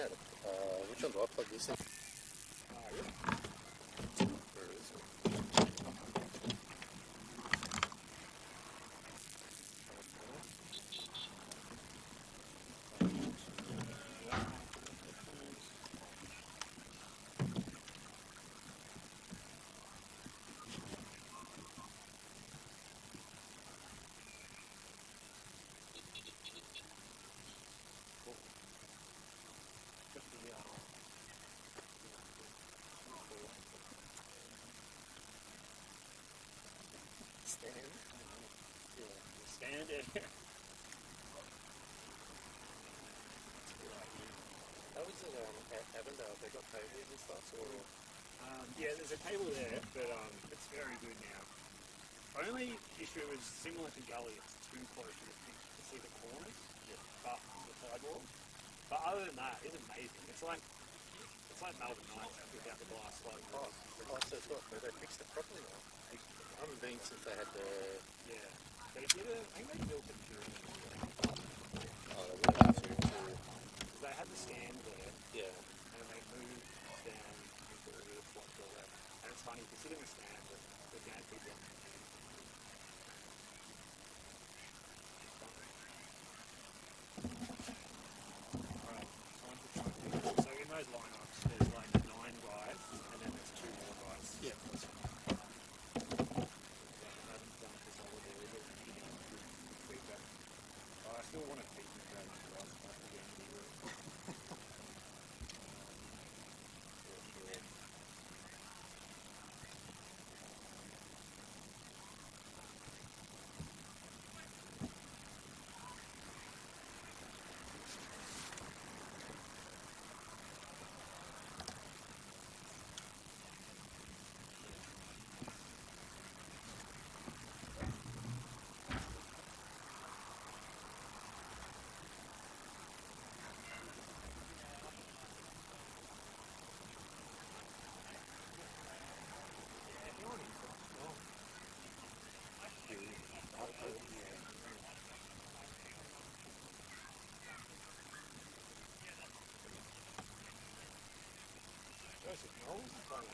how to, which one do I plug this in? Yeah. Where is it? Stand? Yeah. Stand it. How is it at Avondale? They got tables and stuff, or? Yeah, there's a table there, but it's very good now. The only issue is similar to Gully, it's too close to the pitch to see the corners, but the sidewall. But other than that, it's amazing. It's like Melbourne Knights without the glass sliding doors. Oh, so it's not, they fixed it properly now. I haven't been since they had the... Yeah. They did I think they built it during the year. Oh, they would have to. They had the stand there. Yeah. And they moved down into the flop door there. And it's funny, you can sit in the stand, but the gantry's on. Alright, so in those lineups, there's like 9 guys, and then there's 2 more guys. Yeah, that's right. I still want to keep it going on the last part of the end of the year.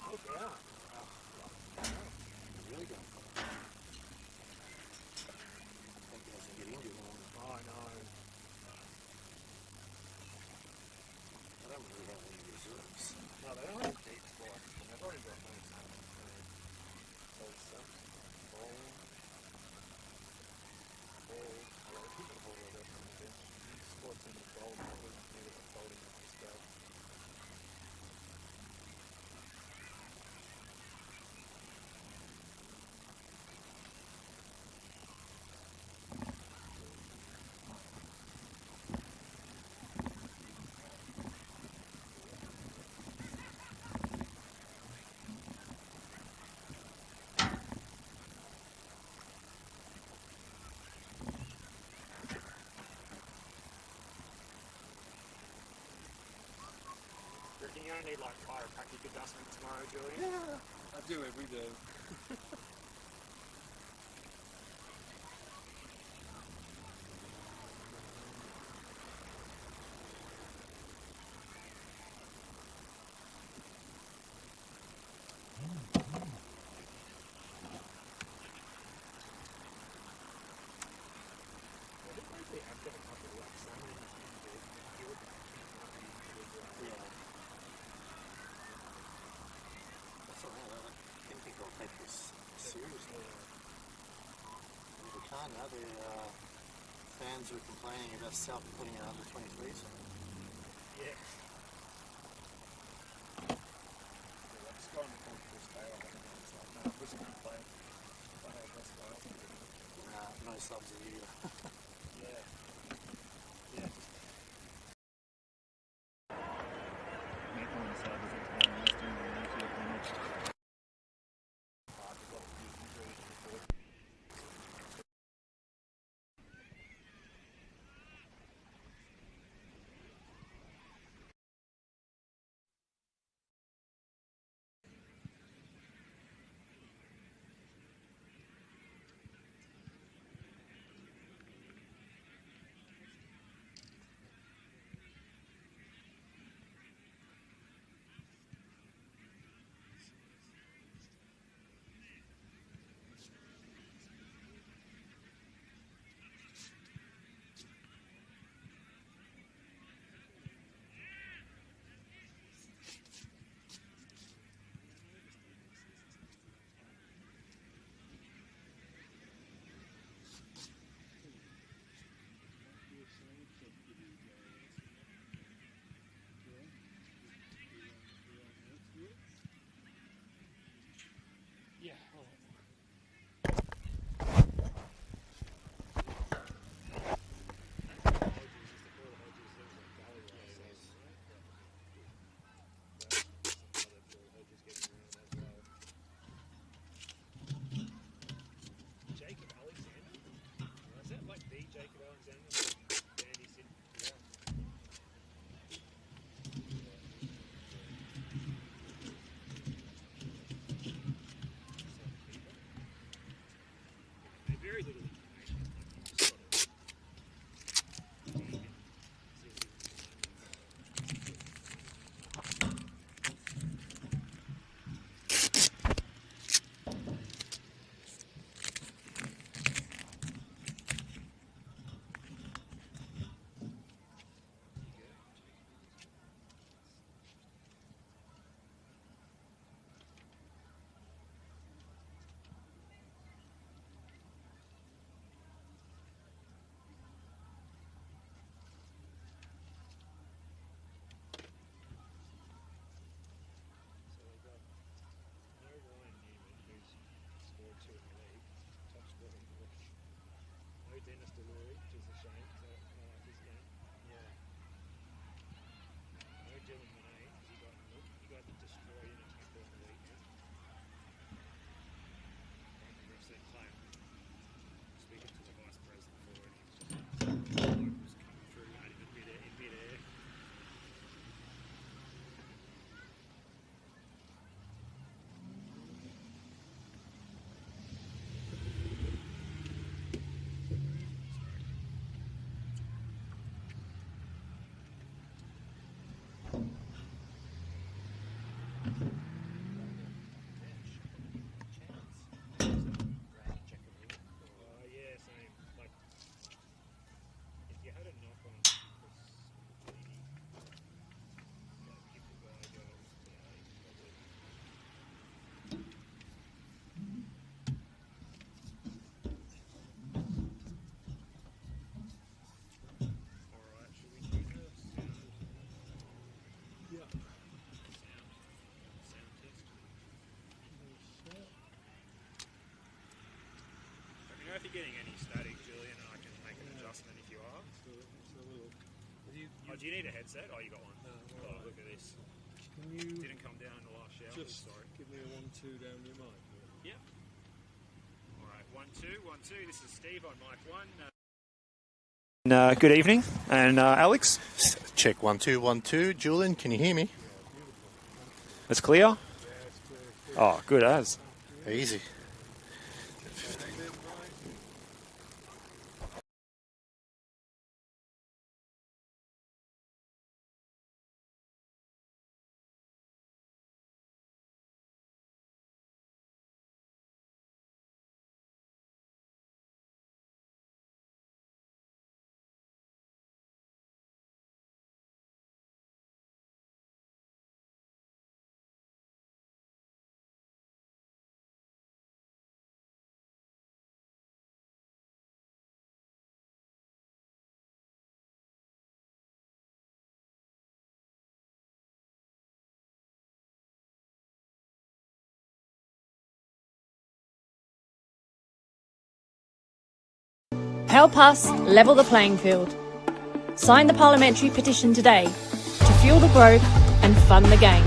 Look out. Really good. I think he doesn't get into it long. Oh, I know. I don't really have any reserves. No, they don't have deep spots, and they've already got no time. So it's ball, a lot of people hold it up on the bench. Spots in the bowl, probably needed a folding on this guy. You don't need like chiropractic adjustment tomorrow, Julian? Yeah, I do every day. They have got a couple of like salmon and field Yeah. That's alright, I didn't think they'll take this seriously. They can't now, the fans are complaining about South putting it under 23s. Yeah. Just go on the comfortable scale. It's like, no, this is a good play. I have this scale. No subs are you. Yeah. Yeah. Make one sub as a time less doing the YouTube image. getting any static, Julian, and I can make an adjustment if you are. Do you need a headset? Oh, you got one. Oh, look at this. Can you Didn't come down in the last shower. just Sorry. give me a 1-2 down your mic? Yep. All right, 1-2, 1-2. This is Steve on mic 1. Good evening, and Alex. Check 1-2, 1-2. Julian, can you hear me? It's clear. Oh, good as. Easy. Help us level the playing field. Sign the parliamentary petition today to fuel the growth and fund the game.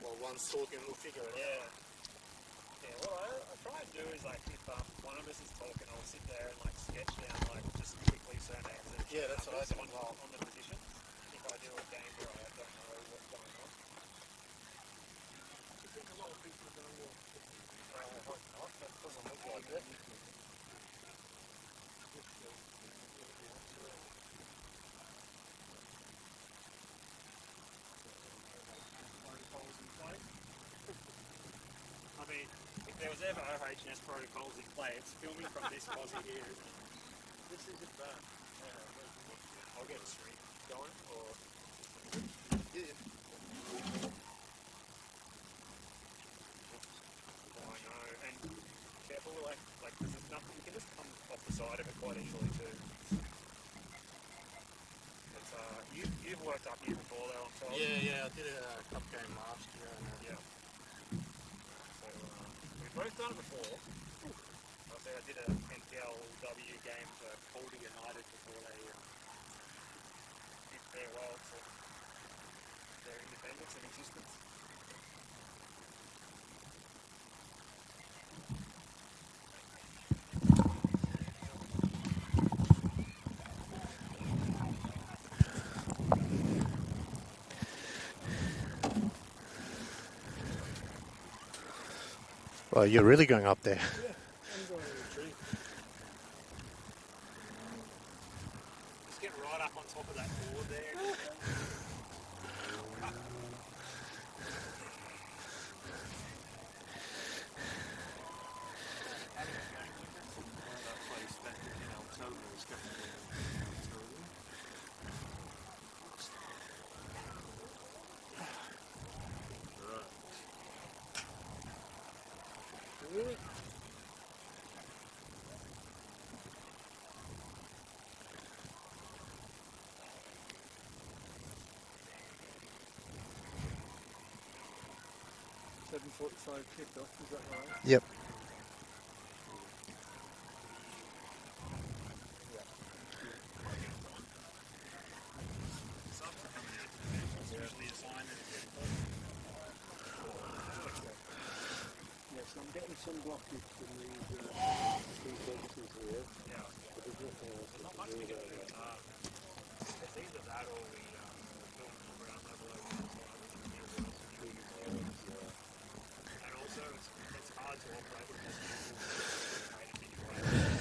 Well, one's talking, we'll figure it out. Yeah, what I try and do is, like, if one of us is talking, I'll sit there and, like, sketch down, like, just quickly surnames and Yeah, that's what I do. on the position. If I do a game where I don't know what's going on. I think a lot of people don't want That doesn't look like it. Protocols in place. I mean, if there was ever OHS protocols in play, it's filming from this posse here, isn't it? This isn't bad. I'll get a stream going, or... Yeah. I know, and careful, like, because there's nothing, you can just come off the side of it quite easily too. It's, you've worked up here before though, I'm told. Yeah, I did a cup game last year. Yeah. So, we've both done it before. I said I did a NPLW game for Calder United before they did farewell to their independence and existence. Well, you're really going up there. Yeah, I'm going to the tree. Just get right up on top of that board there. That place back in October is definitely in October. Really? .45 kickoff, is that right? Yep. getting some blockage from these fences here. Yeah. But there's nothing else we Not can much do we can about do. that. It's either that or we build from ground level over the side with the new walls and new units. And also, it's hard to operate with this created situation.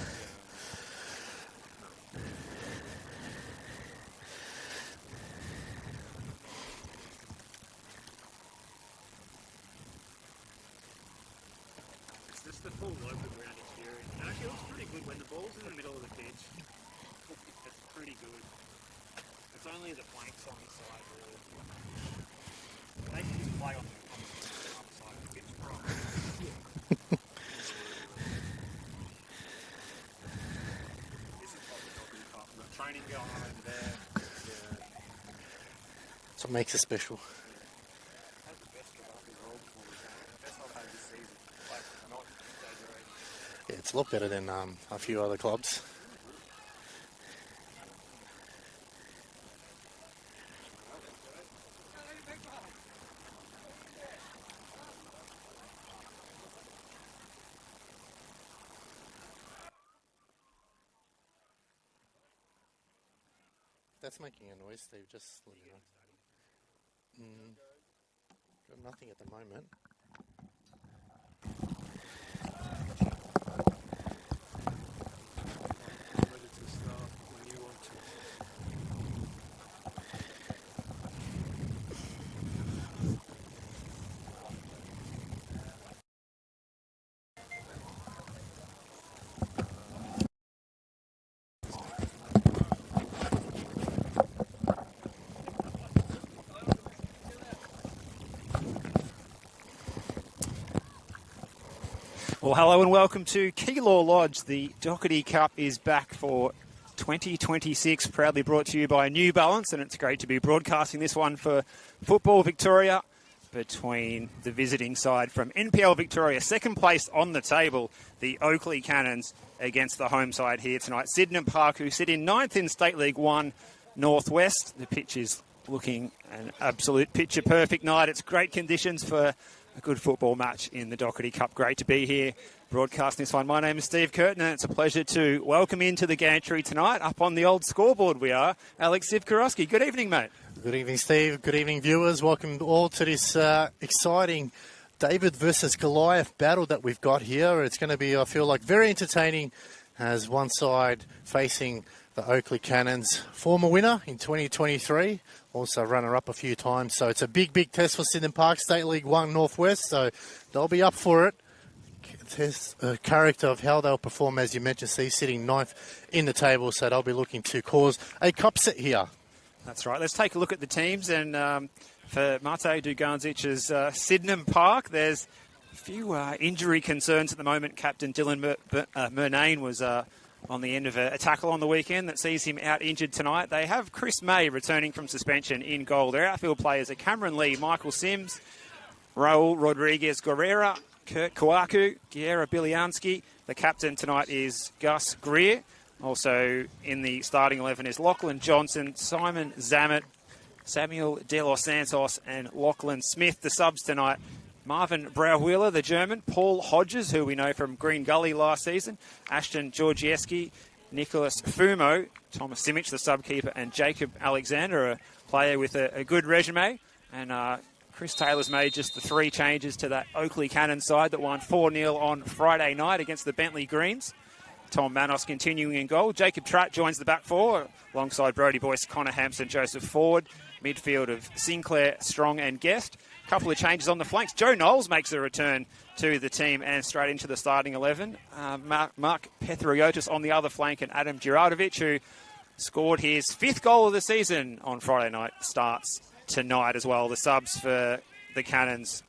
It's just the full local ground experience. It actually looks pretty good when the ball's in the middle of the pitch. It's pretty good. It's only the flanks on the side, really. They can just play on the other side of the pitch. This is probably Dockerty Cup. We've got training going on over there. That's what makes it special. Had the best rugby world before we came. The best I've had this season. Like, not exaggerating. Yeah, it's a lot better than a few other clubs. That's making a noise, Steve. Just let me know. Got nothing at the moment. Ready to start when you want to. Well, hello and welcome to Keilor Lodge. The Dockerty Cup is back for 2026, proudly brought to you by New Balance, and it's great to be broadcasting this one for Football Victoria between the visiting side from NPL Victoria, second place on the table, the Oakleigh Cannons, against the home side here tonight, Sydenham Park, who sit in 9th in State League 1 Northwest. The pitch is looking an absolute picture-perfect night. It's great conditions for a good football match in the Dockerty Cup. Great to be here broadcasting this one. My name is Steve Curtin, and it's a pleasure to welcome into the gantry tonight. Up on the old scoreboard we are, Alex Zivkorowski. Good evening, mate. Good evening, Steve. Good evening, viewers. Welcome all to this exciting David versus Goliath battle that we've got here. It's going to be, I feel like, very entertaining as one side facing the Oakleigh Cannons, former winner in 2023, also runner-up a few times. So it's a big, big test for Sydenham Park, State League 1 Northwest. So they'll be up for it. Test a character of how they'll perform, as you mentioned, Steve, sitting 9th in the table. So they'll be looking to cause a cup set here. That's right. Let's take a look at the teams. And for Mate Duganzic's Sydenham Park, there's a few injury concerns at the moment. Captain Dylan Murnane was on the end of a tackle on the weekend that sees him out injured tonight. They have Chris May returning from suspension in goal. Their outfield players are Cameron Lee, Michael Sims, Raul Rodriguez Guerrera, Kurt Kwaku, Guerra Biliansky. The captain tonight is Gus Greer. Also in the starting 11 is Lachlan Johnson, Simon Zammit, Samuel De Los Santos and Lachlan Smith. The subs tonight, Marvin Brauwheeler, the German, Paul Hodges, who we know from Green Gully last season, Ashton Georgieski, Nicholas Fumo, Thomas Simic, the sub-keeper, and Jacob Alexander, a player with a good resume. And Chris Taylor's made just the 3 changes to that Oakleigh Cannon side that won 4-0 on Friday night against the Bentley Greens. Tom Manos continuing in goal. Jacob Tratt joins the back four alongside Brodie Boyce, Connor Hampson, Joseph Ford. Midfield of Sinclair, Strong and Guest. A couple of changes on the flanks. Joe Knowles makes a return to the team and straight into the starting 11. Mark Pethriotis on the other flank and Adam Girardovic, who scored his 5th goal of the season on Friday night, starts tonight as well. The subs for the Cannons.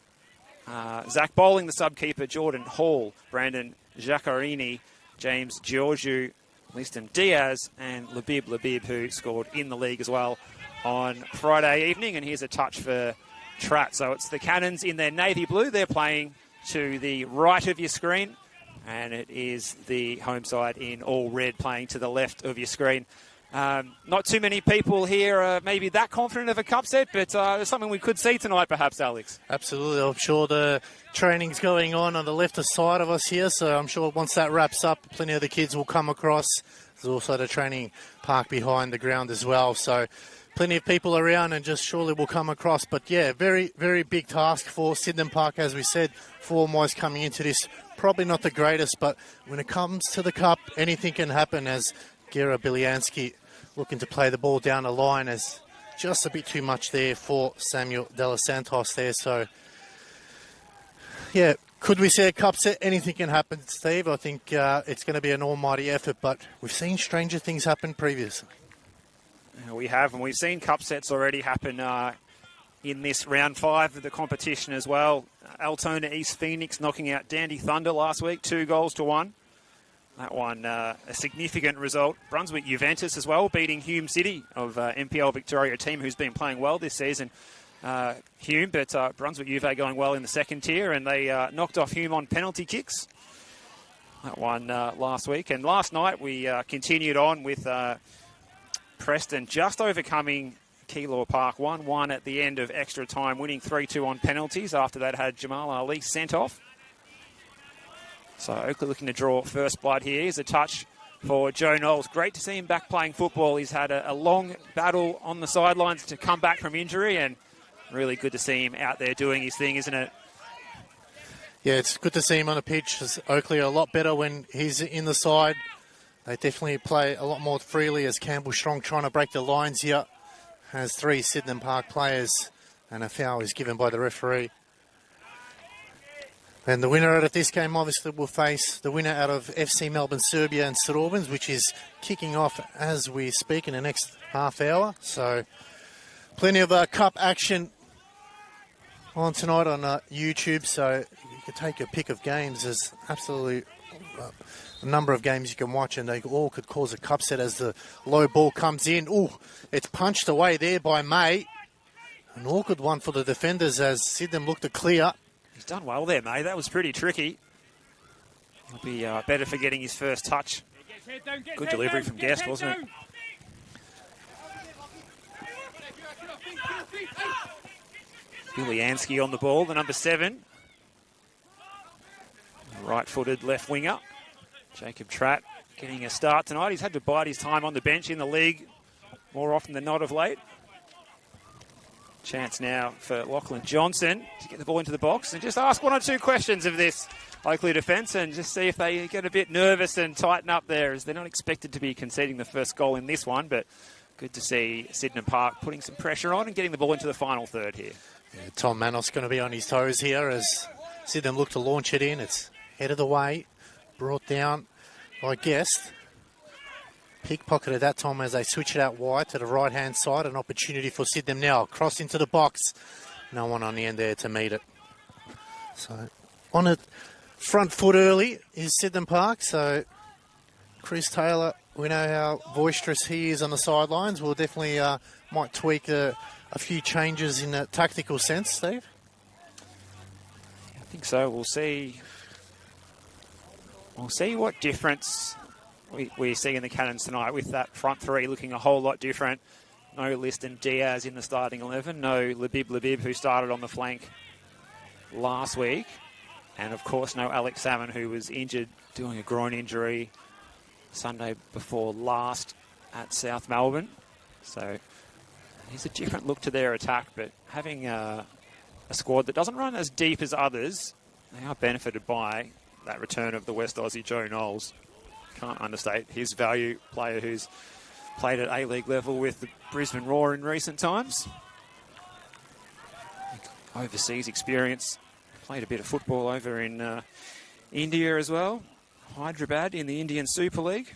Zach Bowling, the sub-keeper, Jordan Hall, Brandon Jaccarini, James Giorgio, Liston Diaz, and Labib, who scored in the league as well on Friday evening. And here's a touch for Tratt. So it's the Cannons in their navy blue. They're playing to the right of your screen. And it is the home side in all red playing to the left of your screen. Not too many people here are maybe that confident of a cup set, but it's something we could see tonight perhaps, Alex. Absolutely. I'm sure the training's going on the left side of us here, so I'm sure once that wraps up, plenty of the kids will come across. There's also the training park behind the ground as well, so plenty of people around and just surely will come across. But yeah, very, very big task for Sydenham Park, as we said, form-wise coming into this. Probably not the greatest, but when it comes to the cup, anything can happen, as Gera Biliansky looking to play the ball down the line as just a bit too much there for Samuel De Los Santos there. So, yeah, could we see a cup set? Anything can happen, Steve. I think it's going to be an almighty effort, but we've seen stranger things happen previously. We have, and we've seen cup sets already happen in this round 5 of the competition as well. Altona East Phoenix knocking out Dandy Thunder last week, 2-1. That one, a significant result. Brunswick Juventus as well, beating Hume City of MPL Victoria, a team who's been playing well this season. Hume, but Brunswick Juve going well in the second tier, and they knocked off Hume on penalty kicks. That one last week. And last night we continued on with Preston just overcoming Keilor Park, 1-1 at the end of extra time, winning 3-2 on penalties. After that had Jamal Ali sent off. So Oakleigh looking to draw first blood here. Here's a touch for Joe Knowles. Great to see him back playing football. He's had a long battle on the sidelines to come back from injury, and really good to see him out there doing his thing, isn't it? Yeah, it's good to see him on the pitch. Oakleigh are a lot better when he's in the side. They definitely play a lot more freely, as Campbell Strong trying to break the lines here. Has 3 Sydenham Park players, and a foul is given by the referee. And the winner out of this game obviously will face the winner out of FC Melbourne Serbia and St Albans, which is kicking off as we speak in the next half hour. So plenty of cup action on tonight on YouTube, so you can take a pick of games. There's absolutely a number of games you can watch, and they all could cause a cup set as the low ball comes in. Ooh, it's punched away there by May. An awkward one for the defenders as Sydenham look to clear. He's done well there, May. That was pretty tricky. He'll be better for getting his first touch. Good delivery from Guest, wasn't it? Biliansky on the ball, the number 7. Right-footed left winger. Jacob Tratt getting a start tonight. He's had to bide his time on the bench in the league more often than not of late. Chance now for Lachlan Johnson to get the ball into the box and just ask 1 or 2 questions of this Oakleigh defence and just see if they get a bit nervous and tighten up there, as they're not expected to be conceding the first goal in this one, but good to see Sydenham Park putting some pressure on and getting the ball into the final third here. Yeah, Tom Manos going to be on his toes here as Sydenham look to launch it in. It's headed away, brought down by Guest. Pickpocketed that time as they switch it out wide to the right-hand side. An opportunity for Sydenham now. Cross into the box. No one on the end there to meet it. So on it, front foot early is Sydenham Park. So Chris Taylor, we know how boisterous he is on the sidelines. We'll definitely might tweak a few changes in a tactical sense, Steve. I think so. We'll see. We'll see what difference we see in the Cannons tonight, with that front 3 looking a whole lot different. No Liston Diaz in the starting 11. No Labib, who started on the flank last week. And, of course, no Alex Salmon, who was injured, doing a groin injury Sunday before last at South Melbourne. So it's a different look to their attack, but having a squad that doesn't run as deep as others, they are benefited by that return of the West Aussie Joe Knowles. Can't understate his value, player who's played at A-League level with the Brisbane Roar in recent times. Overseas experience, played a bit of football over in India as well. Hyderabad in the Indian Super League.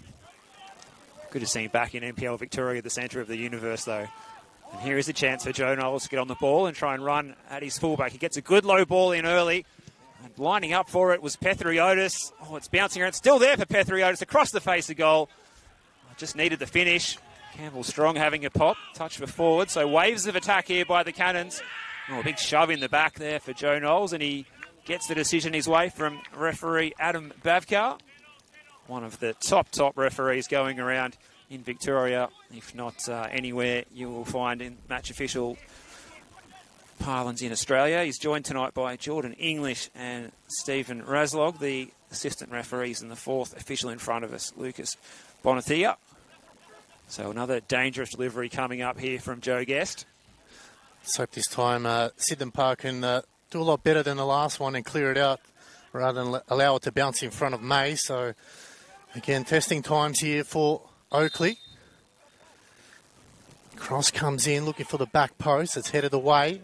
Good to see him back in NPL Victoria, the centre of the universe though. And here is a chance for Joe Knowles to get on the ball and try and run at his fullback. He gets a good low ball in early. And lining up for it was Pethriotis. Oh, it's bouncing around. Still there for Pethriotis across the face of goal. Just needed the finish. Campbell Strong having a pop. Touch for forward. So waves of attack here by the Cannons. Oh, a big shove in the back there for Joe Knowles. And he gets the decision his way from referee Adam Bavkar. One of the top referees going around in Victoria. If not anywhere, you will find in match official parlance in Australia. He's joined tonight by Jordan English and Stephen Raslog, the assistant referees, and the fourth official in front of us, Lucas Bonathia. So another dangerous delivery coming up here from Joe Guest. Let's hope this time Sydenham Park can do a lot better than the last one and clear it out rather than allow it to bounce in front of May. So again, testing times here for Oakleigh. Cross comes in looking for the back post. It's headed away.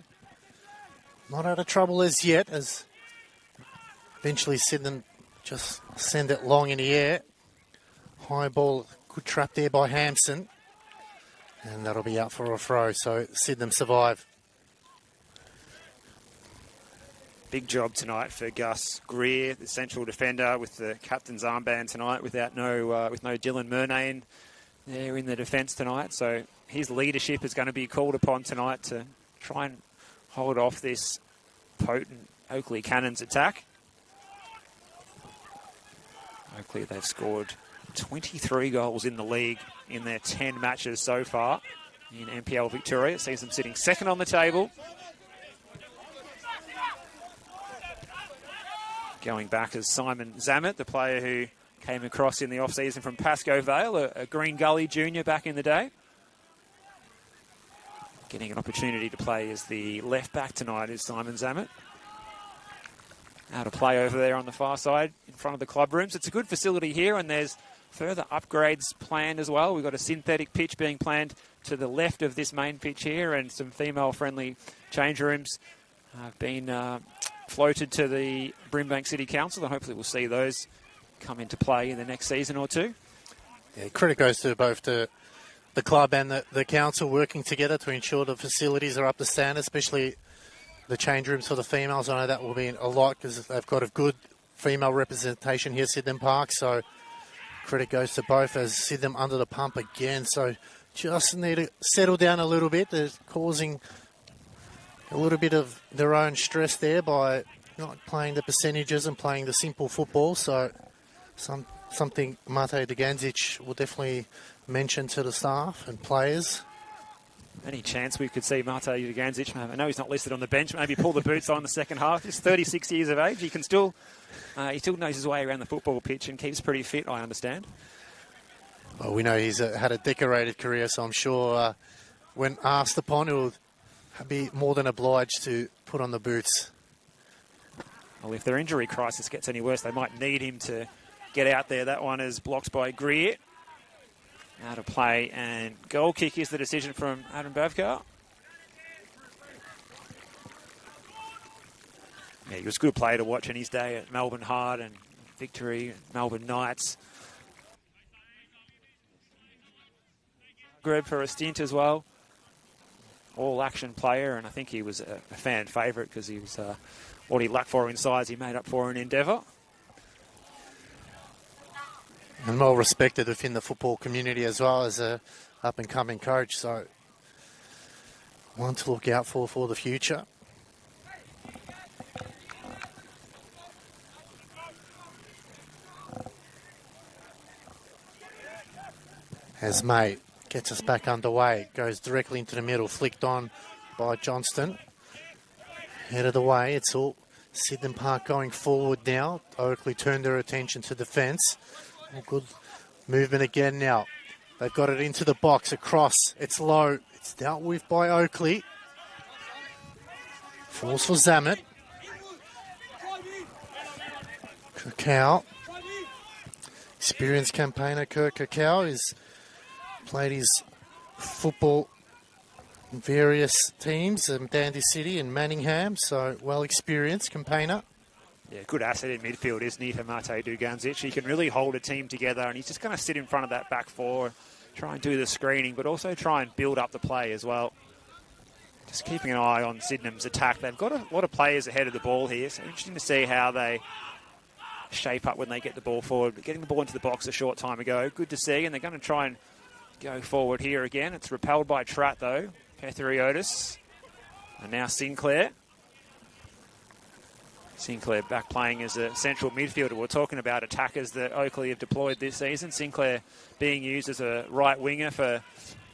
Not out of trouble as yet, as eventually Sydenham just send it long in the air. High ball, good trap there by Hampson. And that'll be out for a throw, so Sydenham survive. Big job tonight for Gus Greer, the central defender, with the captain's armband tonight, with no Dylan Murnane there in the defence tonight. So his leadership is going to be called upon tonight to try and hold off this potent Oakleigh Cannons attack. Oakleigh, they've scored 23 goals in the league in their 10 matches so far in NPL Victoria. It sees them sitting second on the table. Going back as Simon Zammit, the player who came across in the off-season from Pascoe Vale, a Green Gully junior back in the day. Getting an opportunity to play as the left back tonight is Simon Zammit. Out of play over there on the far side in front of the club rooms. It's a good facility here, and there's further upgrades planned as well. We've got a synthetic pitch being planned to the left of this main pitch here, and some female-friendly change rooms have been floated to the Brimbank City Council, and hopefully we'll see those come into play in the next season or two. Yeah, credit goes to both the club and the council working together to ensure the facilities are up to standard, especially the change rooms for the females. I know that will mean a lot because they've got a good female representation here at Sydenham Park, so credit goes to both as Sydenham under the pump again. So just need to settle down a little bit. They're causing a little bit of their own stress there by not playing the percentages and playing the simple football. So something Mate Dugandzic will definitely mention to the staff and players. Any chance we could see Mate Dugandzic? I know he's not listed on the bench. Maybe pull the boots on the second half. He's 36 years of age. He still knows his way around the football pitch and keeps pretty fit, I understand. Well, we know he's had a decorated career, so I'm sure when asked upon, he'll be more than obliged to put on the boots. Well, if their injury crisis gets any worse, they might need him to get out there. That one is blocked by Greer. Out of play, and goal kick is the decision from Adam Bavkar. Yeah, he was a good player to watch in his day at Melbourne Heart and Victory and Melbourne Knights. Greb for a stint as well. All-action player, and I think he was a fan favourite because he was what he lacked for in size, he made up for in endeavour. And well respected within the football community as well as a up-and-coming coach. So one to look out for the future. As May gets us back underway, goes directly into the middle, flicked on by Johnston. Headed away, it's all Sydenham Park going forward now. Oakleigh turned their attention to defence. Good movement again now. They've got it into the box, across. It's low. It's dealt with by Oakleigh. Falls for Zammit. Kakao. Experienced campaigner Kirk Kakao has played his football in various teams in Dandy City and Manningham, so well experienced campaigner. Yeah, good asset in midfield, isn't he, for Mate Dugandzic? He can really hold a team together, and he's just going to sit in front of that back four, try and do the screening, but also try and build up the play as well. Just keeping an eye on Sydenham's attack. They've got a lot of players ahead of the ball here, so interesting to see how they shape up when they get the ball forward. But getting the ball into the box a short time ago, good to see, and they're going to try and go forward here again. It's repelled by Tratt, though. Petheriotis, and now Sinclair. Sinclair back playing as a central midfielder. We're talking about attackers that Oakleigh have deployed this season. Sinclair being used as a right winger for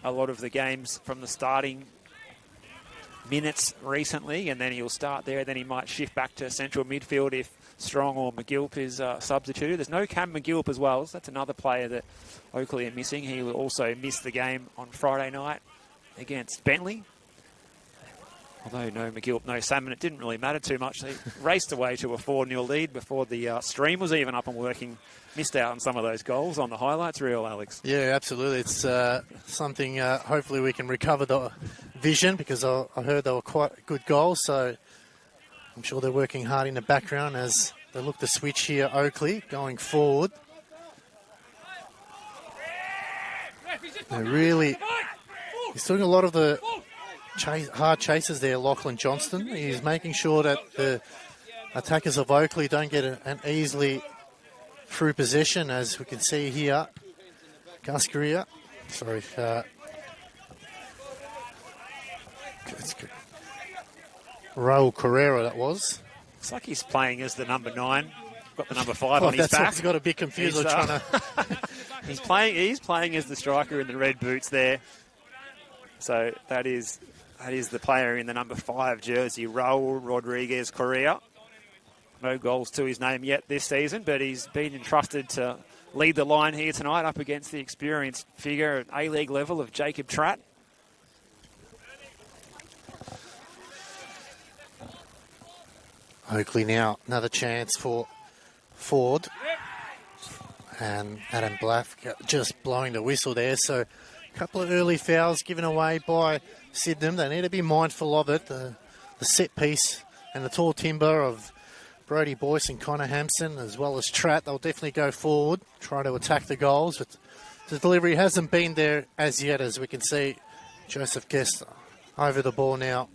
a lot of the games from the starting minutes recently, and then he'll start there. Then he might shift back to central midfield if Strong or McGilp is substituted. There's no Cam McGilp as well, so that's another player that Oakleigh are missing. He will also miss the game on Friday night against Bentley. Although no McGilp, no Salmon, it didn't really matter too much. They raced away to a 4-0 lead before the stream was even up and working. Missed out on some of those goals on the highlights reel, Alex. Yeah, absolutely. It's something hopefully we can recover the vision, because I heard they were quite good goals, so I'm sure they're working hard in the background as they look to switch here. Oakleigh going forward. They're really... He's doing a lot of the hard chases there, Lachlan Johnston. He's making sure that the attackers of Oakleigh don't get an easily through possession, as we can see here. Gus Greer. Sorry. Raul Carrera, that was. Looks like he's playing as the number 9. Got the number 5 on his back. He's got a bit confused. He's playing as the striker in the red boots there. So that is the player in the number 5 jersey, Raul Rodriguez Correa. No goals to his name yet this season, but he's been entrusted to lead the line here tonight up against the experienced figure at A-League level of Jacob Tratt. Oakleigh now, another chance for Ford. And Adam Black just blowing the whistle there. So a couple of early fouls given away by Sydenham. They need to be mindful of it. The set piece and the tall timber of Brody Boyce and Connor Hampson, as well as Tratt, they'll definitely go forward, try to attack the goals. But the delivery hasn't been there as yet, as we can see. Joseph Guest over the ball now.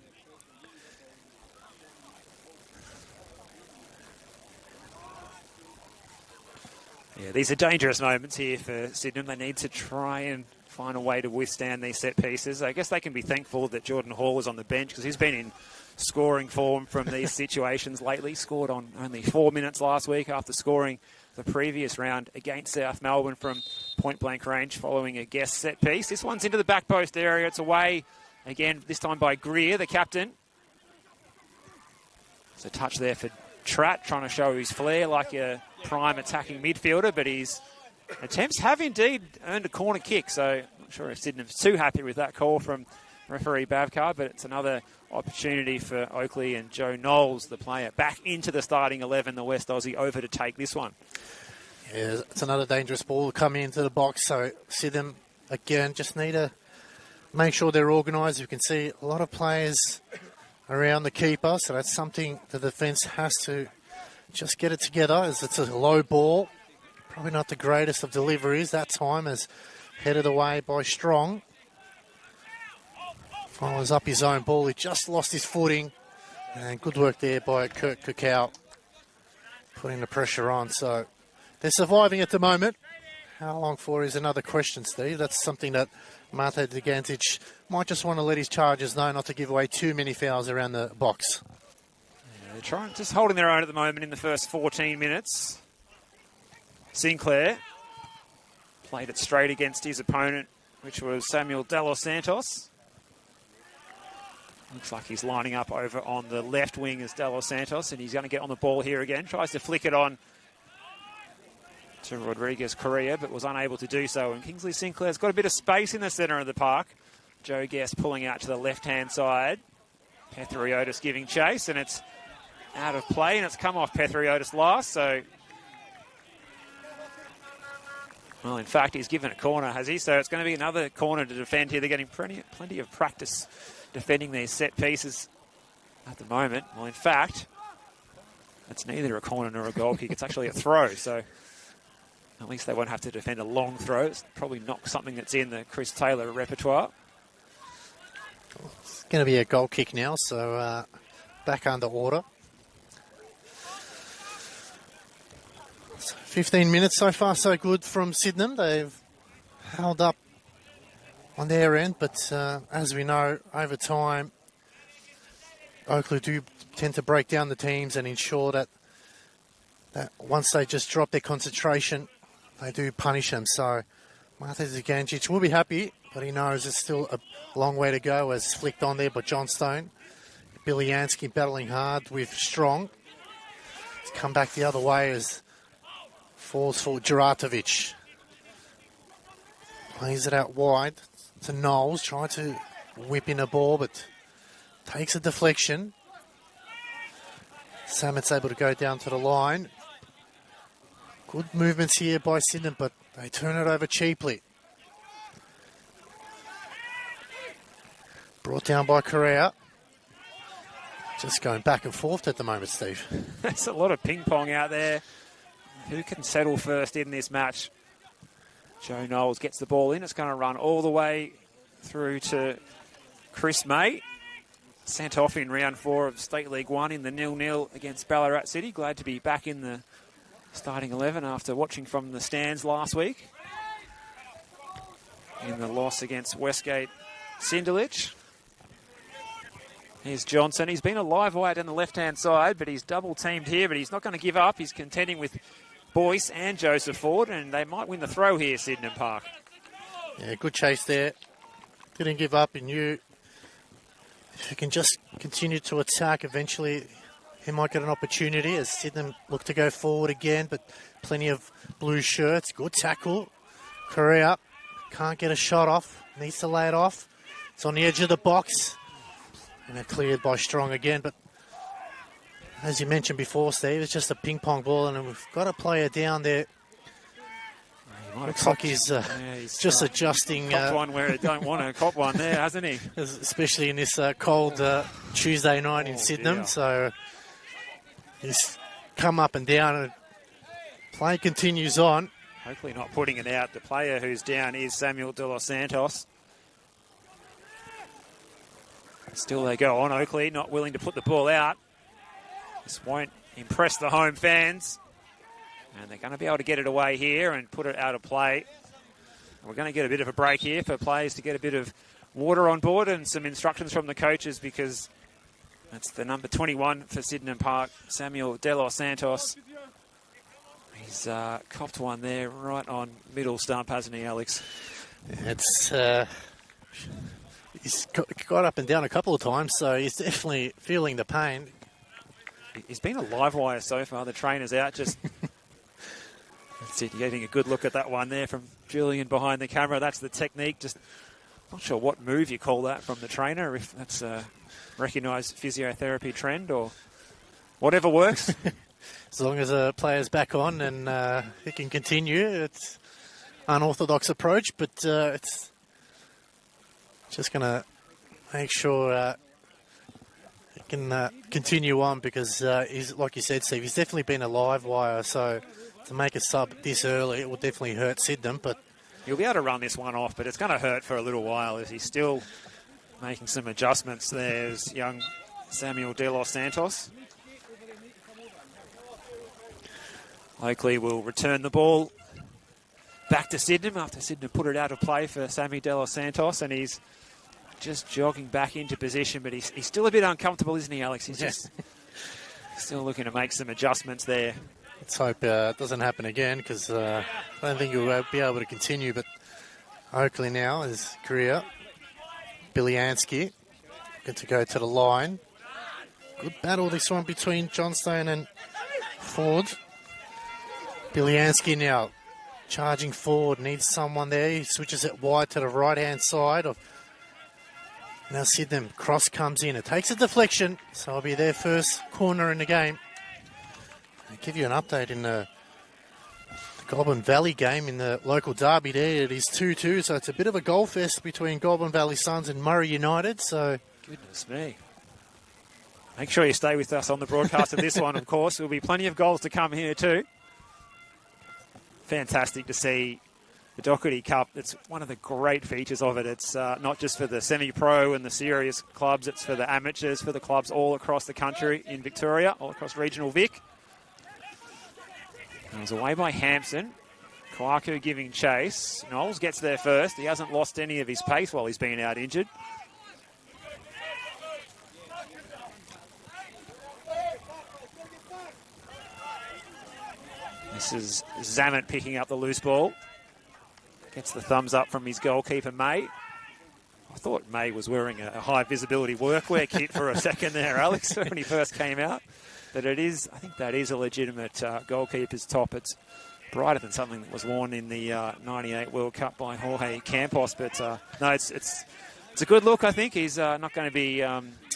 Yeah, these are dangerous moments here for Sydenham. They need to try and find a way to withstand these set pieces. I guess they can be thankful that Jordan Hall is on the bench, because he's been in scoring form from these situations lately. Scored on only 4 minutes last week after scoring the previous round against South Melbourne from point-blank range following a Guest set piece. This one's into the back post area. It's away again, this time by Greer, the captain. It's a touch there for Tratt, trying to show his flair like a prime attacking midfielder, but his attempts have indeed earned a corner kick, so I'm not sure if Sydenham's too happy with that call from referee Bavkar, but it's another opportunity for Oakleigh and Joe Knowles, the player, back into the starting 11, the West Aussie, over to take this one. Yeah, it's another dangerous ball coming into the box, so Sydenham, again, just need to make sure they're organised. You can see a lot of players around the keeper, so that's something the defence has to just get it together, as it's a low ball. Probably not the greatest of deliveries that time, as headed away by Strong. Follows up his own ball. He just lost his footing. And good work there by Kurt Kukau, putting the pressure on. So they're surviving at the moment. How long for is another question, Steve. That's something that Mate Degantic might just want to let his charges know, not to give away too many fouls around the box. Yeah, they're trying, just holding their own at the moment in the first 14 minutes. Sinclair played it straight against his opponent, which was Samuel De Los Santos. Looks like he's lining up over on the left wing as De Los Santos, and he's going to get on the ball here again. Tries to flick it on to Rodriguez Correa, but was unable to do so. And Kingsley Sinclair's got a bit of space in the centre of the park. Joe Guest pulling out to the left-hand side. Pethriotis giving chase, and it's out of play, and it's come off Pethriotis last, so... Well, in fact, he's given a corner, has he? So it's going to be another corner to defend here. They're getting plenty of practice defending these set pieces at the moment. Well, in fact, it's neither a corner nor a goal kick. It's actually a throw, so at least they won't have to defend a long throw. It's probably not something that's in the Chris Taylor repertoire. It's going to be a goal kick now, so back under order. 15 minutes so far, so good from Sydenham. They've held up on their end, but as we know, over time, Oakleigh do tend to break down the teams and ensure that once they just drop their concentration, they do punish them. So Marta Zigancic will be happy, but he knows there's still a long way to go, as flicked on there by Johnstone. Biliansky battling hard with Strong. He's come back the other way as falls for Juratovic. Plays it out wide to Knowles, trying to whip in a ball, but takes a deflection. Sammet's able to go down to the line. Good movements here by Sydenham, but they turn it over cheaply. Brought down by Correa. Just going back and forth at the moment, Steve. There's a lot of ping pong out there. Who can settle first in this match? Joe Knowles gets the ball in. It's going to run all the way through to Chris May. Sent off in round 4 of State League 1 in the 0-0 against Ballarat City. Glad to be back in the starting 11 after watching from the stands last week in the loss against Westgate Cinderlich. Here's Johnson. He's been a live wire down the left-hand side, but he's double-teamed here, but he's not going to give up. He's contending with Boyce and Joseph Ford, and they might win the throw here, Sydenham Park. Yeah, good chase there. Didn't give up. He knew if he can just continue to attack, eventually he might get an opportunity as Sydenham look to go forward again, but plenty of blue shirts. Good tackle. Correa can't get a shot off. Needs to lay it off. It's on the edge of the box. And they're cleared by Strong again. But as you mentioned before, Steve, it's just a ping-pong ball, and we've got a player down there. Looks like he's just adjusting. Copped one where he don't want to cop one there, hasn't he? Especially in this cold Tuesday night in Sydenham. Dear. So he's come up and down, and play continues on. Hopefully not putting it out. The player who's down is Samuel de los Santos. Still they go on. Oakleigh not willing to put the ball out. This won't impress the home fans. And they're going to be able to get it away here and put it out of play. We're going to get a bit of a break here for players to get a bit of water on board and some instructions from the coaches, because that's the number 21 for Sydenham Park, Samuel de los Santos. He's copped one there right on middle stump, hasn't he, Alex? It's he's got up and down a couple of times, so he's definitely feeling the pain. He's been a live wire so far. The trainer's out. Just that's it. Getting a good look at that one there from Julian behind the camera. That's the technique. Just not sure what move you call that from the trainer. If that's a recognised physiotherapy trend or whatever works. As long as a player's back on and he can continue, it's unorthodox approach, but it's just going to make sure he can continue on, because he's, like you said, Steve, he's definitely been a live wire, so to make a sub this early, it will definitely hurt Sydenham, but he'll be able to run this one off, but it's going to hurt for a little while as he's still making some adjustments. There's young Samuel de los Santos. Oakleigh will return the ball back to Sydenham after Sydenham put it out of play for Sammy de los Santos, and he's just jogging back into position, but he's still a bit uncomfortable, isn't he, Alex? He's just still looking to make some adjustments there. Let's hope it doesn't happen again, because I don't think he'll be able to continue. But Oakleigh now is Korea. Biliansky good to go to the line. Good battle this one between Johnstone and Ford. Biliansky now charging forward, needs someone there. He switches it wide to the right-hand side of. Now Sydenham, cross comes in. It takes a deflection, so it'll be their first corner in the game. I'll give you an update in the Goulburn Valley game in the local derby there. It is 2-2, so it's a bit of a goal fest between Goulburn Valley Suns and Murray United. So, goodness me. Make sure you stay with us on the broadcast of this one, of course. There'll be plenty of goals to come here too. Fantastic to see the Dockerty Cup. It's one of the great features of it. It's not just for the semi-pro and the serious clubs, it's for the amateurs, for the clubs all across the country in Victoria, all across regional Vic. It was away by Hampson. Kwaku giving chase. Knowles gets there first. He hasn't lost any of his pace while he's been out injured. This is Zammit picking up the loose ball. Gets the thumbs up from his goalkeeper, May. I thought May was wearing a high visibility workwear kit for a second there, Alex, when he first came out. But I think that is a legitimate goalkeeper's top. It's brighter than something that was worn in the 98 World Cup by Jorge Campos. But no, it's a good look, I think. He's not going to be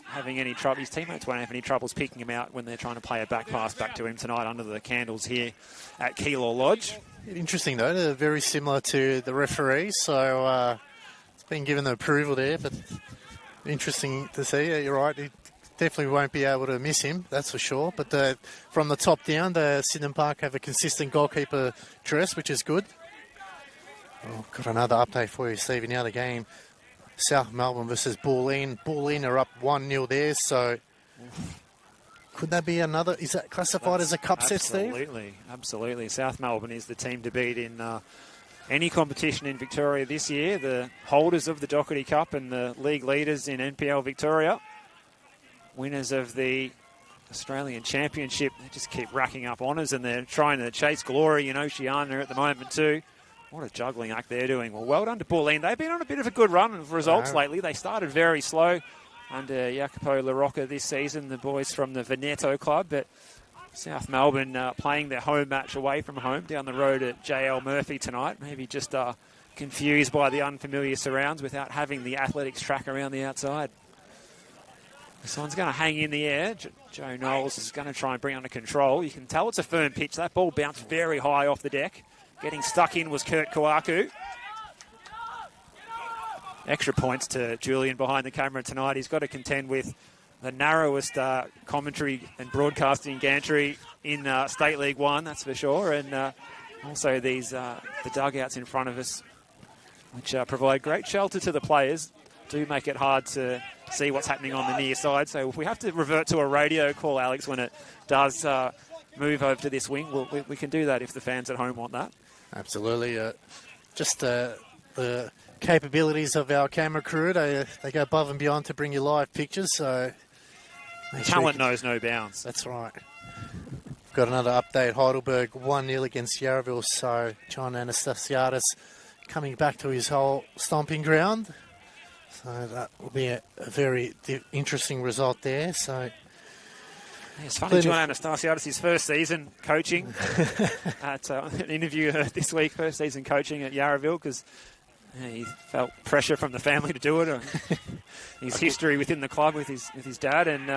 having any trouble. His teammates won't have any troubles picking him out when they're trying to play a back pass back to him tonight under the candles here at Keilor Lodge. Interesting, though. They're very similar to the referee, so it's been given the approval there. But interesting to see. You're right. He definitely won't be able to miss him, that's for sure. But from the top down, the Sydenham Park have a consistent goalkeeper dress, which is good. Oh, got another update for you, Stevie. Now the game, South Melbourne versus Bulleen. Bulleen are up 1-0 there, so could that be another? Is that classified as a cup set, Steve? Absolutely. South Melbourne is the team to beat in any competition in Victoria this year. The holders of the Dockerty Cup and the league leaders in NPL Victoria. Winners of the Australian Championship. They just keep racking up honours and they're trying to chase glory in Oceania at the moment too. What a juggling act they're doing. Well done to Bulleen. They've been on a bit of a good run of results lately. They started very slow under Jacopo LaRocca this season, the boys from the Veneto club. But South Melbourne playing their home match away from home down the road at JL Murphy tonight. Maybe just confused by the unfamiliar surrounds without having the athletics track around the outside. This one's going to hang in the air. Joe Knowles is going to try and bring under control. You can tell it's a firm pitch. That ball bounced very high off the deck. Getting stuck in was Kurt Kawaku. Extra points to Julian behind the camera tonight. He's got to contend with the narrowest commentary and broadcasting gantry in State League 1, that's for sure. And also the dugouts in front of us, which provide great shelter to the players, do make it hard to see what's happening on the near side. So if we have to revert to a radio call, Alex, when it does move over to this wing, we can do that if the fans at home want that. Absolutely. Just the capabilities of our camera crew, they go above and beyond to bring you live pictures. So talent knows no bounds. That's right. Got another update. Heidelberg 1-0 against Yarraville. So John Anastasiadis coming back to his whole stomping ground. So that will be a very interesting result there. So it's funny, John Anastasiadis, his first season coaching at an interview this week, first season coaching at Yarraville, because he felt pressure from the family to do it. His history within the club with his dad, and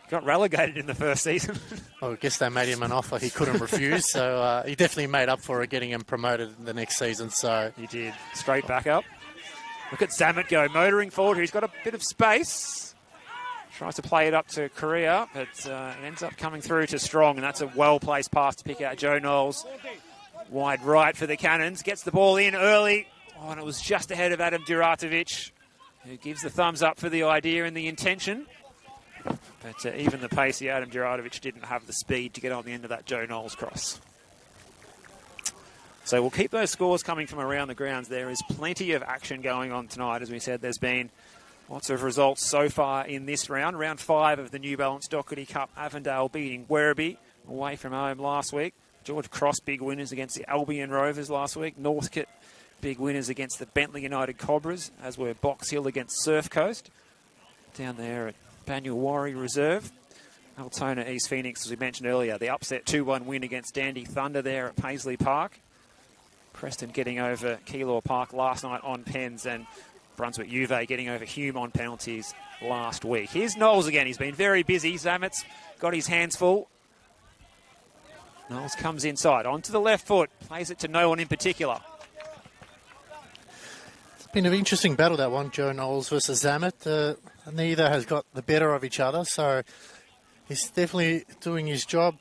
got relegated in the first season. Well, I guess they made him an offer he couldn't refuse, so he definitely made up for it, getting him promoted the next season. So he did. Straight back up. Look at Zammit go, motoring forward. He's got a bit of space. Tries to play it up to Korea, but it ends up coming through to Strong, and that's a well-placed pass to pick out Joe Knowles. Wide right for the Cannons. Gets the ball in early. Oh, and it was just ahead of Adam Duratovic, who gives the thumbs up for the idea and the intention. But even the pacey Adam Duratovic didn't have the speed to get on the end of that Joe Knowles cross. So we'll keep those scores coming from around the grounds. There is plenty of action going on tonight. As we said, there's been lots of results so far in this round. Round 5 of the New Balance Dockerty Cup. Avondale beating Werribee away from home last week. George Cross, big winners against the Albion Rovers last week. Northcote, big winners against the Bentley United Cobras, as were Box Hill against Surf Coast. Down there at Banyuwarri Reserve. Altona East Phoenix, as we mentioned earlier, the upset 2-1 win against Dandy Thunder there at Paisley Park. Preston getting over Keilor Park last night on pens, and Brunswick Juve getting over Hume on penalties last week. Here's Knowles again. He's been very busy. Zammit's got his hands full. Knowles comes inside, onto the left foot, plays it to no one in particular. It's been an interesting battle, that one, Joe Knowles versus Zammit. Neither has got the better of each other, so he's definitely doing his job,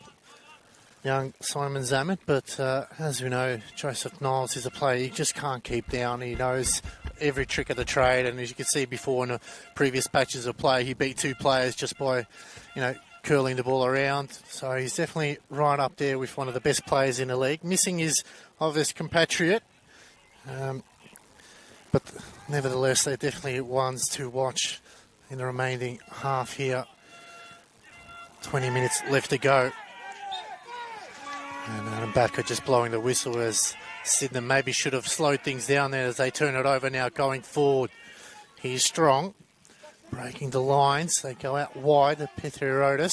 young Simon Zammit. But as we know, Joseph Knowles is a player he just can't keep down. He knows every trick of the trade, and as you can see before in the previous patches of play, he beat 2 players just by, curling the ball around. So he's definitely right up there with one of the best players in the league. Missing his obvious compatriot, but nevertheless, they're definitely ones to watch in the remaining half here. 20 minutes left to go. And Adam Backer just blowing the whistle as Sydenham maybe should have slowed things down there as they turn it over now going forward. He's strong, breaking the lines. They go out wide, the Petriotis.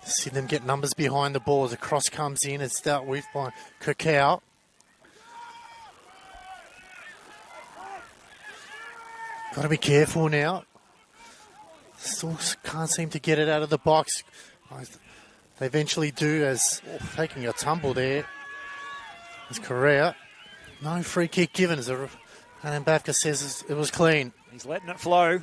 Sydenham get numbers behind the ball as the cross comes in. It's dealt with by Cacao. Got to be careful now. Still can't seem to get it out of the box. They eventually do, as taking a tumble there. As Correa. No free kick given, as Adam Bafka says it was clean. He's letting it flow.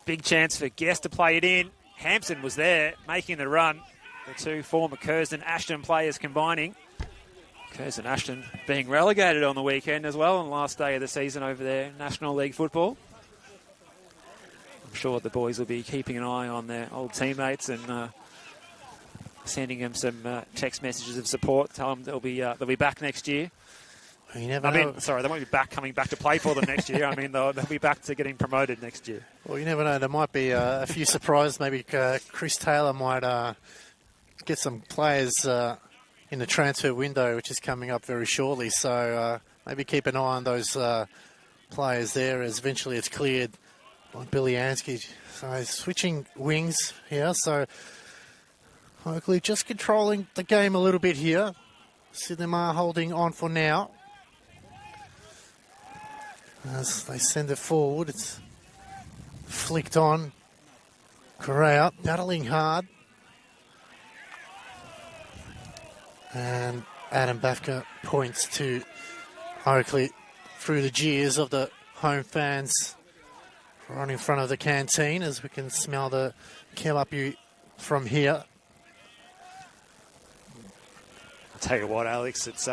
Big chance for Guest to play it in. Hampson was there, making the run. The two former Curzon-Ashton players combining. Curzon-Ashton being relegated on the weekend as well on the last day of the season over there in National League football. I'm sure the boys will be keeping an eye on their old teammates and sending them some text messages of support. Tell them they'll be back next year. You never know. Sorry, they won't be coming back to play for them next year. I mean, they'll be back to getting promoted next year. Well, you never know. There might be a few surprises. Maybe Chris Taylor might get some players in the transfer window, which is coming up very shortly. So maybe keep an eye on those players there as eventually it's cleared by Billy Ansky. So switching wings here. So Oakleigh just controlling the game a little bit here. Sydenham are holding on for now. As they send it forward, it's flicked on. Correa battling hard. And Adam Bafka points to Oakleigh through the jeers of the home fans right in front of the canteen as we can smell the kebab from here. I'll tell you what, Alex, it's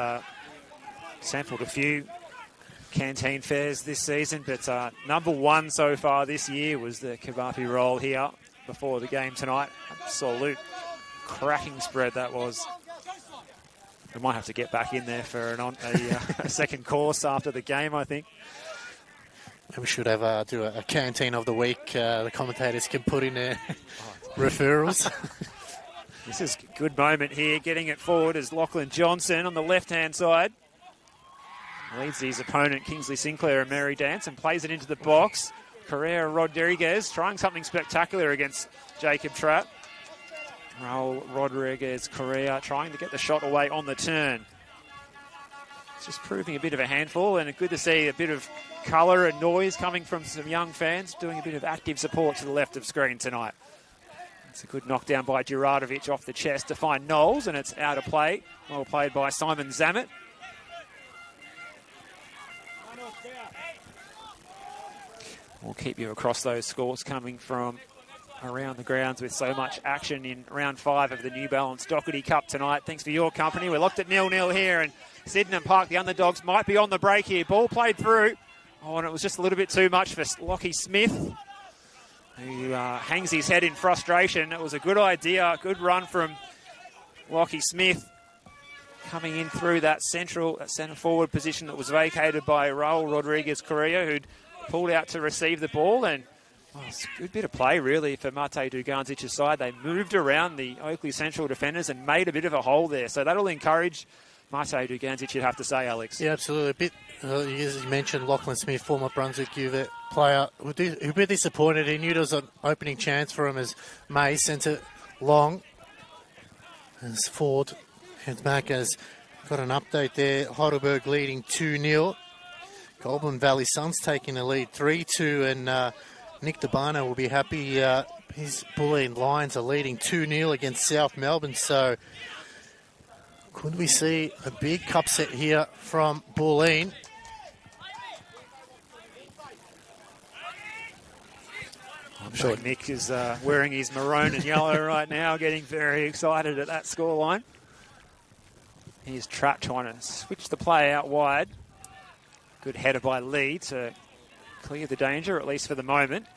sampled a few canteen fares this season, but number one so far this year was the kebapi roll here before the game tonight. Absolute cracking spread that was. We might have to get back in there for a second course after the game, I think. We should have do a canteen of the week. The commentators can put in their referrals. This is a good moment here. Getting it forward is Lachlan Johnson on the left-hand side. Leads his opponent, Kingsley Sinclair, a merry dance and plays it into the box. Correa Rodriguez trying something spectacular against Jacob Trapp. Raul Rodriguez Correa trying to get the shot away on the turn. It's just proving a bit of a handful, and it's good to see a bit of colour and noise coming from some young fans doing a bit of active support to the left of screen tonight. It's a good knockdown by Juratovic off the chest to find Knowles, and it's out of play. Well played by Simon Zammit. We'll keep you across those scores coming from around the grounds with so much action in round 5 of the New Balance Dockerty Cup tonight. Thanks for your company. We're locked at 0-0 here, and Sydenham Park, the underdogs, might be on the break here. Ball played through. Oh, and it was just a little bit too much for Lockie Smith, who hangs his head in frustration. It was a good idea, good run from Lockie Smith, coming in through that centre forward position that was vacated by Raul Rodriguez Correa, who'd pulled out to receive the ball, and it's a good bit of play really for Mate Duganzic's side. They moved around the Oakleigh Central defenders and made a bit of a hole there, so that'll encourage Mate Duganzic, you'd have to say, Alex. Yeah, absolutely. A bit, as you mentioned, Lachlan Smith, former Brunswick U player, who'd be disappointed. He knew there was an opening chance for him as May sent it long. As Ford heads back, as got an update there. Heidelberg leading 2-0. Goulburn Valley Suns taking the lead 3-2, and Nick Debano will be happy. His Bulleen Lions are leading 2-0 against South Melbourne. So could we see a big cup set here from Bulleen? I'm sure Nick is wearing his maroon and yellow right now, getting very excited at that scoreline. Here's Trapp trying to switch the play out wide. Good header by Lee to clear the danger, at least for the moment.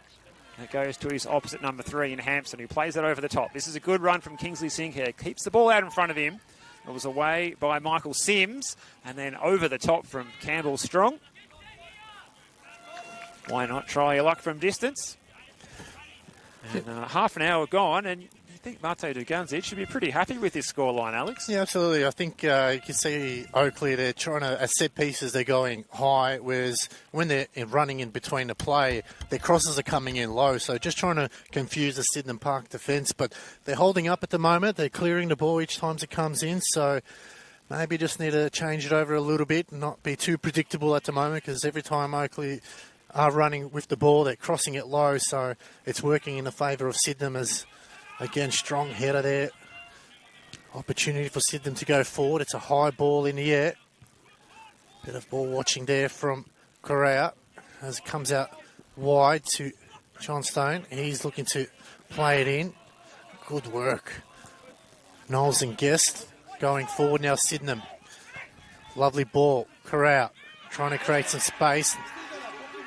And it goes to his opposite number 3 in Hampson, who plays it over the top. This is a good run from Kingsley Sinclair. Keeps the ball out in front of him. It was away by Michael Sims, and then over the top from Campbell Strong. Why not try your luck from distance? And half an hour gone, and you think Mate Duganzic should be pretty happy with this scoreline, Alex. Yeah, absolutely. I think you can see Oakleigh, they're trying to, at set pieces, they're going high, whereas when they're running in between the play, their crosses are coming in low. So just trying to confuse the Sydenham Park defence. But they're holding up at the moment. They're clearing the ball each time it comes in. So maybe just need to change it over a little bit and not be too predictable at the moment, because every time Oakleigh are running with the ball, they're crossing it low. So it's working in the favour of Sydenham as, again, strong header there. Opportunity for Sydenham to go forward. It's a high ball in the air. Bit of ball watching there from Correa as it comes out wide to Johnstone. He's looking to play it in. Good work. Knowles and Guest going forward now. Sydenham. Lovely ball. Correa trying to create some space.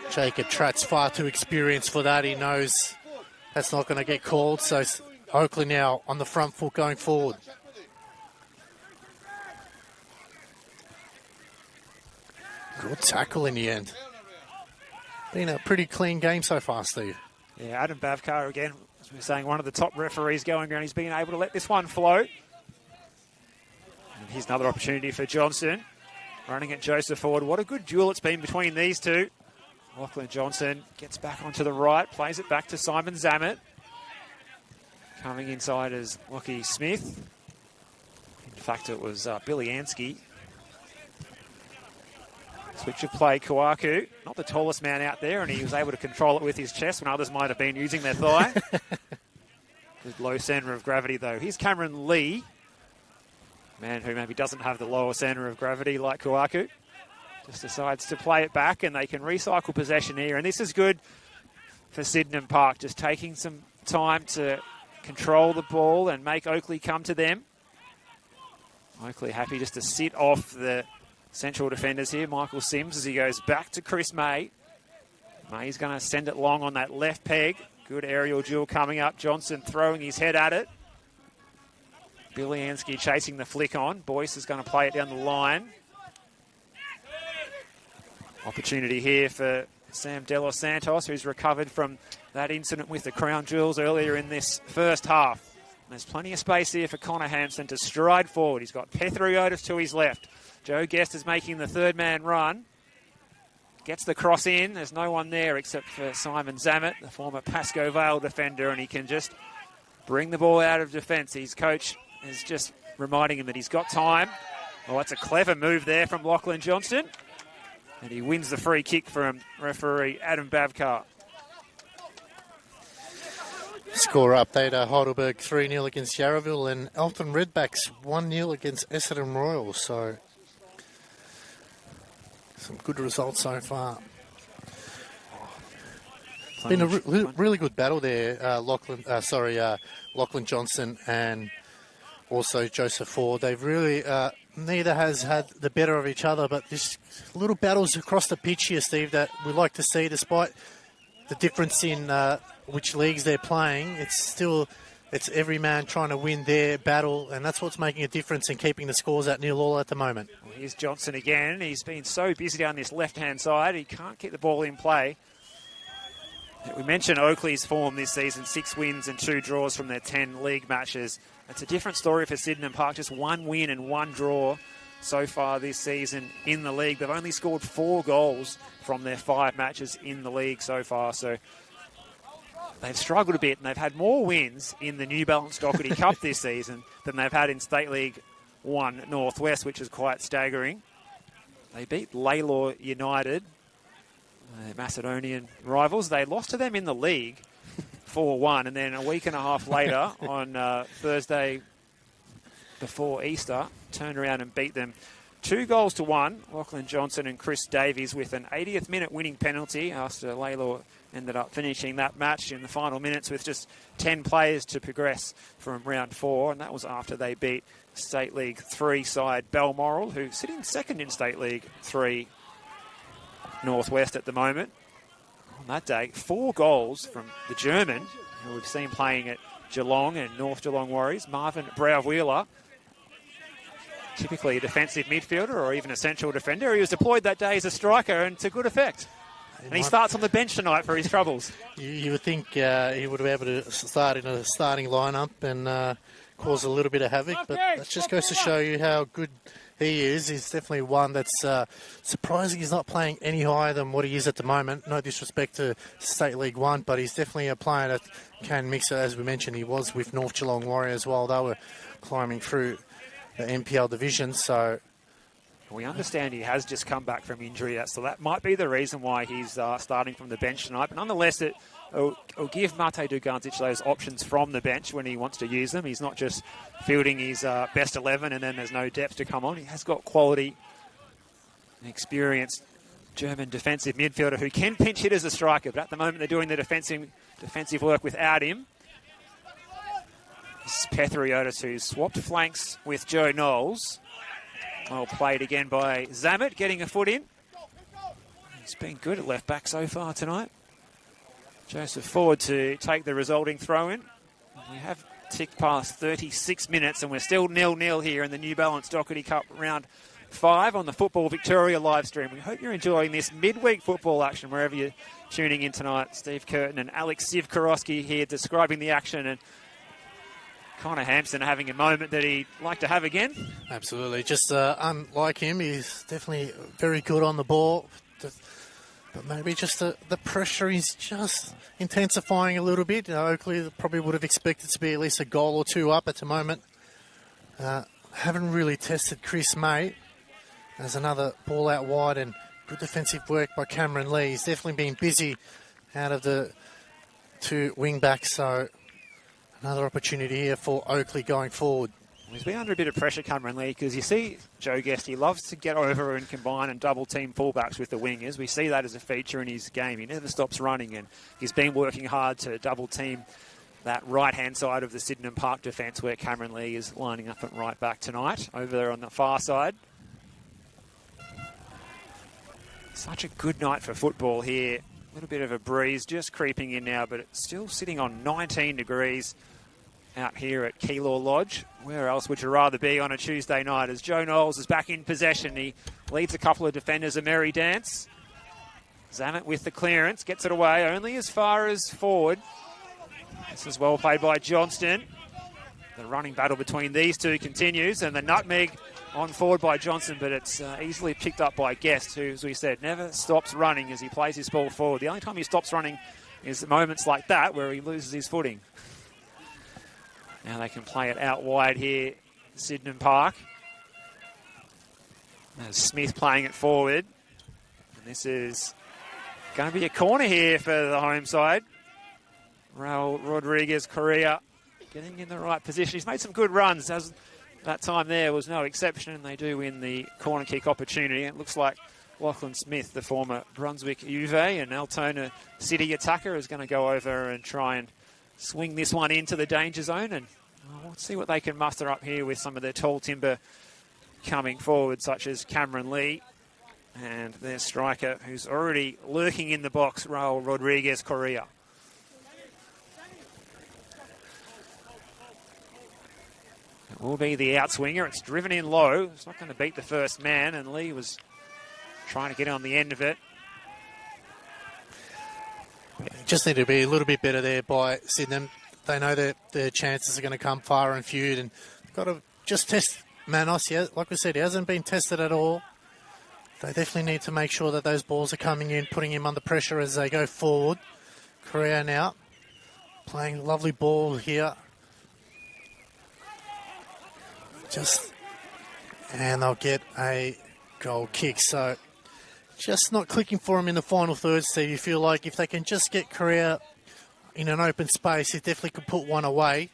Jacob Tratt's far too experienced for that. He knows that's not going to get called. So Oakleigh now on the front foot going forward. Good tackle in the end. Been a pretty clean game so far, Steve. Yeah, Adam Bavkar, again, as we were saying, one of the top referees going around. He's been able to let this one flow. And here's another opportunity for Johnson. Running at Joseph Ford. What a good duel it's been between these two. Lachlan Johnson gets back onto the right, plays it back to Simon Zammit. Coming inside is Lockie Smith. In fact, it was Billy Ansky. Switch of play, Kawaku. Not the tallest man out there, and he was able to control it with his chest when others might have been using their thigh. Good low centre of gravity, though. Here's Cameron Lee. Man who maybe doesn't have the lower centre of gravity like Kawaku. Just decides to play it back, and they can recycle possession here. And this is good for Sydenham Park, just taking some time to control the ball and make Oakleigh come to them. Oakleigh happy just to sit off the central defenders here. Michael Sims as he goes back to Chris May. May's going to send it long on that left peg. Good aerial duel coming up. Johnson throwing his head at it. Billy Ansky chasing the flick on. Boyce is going to play it down the line. Opportunity here for Sam De Los Santos, who's recovered from that incident with the crown jewels earlier in this first half. And there's plenty of space here for Connor Hampson to stride forward. He's got Pethriotis to his left. Joe Guest is making the third man run. Gets the cross in. There's no one there except for Simon Zammit, the former Pascoe Vale defender, and he can just bring the ball out of defence. His coach is just reminding him that he's got time. Well, that's a clever move there from Lachlan Johnson. And he wins the free kick from referee Adam Bavkar. Score update, Heidelberg 3-0 against Yarraville and Elton Redbacks 1-0 against Essendon Royal. So some good results so far. It's been a really good battle there, Lachlan Johnson and also Joseph Ford. They've really, neither has had the better of each other, but there's little battles across the pitch here, Steve, that we like to see despite the difference in which leagues they're playing. It's every man trying to win their battle, and that's what's making a difference in keeping the scores at 0-0 at the moment. Well, here's Johnson again. He's been so busy down this left-hand side, he can't keep the ball in play. We mentioned Oakleigh's form this season, 6 wins and 2 draws from their 10 league matches. It's a different story for Sydenham Park, just 1 win and 1 draw so far this season in the league. They've only scored 4 goals from their 5 matches in the league so far, so they've struggled a bit, and they've had more wins in the New Balance Dockerty Cup this season than they've had in State League 1 Northwest, which is quite staggering. They beat Laylaw United, Macedonian rivals. They lost to them in the league 4-1, and then a week and a half later on Thursday before Easter, turned around and beat them 2-1. Lachlan Johnson and Chris Davies with an 80th minute winning penalty after Laylaw ended up finishing that match in the final minutes with just 10 players to progress from round 4, and that was after they beat State League 3 side Balmoral, who's sitting second in State League 3 Northwest at the moment. On that day, 4 goals from the German, who we've seen playing at Geelong and North Geelong Warriors, Marvin Brow-Wheeler. Typically a defensive midfielder or even a central defender. He was deployed that day as a striker, and to good effect. And he starts on the bench tonight for his troubles. You would think he would be able to start in a starting lineup and cause a little bit of havoc, but that just goes to show you how good he is. He's definitely one that's surprising he's not playing any higher than what he is at the moment. No disrespect to State League 1, but he's definitely a player that can mix it. As we mentioned, he was with North Geelong Warriors while they were climbing through the NPL division, so... We understand he has just come back from injury, so that might be the reason why he's starting from the bench tonight. But nonetheless, it'll give Mate Duganzic those options from the bench when he wants to use them. He's not just fielding his best 11 and then there's no depth to come on. He has got quality, an experienced German defensive midfielder who can pinch hit as a striker, but at the moment they're doing the defensive work without him. This is Petheriotis, who swapped flanks with Joe Knowles. Well played again by Zammit, getting a foot in. He's been good at left back so far tonight. Joseph Ford to take the resulting throw in. We have ticked past 36 minutes and we're still 0-0 here in the New Balance Dockerty Cup round 5 on the Football Victoria live stream. We hope you're enjoying this midweek football action wherever you're tuning in tonight. Steve Curtin and Alex Sivkorowski here describing the action, and Connor Hampson having a moment that he'd like to have again. Absolutely. Just unlike him, he's definitely very good on the ball. But maybe just the pressure is just intensifying a little bit. Oakleigh probably would have expected to be at least a goal or two up at the moment. Haven't really tested Chris May. There's another ball out wide and good defensive work by Cameron Lee. He's definitely been busy out of the two wing backs, so another opportunity here for Oakleigh going forward. He's been under a bit of pressure, Cameron Lee, because you see Joe Guest, he loves to get over and combine and double team fullbacks with the wingers. We see that as a feature in his game. He never stops running, and he's been working hard to double team that right-hand side of the Sydenham Park defence where Cameron Lee is lining up at right back tonight, over there on the far side. Such a good night for football here. A little bit of a breeze just creeping in now, but it's still sitting on 19 degrees out here at Keilor Lodge. Where else would you rather be on a Tuesday night? As Joe Knowles is back in possession, he leads a couple of defenders a merry dance. Zammit with the clearance, gets it away only as far as forward. This is well played by Johnston. The running battle between these two continues, and the nutmeg on forward by Johnson, but it's easily picked up by Guest, who, as we said, never stops running as he plays his ball forward. The only time he stops running is at moments like that where he loses his footing. Now they can play it out wide here, Sydenham Park. There's Smith playing it forward. And this is going to be a corner here for the home side. Raul Rodriguez Correa getting in the right position. He's made some good runs. As that time there was no exception, and they do win the corner kick opportunity. It looks like Lachlan Smith, the former Brunswick Juve and Altona City attacker, is going to go over and try and swing this one into the danger zone, and we'll see what they can muster up here with some of their tall timber coming forward, such as Cameron Lee and their striker, who's already lurking in the box, Raul Rodriguez Correa. It will be the outswinger. It's driven in low. It's not going to beat the first man, and Lee was trying to get on the end of it. Just need to be a little bit better there by Sydenham. They know that their chances are going to come far and few, and got to just test Manos. Yeah, like we said, he hasn't been tested at all. They definitely need to make sure that those balls are coming in, putting him under pressure as they go forward. Correa now playing lovely ball here. And they'll get a goal kick. So just not clicking for him in the final third, Steve. You feel like if they can just get Correa in an open space, he definitely could put one away.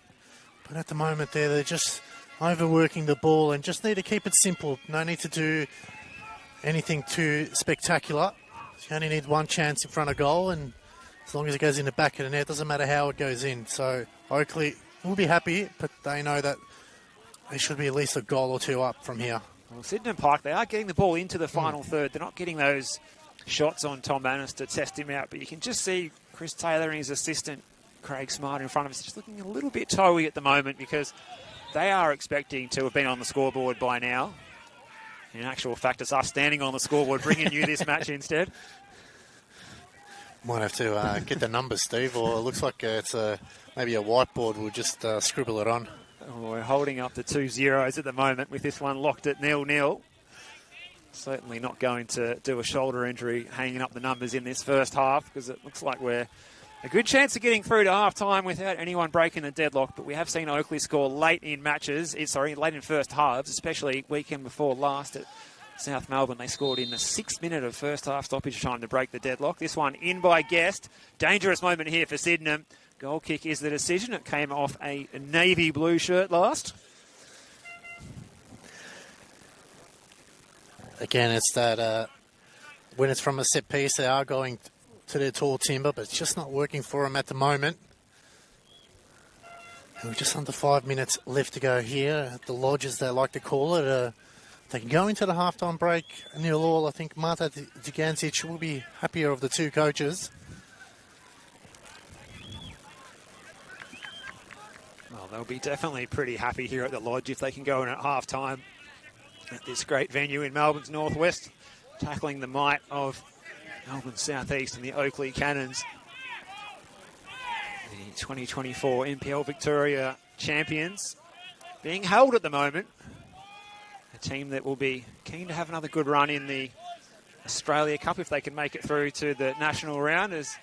But at the moment they're just overworking the ball and just need to keep it simple. No need to do anything too spectacular. You only need one chance in front of goal, and as long as it goes in the back of the net, doesn't matter how it goes in. So Oakleigh will be happy, but they know that they should be at least a goal or two up from here. Well, Sydenham Park, they are getting the ball into the final third. They're not getting those shots on Tom Manis to test him out, but you can just see Chris Taylor and his assistant, Craig Smart, in front of us, just looking a little bit toey at the moment because they are expecting to have been on the scoreboard by now. In actual fact, it's us standing on the scoreboard bringing you this match instead. Might have to get the numbers, Steve, or it looks like it's maybe a whiteboard. We'll just scribble it on. Oh, we're holding up the 2 zeros at the moment with this one locked at 0-0. Certainly not going to do a shoulder injury hanging up the numbers in this first half, because it looks like we're a good chance of getting through to half-time without anyone breaking the deadlock. But we have seen Oakleigh score late in matches, late in first halves, especially weekend before last at South Melbourne. They scored in the 6th minute of first half stoppage time to break the deadlock. This one in by Guest. Dangerous moment here for Sydenham. Goal kick is the decision. It came off a navy blue shirt last. Again, it's that when it's from a set piece, they are going to their tall timber, but it's just not working for them at the moment. And we're just under 5 minutes left to go here at the Lodge, as they like to call it. They can go into the halftime break 0-0. I think Marta Dzigancic will be happier of the two coaches. Well, they'll be definitely pretty happy here at the Lodge if they can go in at halftime at this great venue in Melbourne's northwest, tackling the might of Melbourne southeast and the Oakleigh Cannons. The 2024 NPL Victoria champions being held at the moment. A team that will be keen to have another good run in the Australia Cup if they can make it through to the national round, as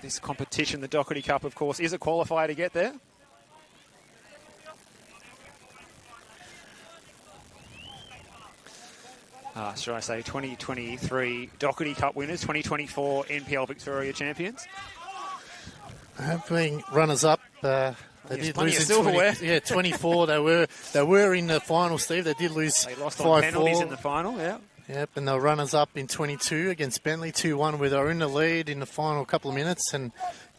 this competition, the Dockerty Cup, of course, is a qualifier to get there. Should I say 2023 Dockerty Cup winners, 2024 NPL Victoria champions. Being runners-up, they did lose in silverware. 24. They were in the final, Steve. They did lose 5-4. They lost on penalties in the final, yeah. Yep, and they were runners-up in 22 against Bentley, 2-1, where they were in the lead in the final couple of minutes. And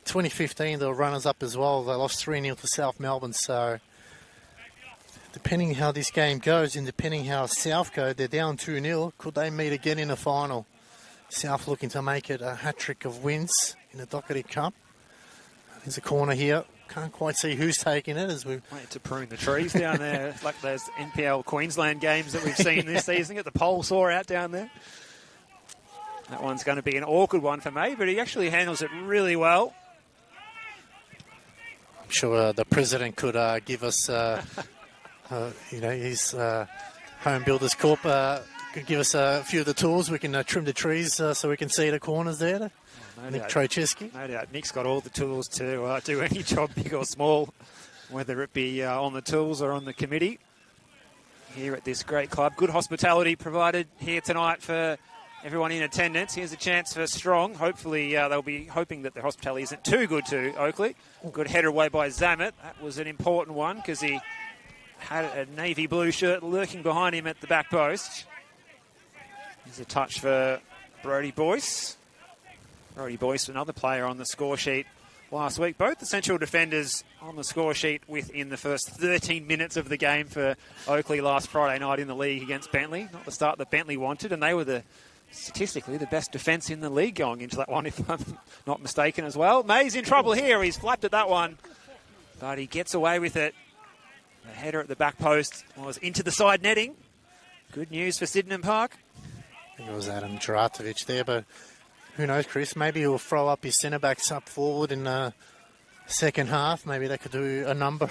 2015, they were runners-up as well. They lost 3-0 to South Melbourne. So depending how this game goes and depending how South go, they're down 2-0. Could they meet again in the final? South looking to make it a hat-trick of wins in the Dockerty Cup. There's a corner here. Can't quite see who's taking it as we wait to prune the trees down there, like those NPL Queensland games that we've seen this season. Get the pole saw out down there. That one's going to be an awkward one for me, but he actually handles it really well. I'm sure the president could give us, his Home Builders Corp could give us a few of the tools. We can trim the trees so we can see the corners there. Nick Trocheski. No doubt. Nick's got all the tools to do any job, big or small, whether it be on the tools or on the committee. Here at this great club. Good hospitality provided here tonight for everyone in attendance. Here's a chance for Strong. Hopefully they'll be hoping that the hospitality isn't too good to Oakleigh. Good header away by Zamet. That was an important one because he had a navy blue shirt lurking behind him at the back post. Here's a touch for Brodie Boyce. Brodie Boyce, another player on the score sheet last week. Both the central defenders on the score sheet within the first 13 minutes of the game for Oakleigh last Friday night in the league against Bentley. Not the start that Bentley wanted, and they were statistically the best defence in the league going into that one, if I'm not mistaken as well. May's in trouble here. He's flapped at that one, but he gets away with it. The header at the back post was into the side netting. Good news for Sydenham Park. I think it was Adam Juratovic there, but who knows, Chris? Maybe he'll throw up his centre-backs up forward in the second half. Maybe they could do a number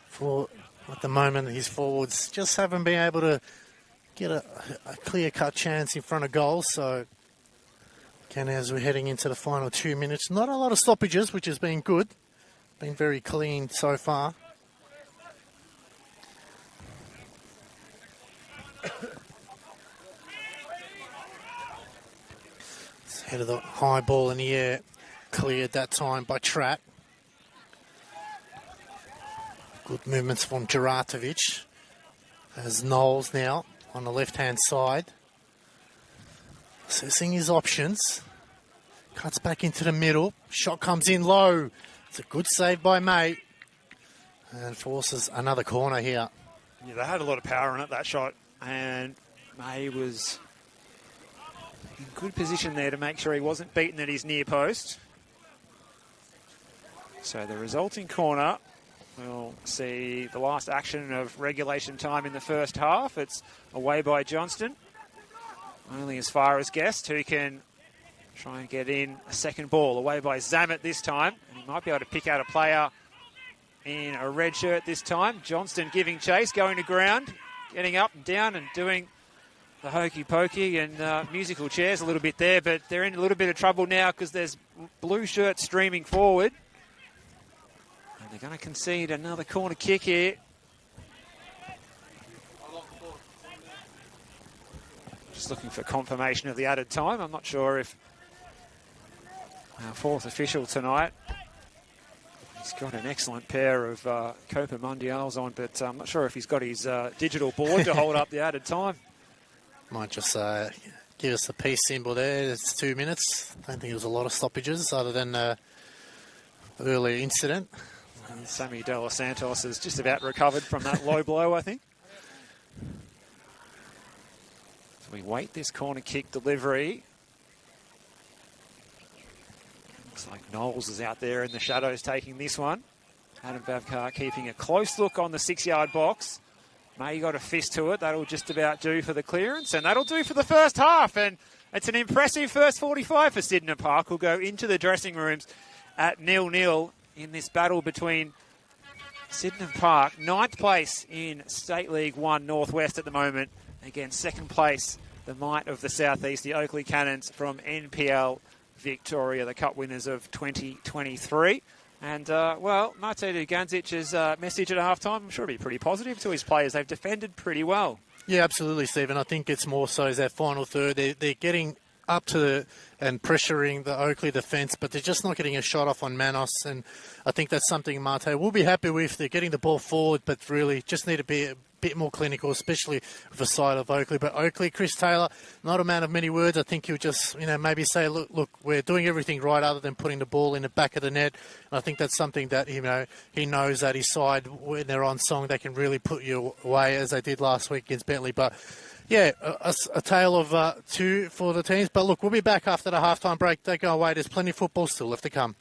for, at the moment, his forwards just haven't been able to get a clear-cut chance in front of goals. So, again, as we're heading into the final 2 minutes, not a lot of stoppages, which has been good. Been very clean so far. Head of the high ball in the air, cleared that time by Trapp. Good movements from Juratovic. As Knowles now on the left-hand side. Assessing his options. Cuts back into the middle. Shot comes in low. It's a good save by May. And forces another corner here. Yeah, they had a lot of power in it, that shot. And May was in good position there to make sure he wasn't beaten at his near post. So the resulting corner, we'll see the last action of regulation time in the first half. It's away by Johnston. Only as far as Guest, who can Try and get in a second ball away by Zammit this time. And he might be able to pick out a player in a red shirt this time. Johnston giving chase, going to ground, getting up and down and doing the hokey pokey and musical chairs a little bit there, but they're in a little bit of trouble now because there's blue shirts streaming forward. And they're going to concede another corner kick here. Just looking for confirmation of the added time. I'm not sure if our fourth official tonight, he's got an excellent pair of Copa Mundials on, but I'm not sure if he's got his digital board to hold up the added time. Might just give us the peace symbol there. It's 2 minutes. I don't think there was a lot of stoppages other than the earlier incident. And Sammy De Los Santos has just about recovered from that low blow, I think. So we wait this corner kick delivery. Looks like Knowles is out there in the shadows taking this one. Adam Babkar keeping a close look on the 6-yard box. May got a fist to it. That'll just about do for the clearance, and that'll do for the first half. And it's an impressive first 45 for Sydenham Park. We'll go into the dressing rooms at 0-0 in this battle between Sydenham Park, 9th place in State League 1 Northwest at the moment, against 2nd place, the might of the Southeast, the Oakleigh Cannons from NPL Victoria, the Cup winners of 2023. And, well, Marteta Ganzic's message at halftime, I'm sure it'll be pretty positive to his players. They've defended pretty well. Yeah, absolutely, Stephen. I think it's more so as that final third. They're getting up to and pressuring the Oakleigh defence, but they're just not getting a shot off on Manos. And I think that's something Marte will be happy with. They're getting the ball forward, but really just need to be a bit more clinical, especially with the side of Oakleigh. But Oakleigh, Chris Taylor, not a man of many words. I think he'll just, maybe say, look, we're doing everything right other than putting the ball in the back of the net. And I think that's something that, he knows that his side, when they're on song, they can really put you away, as they did last week against Bentley. But yeah, a tale of two for the teams. But look, we'll be back after the halftime break. Don't go away. There's plenty of football still left to come.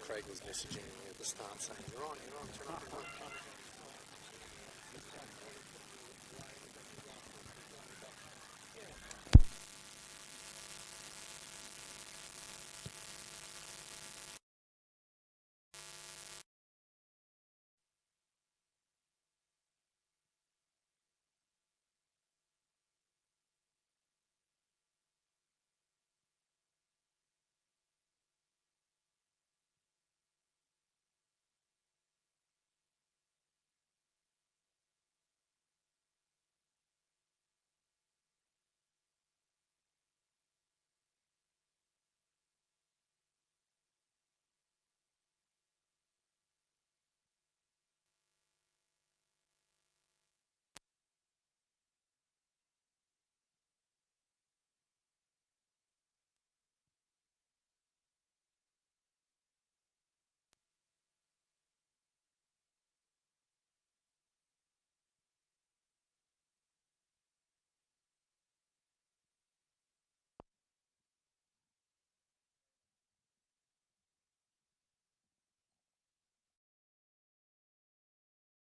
Craig was messaging me at the start saying, you're on, turn up,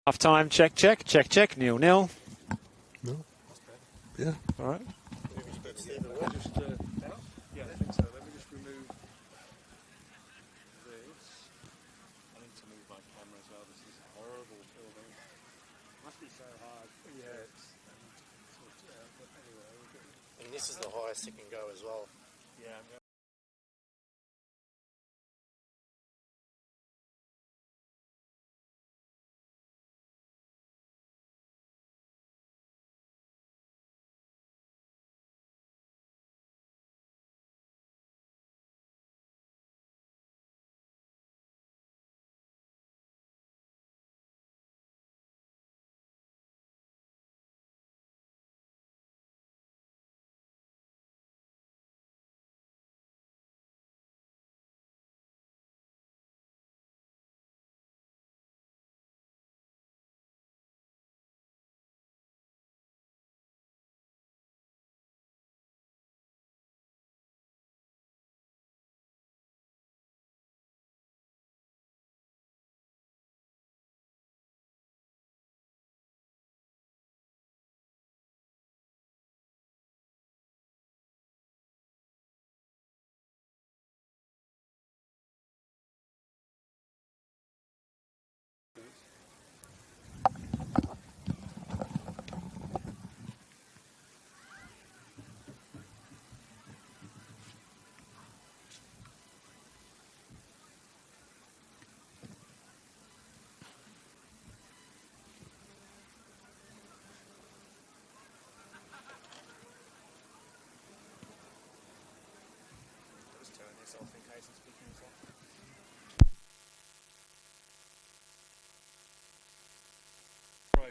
Half time, check, 0-0. No. Yeah. All right. Yeah, I think so. Let me just remove this. I need to move my camera as well. This is horrible filming. Must be so hard. Yeah, but anyway. And this is the highest it can go as well. Yeah, I'm going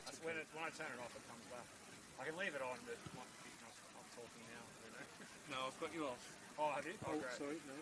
That's when I turn it off, it comes back. I can leave it on, but it might be not talking now. I don't know. No, I've got you off. Oh, have you? Oh, great. sorry, no.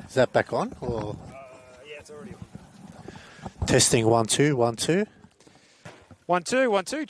Is that back on? Or Yeah, it's already on. testing 1 2 1 2? 1 2 1 2.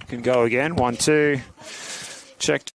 can go again. 1-2. Checked.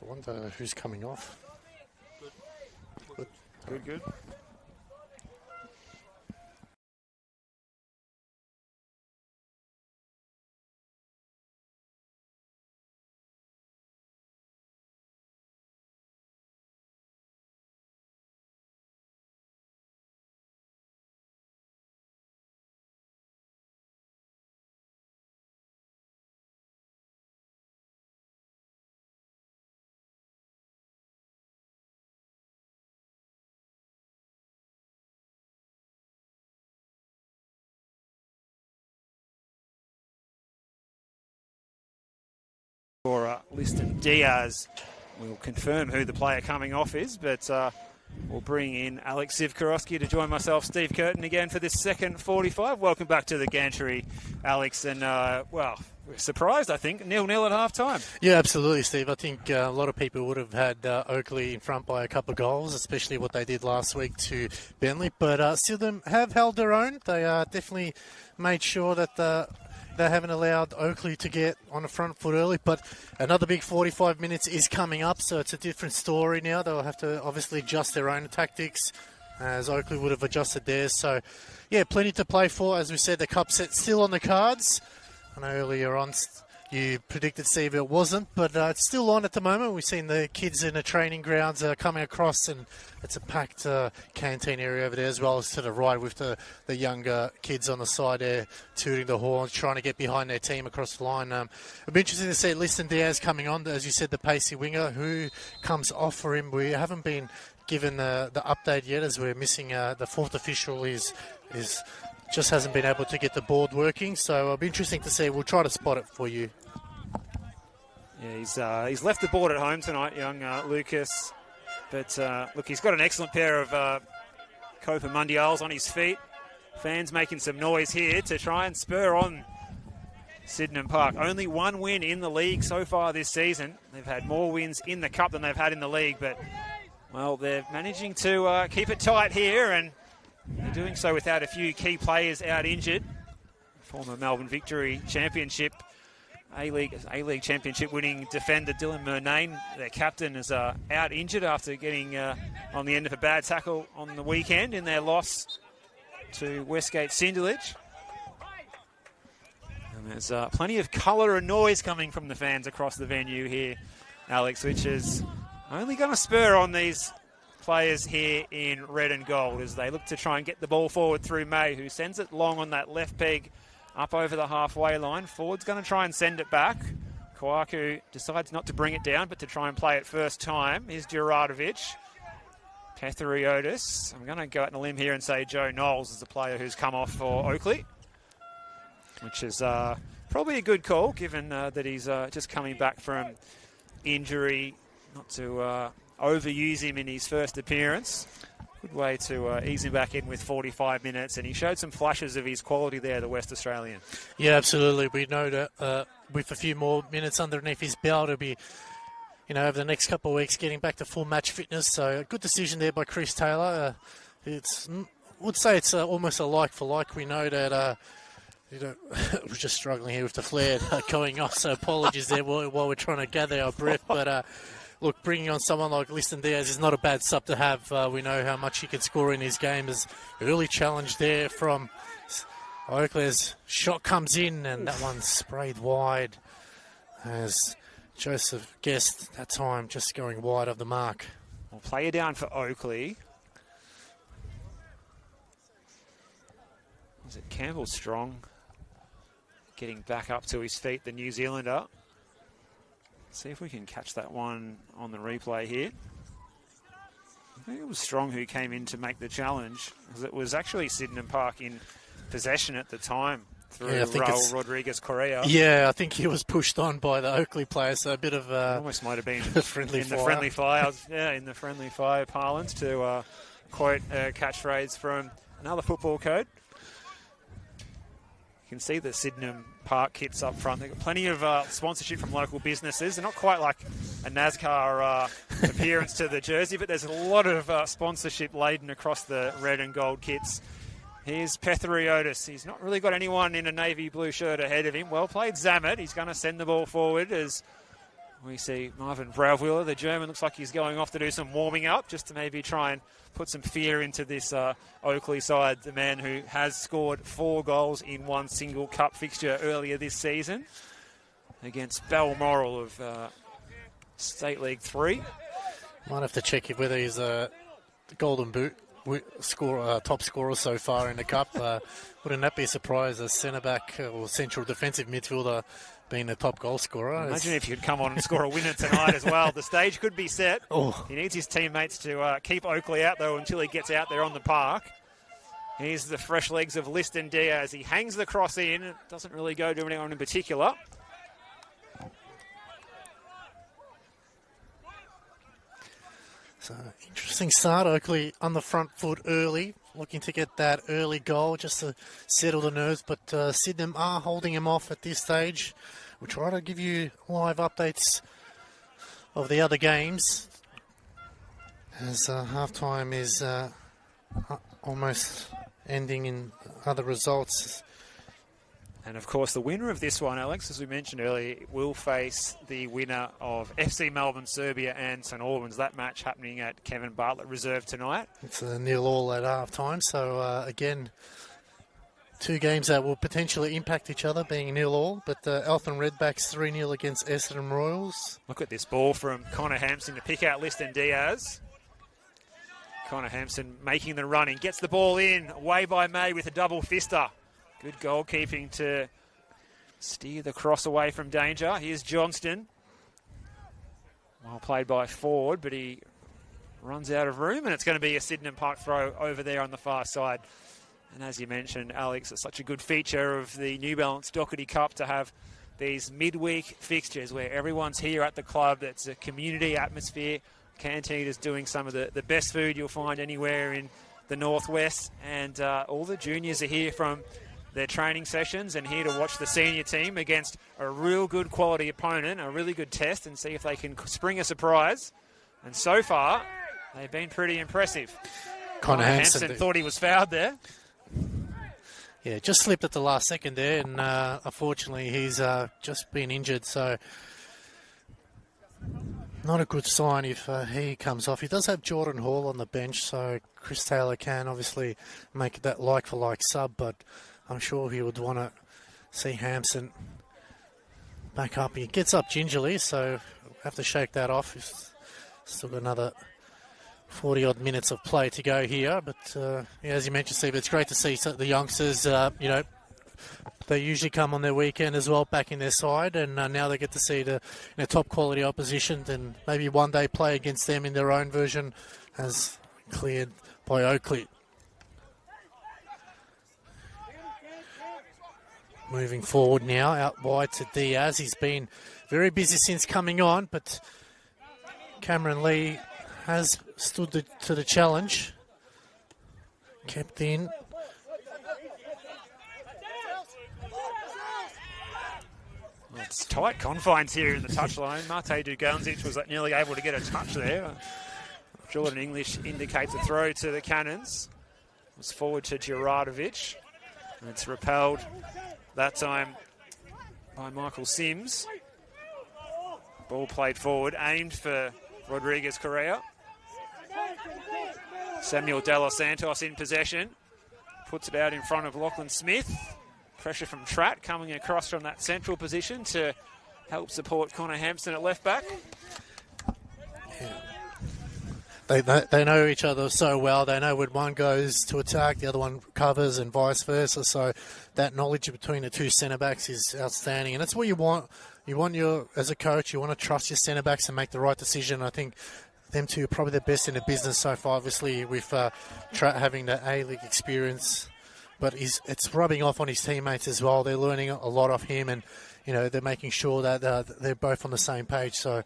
I wonder who's coming off. Good. For Liston Diaz, we'll confirm who the player coming off is, but we'll bring in Alex Zivkorowski to join myself, Steve Curtin, again for this second 45. Welcome back to the gantry, Alex, and well, we're surprised, I think, 0-0 at half-time. Yeah, absolutely, Steve. I think a lot of people would have had Oakleigh in front by a couple of goals, especially what they did last week to Bentley, but Sydenham have held their own. They definitely made sure that they haven't allowed Oakleigh to get on the front foot early, but another big 45 minutes is coming up, so it's a different story now. They'll have to obviously adjust their own tactics, as Oakleigh would have adjusted theirs. So, yeah, plenty to play for. As we said, the cup set's still on the cards. I know earlier on you predicted, Steve, it wasn't, but it's still on at the moment. We've seen the kids in the training grounds coming across, and it's a packed canteen area over there, as well as to the right with the younger kids on the side there tooting the horns, trying to get behind their team across the line. It'll be interesting to see Liston Diaz coming on, as you said, the pacey winger. Who comes off for him? We haven't been given the update yet, as we're missing the fourth official is just hasn't been able to get the board working, so it'll be interesting to see. We'll try to spot it for you. Yeah, he's left the board at home tonight, young Lucas. But look, he's got an excellent pair of Copa Mundials on his feet. Fans making some noise here to try and spur on Sydenham Park. Only one win in the league so far this season. They've had more wins in the Cup than they've had in the league, but, well, they're managing to keep it tight here, and they're doing so without a few key players out injured. Former Melbourne Victory Championship, A-League Championship winning defender Dylan Murnane, their captain, is out injured after getting on the end of a bad tackle on the weekend in their loss to Westgate Cinderledge. And there's plenty of colour and noise coming from the fans across the venue here, Alex, which is only going to spur on these players here in red and gold as they look to try and get the ball forward through May, who sends it long on that left peg up over the halfway line. Ford's going to try and send it back. Kwaku decides not to bring it down, but to try and play it first time. Here's Juradovic. Petheriotis. I'm going to go out on a limb here and say Joe Knowles is the player who's come off for Oakleigh, which is probably a good call, given that he's just coming back from injury. Not to overuse him in his first appearance. Good way to ease him back in with 45 minutes, and he showed some flashes of his quality there, the West Australian. Yeah, absolutely. We know that with a few more minutes underneath his belt, it'll be, over the next couple of weeks, getting back to full match fitness. So a good decision there by Chris Taylor. I would say it's almost a like for like. We know that we're just struggling here with the flare going off, so apologies there while we're trying to gather our breath, but. Look, bringing on someone like Liston Diaz is not a bad sub to have. We know how much he can score in his game. There's early challenge there from Oakleigh's shot comes in, and that one's sprayed wide as Joseph Guest that time just going wide of the mark. We'll play you down for Oakleigh. Was it Campbell Strong getting back up to his feet, the New Zealander? See if we can catch that one on the replay here. I think it was Strong who came in to make the challenge, because it was actually Sydenham Park in possession at the time through Raul Rodriguez Correa. Yeah, I think he was pushed on by the Oakleigh player, so a bit of almost might have been friendly in the friendly fire. In the friendly fire parlance, to quote a catchphrase from another football code. You can see the Sydenham Park kits up front. They've got plenty of sponsorship from local businesses. They're not quite like a NASCAR appearance to the jersey, but there's a lot of sponsorship laden across the red and gold kits. Here's Petheriotis. He's not really got anyone in a navy blue shirt ahead of him. Well played, Zammit. He's going to send the ball forward as we see Marvin Brauviller, the German, looks like he's going off to do some warming up, just to maybe try and put some fear into this Oakleigh side, the man who has scored 4 goals in one single cup fixture earlier this season against Balmoral of State League 3. Might have to check whether he's a Golden Boot top scorer so far in the cup. Wouldn't that be a surprise as centre-back or central defensive midfielder being the top goal scorer? Imagine if you could come on and score a winner tonight as well. The stage could be set. Oh. He needs his teammates to keep Oakleigh out, though, until he gets out there on the park. Here's the fresh legs of Liston Diaz. He hangs the cross in. It doesn't really go to anyone in particular. So, interesting start. Oakleigh on the front foot early, looking to get that early goal just to settle the nerves, but Sydenham are holding him off at this stage. We'll try to give you live updates of the other games as halftime is almost ending in other results. And, of course, the winner of this one, Alex, as we mentioned earlier, will face the winner of FC Melbourne, Serbia and St Albans. That match happening at Kevin Bartlett Reserve tonight. It's a 0-0 at half-time. So, again, 2 games that will potentially impact each other, being 0-0. But Eltham Redbacks 3-0 against Essendon Royals. Look at this ball from Connor Hampson to pick out Liston Diaz. Connor Hampson making the run in, gets the ball in, away by May with a double fister. Good goalkeeping to steer the cross away from danger. Here's Johnston. Well played by Ford, but he runs out of room, and it's going to be a Sydenham Park throw over there on the far side. And as you mentioned, Alex, it's such a good feature of the New Balance Dockerty Cup to have these midweek fixtures where everyone's here at the club. It's a community atmosphere. Canteen is doing some of the best food you'll find anywhere in the Northwest, and all the juniors are here from their training sessions and here to watch the senior team against a real good quality opponent, a really good test, and see if they can spring a surprise. And so far, they've been pretty impressive. Connor Hampson thought he was fouled there. Yeah, just slipped at the last second there, and unfortunately he's just been injured, so not a good sign if he comes off. He does have Jordan Hall on the bench, so Chris Taylor can obviously make that like-for-like sub, but I'm sure he would want to see Hampson back up. He gets up gingerly, so have to shake that off. He's still got another 40-odd minutes of play to go here, but yeah, as you mentioned, Steve, it's great to see the youngsters, they usually come on their weekend as well, back in their side, and now they get to see the top quality opposition and maybe one day play against them in their own version, as cleared by Oakleigh. Moving forward now, out wide to Diaz. He's been very busy since coming on, but Cameron Lee has stood to the challenge. Kept in. It's tight confines here in the touchline. Mate Duganzic was nearly able to get a touch there. Jordan English indicates a throw to the Cannons. It was forward to Juradovic. And it's repelled that time by Michael Sims. Ball played forward, aimed for Rodriguez Correa. Samuel De Los Santos in possession. Puts it out in front of Lachlan Smith. Pressure from Tratt coming across from that central position to help support Connor Hampson at left back. Yeah. They know each other so well. They know when one goes to attack, the other one covers, and vice versa. So that knowledge between the two centre-backs is outstanding. And that's what you want. You want as a coach, you want to trust your centre-backs and make the right decision. I think them two are probably the best in the business so far, obviously, with Tratt having the A-League experience. But it's rubbing off on his teammates as well. They're learning a lot off him, and they're making sure that they're both on the same page. So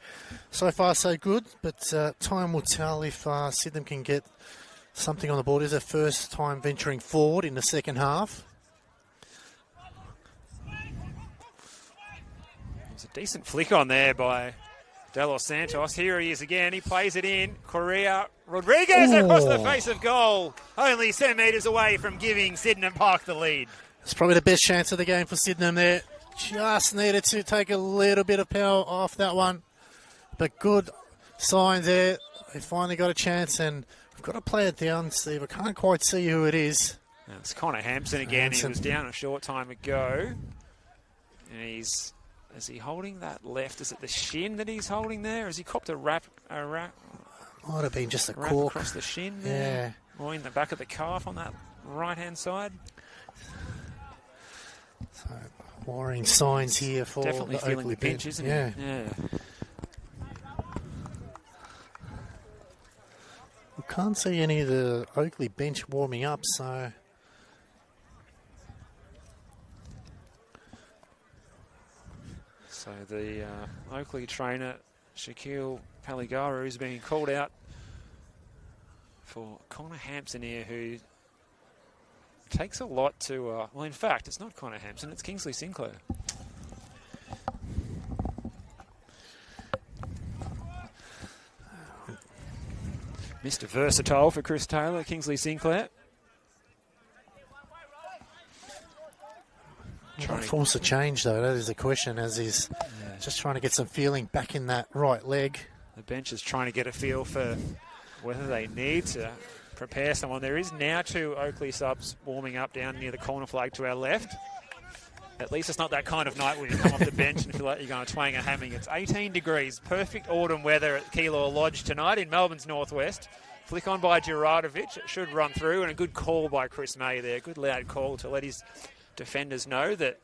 far so good. But time will tell if Sydenham can get something on the board. It's their first time venturing forward in the second half. There's a decent flick on there by De Los Santos. Here he is again. He plays it in. Correa. Rodriguez across the face of goal. Only 7 metres away from giving Sydenham Park the lead. It's probably the best chance of the game for Sydenham there. Just needed to take a little bit of power off that one. But good signs there. They finally got a chance, and we've got to play it down, Steve. I can't quite see who it is. It's Connor Hampson again. He was down a short time ago. And is he holding that left? Is it the shin that he's holding there? Has he copped a wrap? Might have been just a wrap cork. Across the shin there. Yeah. Or in the back of the calf on that right-hand side. So, worrying signs here for definitely the feeling Oakleigh the pinch, isn't yeah. he? Yeah. We can't see any of the Oakleigh bench warming up, so... So the Oakleigh trainer, Shaquille Paligaru, is being called out for Connor Hampson here, who takes a lot to... well, in fact, it's not Connor Hampson, it's Kingsley Sinclair. Mr. Versatile for Chris Taylor, Kingsley Sinclair. Trying to force a change, though. That is the question, as he's just trying to get some feeling back in that right leg. The bench is trying to get a feel for whether they need to prepare someone. There is now 2 Oakleigh subs warming up down near the corner flag to our left. At least it's not that kind of night where you come off the bench and feel like you're going to twang a hamming. It's 18 degrees, perfect autumn weather at Keilor Lodge tonight in Melbourne's northwest. Flick on by Juradovic. It should run through, and a good call by Chris May there. Good loud call to let his defenders know that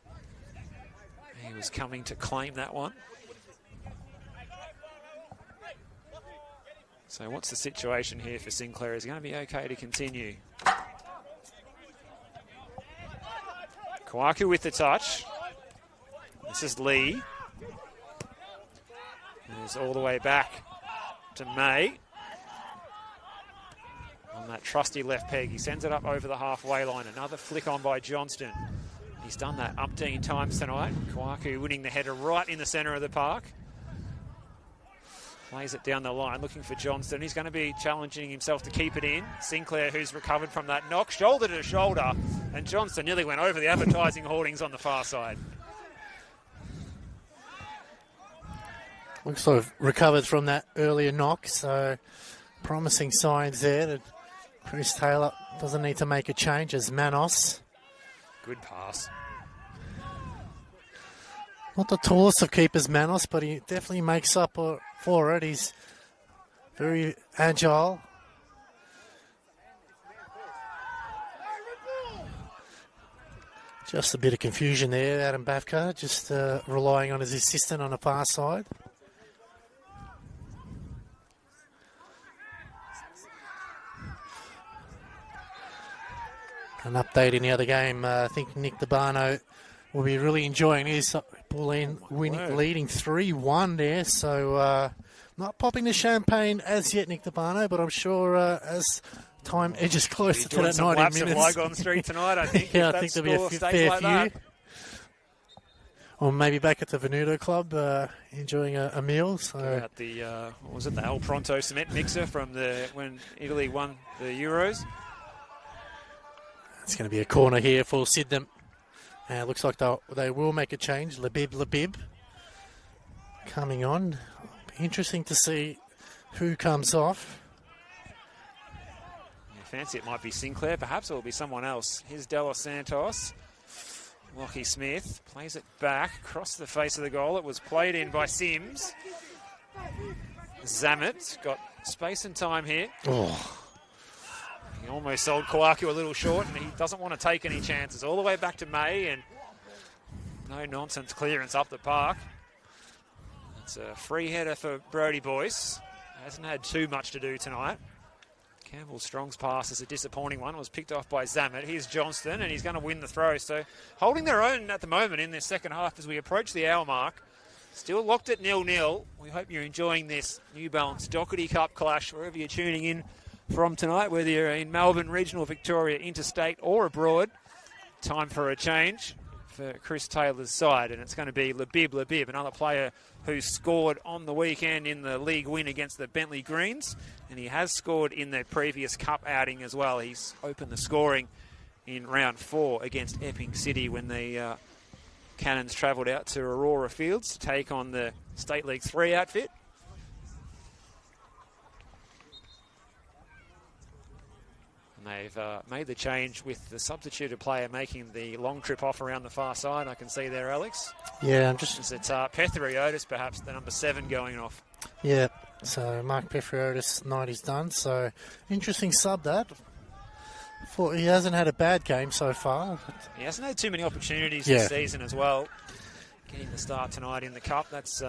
he was coming to claim that one. So what's the situation here for Sinclair? Is he going to be okay to continue? Kwaku with the touch. This is Lee. He's all the way back to May. On that trusty left peg. He sends it up over the halfway line. Another flick on by Johnston. He's done that umpteen times tonight. Kwaku winning the header right in the centre of the park. Plays it down the line, looking for Johnston. He's going to be challenging himself to keep it in. Sinclair, who's recovered from that knock, shoulder to shoulder, and Johnston nearly went over the advertising hoardings on the far side. Looks like I've recovered from that earlier knock, so promising signs there that Chris Taylor doesn't need to make a change as Manos. Good pass. Not the tallest of keepers, Manos, but he definitely makes up for it. He's very agile. Just a bit of confusion there, Adam Bavka, just relying on his assistant on the far side. An update in the other game, I think Nick DeBarno will be really enjoying his ball in, leading 3-1 there. So not popping the champagne as yet, Nick DeBarno, but I'm sure as time edges closer to that 90 minutes. Laps of Lygon Street tonight, I think. Yeah, I think there'll be a fair like few. That. Or maybe back at the Venuto Club enjoying a meal. So At the what was it, the El Pronto cement mixer from when Italy won the Euros. It's going to be a corner here for Sydenham. Looks like they will make a change. Labib coming on. Interesting to see who comes off. Fancy it might be Sinclair, perhaps it will be someone else. Here's De Los Santos. Lockie Smith plays it back across the face of the goal. It was played in by Sims. Zamet got space and time here. Oh. He almost sold Kwaku a little short, and he doesn't want to take any chances. All the way back to May, and no nonsense clearance up the park. It's a free header for Brodie Boyce. Hasn't had too much to do tonight. Campbell Strong's pass is a disappointing one. It was picked off by Zamet. Here's Johnston, and he's going to win the throw. So holding their own at the moment in this second half as we approach the hour mark. Still locked at 0-0. We hope you're enjoying this New Balance Dockerty Cup clash wherever you're tuning in from tonight, whether you're in Melbourne, regional Victoria, interstate or abroad. Time for a change for Chris Taylor's side, and it's going to be Labib, another player who scored on the weekend in the league win against the Bentley Greens, and he has scored in the previous cup outing as well. He's opened the scoring in round 4 against Epping City when the Cannons travelled out to Aurora Fields to take on the State League 3 outfit. They've made the change with the substituted player making the long trip off around the far side. I can see there, Alex. Yeah, I'm just... It's Pethriotis, perhaps, the number 7 going off. Yeah, so Mark Pethriotis, 90's done. So, interesting sub that. He hasn't had a bad game so far. He hasn't had too many opportunities this season as well. Getting the start tonight in the Cup, that's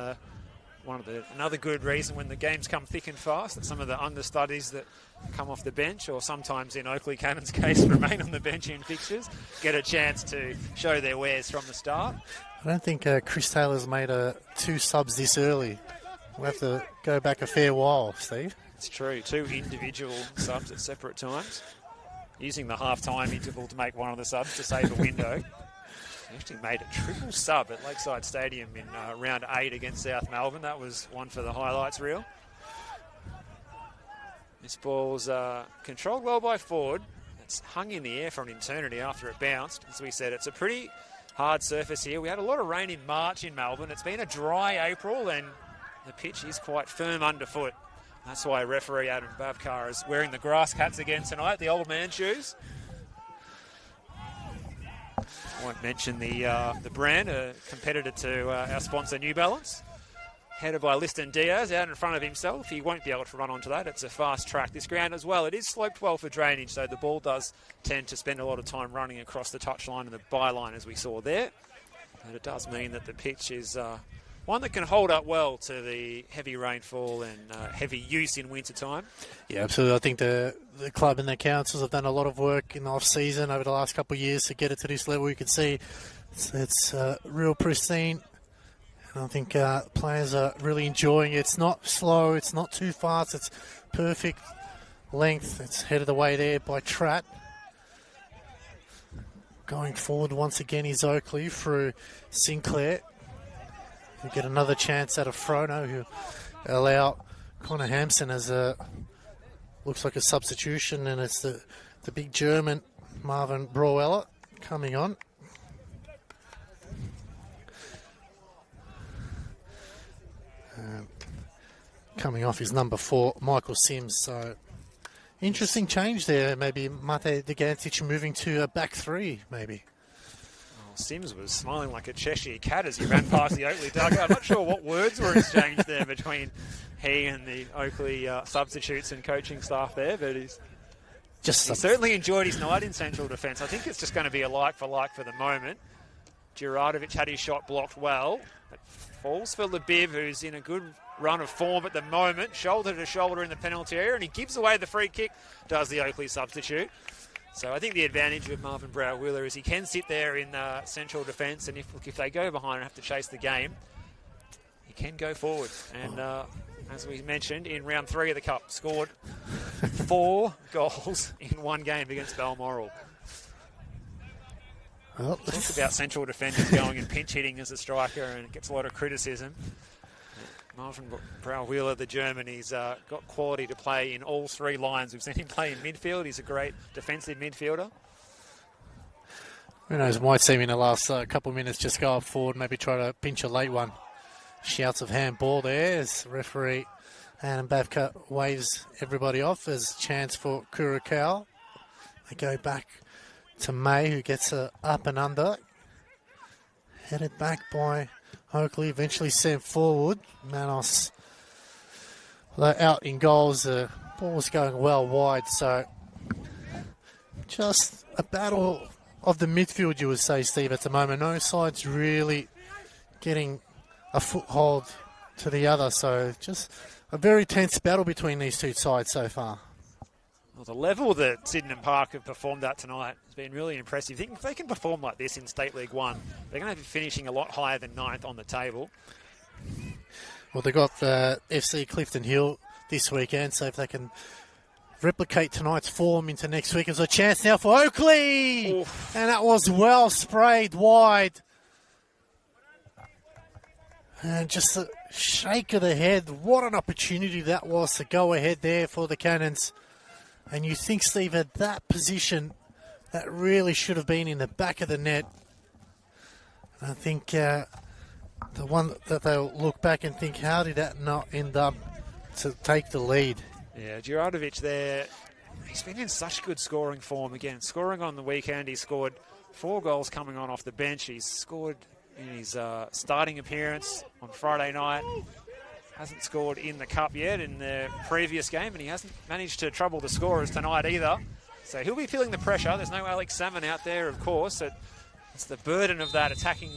another good reason when the games come thick and fast, that some of the understudies that come off the bench, or sometimes in Oakleigh Cannons' case remain on the bench in fixtures, get a chance to show their wares from the start. I don't think Chris Taylor's made 2 subs this early. We'll have to go back a fair while, Steve. It's true, 2 individual subs at separate times. Using the half-time interval to make one of the subs to save a window. He actually made a triple sub at Lakeside Stadium in round 8 against South Melbourne. That was one for the highlights reel. This ball's controlled well by Ford. It's hung in the air for an eternity after it bounced. As we said, it's a pretty hard surface here. We had a lot of rain in March in Melbourne. It's been a dry April, and the pitch is quite firm underfoot. That's why referee Adam Bavkar is wearing the grass cats again tonight, the old man shoes. I won't mention the brand, a competitor to our sponsor New Balance. Headed by Liston Diaz out in front of himself. He won't be able to run onto that. It's a fast track. This ground as well, it is sloped well for drainage, so the ball does tend to spend a lot of time running across the touchline and the byline as we saw there. But it does mean that the pitch is one that can hold up well to the heavy rainfall and heavy use in winter time. Yeah, absolutely. I think the club and the councils have done a lot of work in the off-season over the last couple of years to get it to this level. You can see it's real pristine. And I think players are really enjoying it. It's not slow. It's not too fast. It's perfect length. It's headed away there by Tratt. Going forward once again is Oakleigh through Sinclair. We get another chance out of Frono, who allow Connor Hampson as looks like a substitution, and it's the big German Marvin Broweller coming on. Coming off his number 4, Michael Sims. So interesting change there. Maybe Mate Degantic moving to a back 3, maybe. Sims was smiling like a Cheshire cat as he ran past the Oakleigh dugout. I'm not sure what words were exchanged there between he and the Oakleigh substitutes and coaching staff there, but he certainly enjoyed his night in central defence. I think it's just going to be a like for the moment. Juratovic had his shot blocked well. It falls for Lebiv, who's in a good run of form at the moment, shoulder to shoulder in the penalty area, and he gives away the free kick, does the Oakleigh substitute. So I think the advantage of Marvin Brower-Wheeler is he can sit there in central defence, and if they go behind and have to chase the game, he can go forward. And as we mentioned, in round 3 of the Cup, scored 4 goals in one game against Balmoral. Well, talk about central defenders going and pinch hitting as a striker, and it gets a lot of criticism. Marvin Brower-Wheeler, the German, he's got quality to play in all 3 lines. We've seen him play in midfield. He's a great defensive midfielder. Who knows, might see him in the last couple of minutes just go up forward, maybe try to pinch a late one. Shouts of handball there as referee Adam Babka waves everybody off as chance for Curacao. They go back to May, who gets a up and under. Headed back by Oakleigh, eventually sent forward. Manos out in goals. The ball was going well wide, so just a battle of the midfield, you would say, Steve, at the moment. No side's really getting a foothold to the other, so just a very tense battle between these two sides so far. Well, the level that Sydenham Park have performed at tonight has been really impressive. I think if they can perform like this in State League 1, they're going to be finishing a lot higher than 9th on the table. Well, they've got FC Clifton Hill this weekend, so if they can replicate tonight's form into next week, there's a chance now for Oakleigh! Oof. And that was well sprayed wide. And just a shake of the head. What an opportunity that was to go ahead there for the Cannons. And you think, Steve, at that position, that really should have been in the back of the net. And I think the one that they'll look back and think, how did that not end up to take the lead? Yeah, Juratovic there, he's been in such good scoring form again. Scoring on the weekend, he scored 4 goals coming on off the bench. He's scored in his starting appearance on Friday night. Hasn't scored in the Cup yet in the previous game, and he hasn't managed to trouble the scorers tonight either. So he'll be feeling the pressure. There's no Alex Salmon out there, of course. It's the burden of that attacking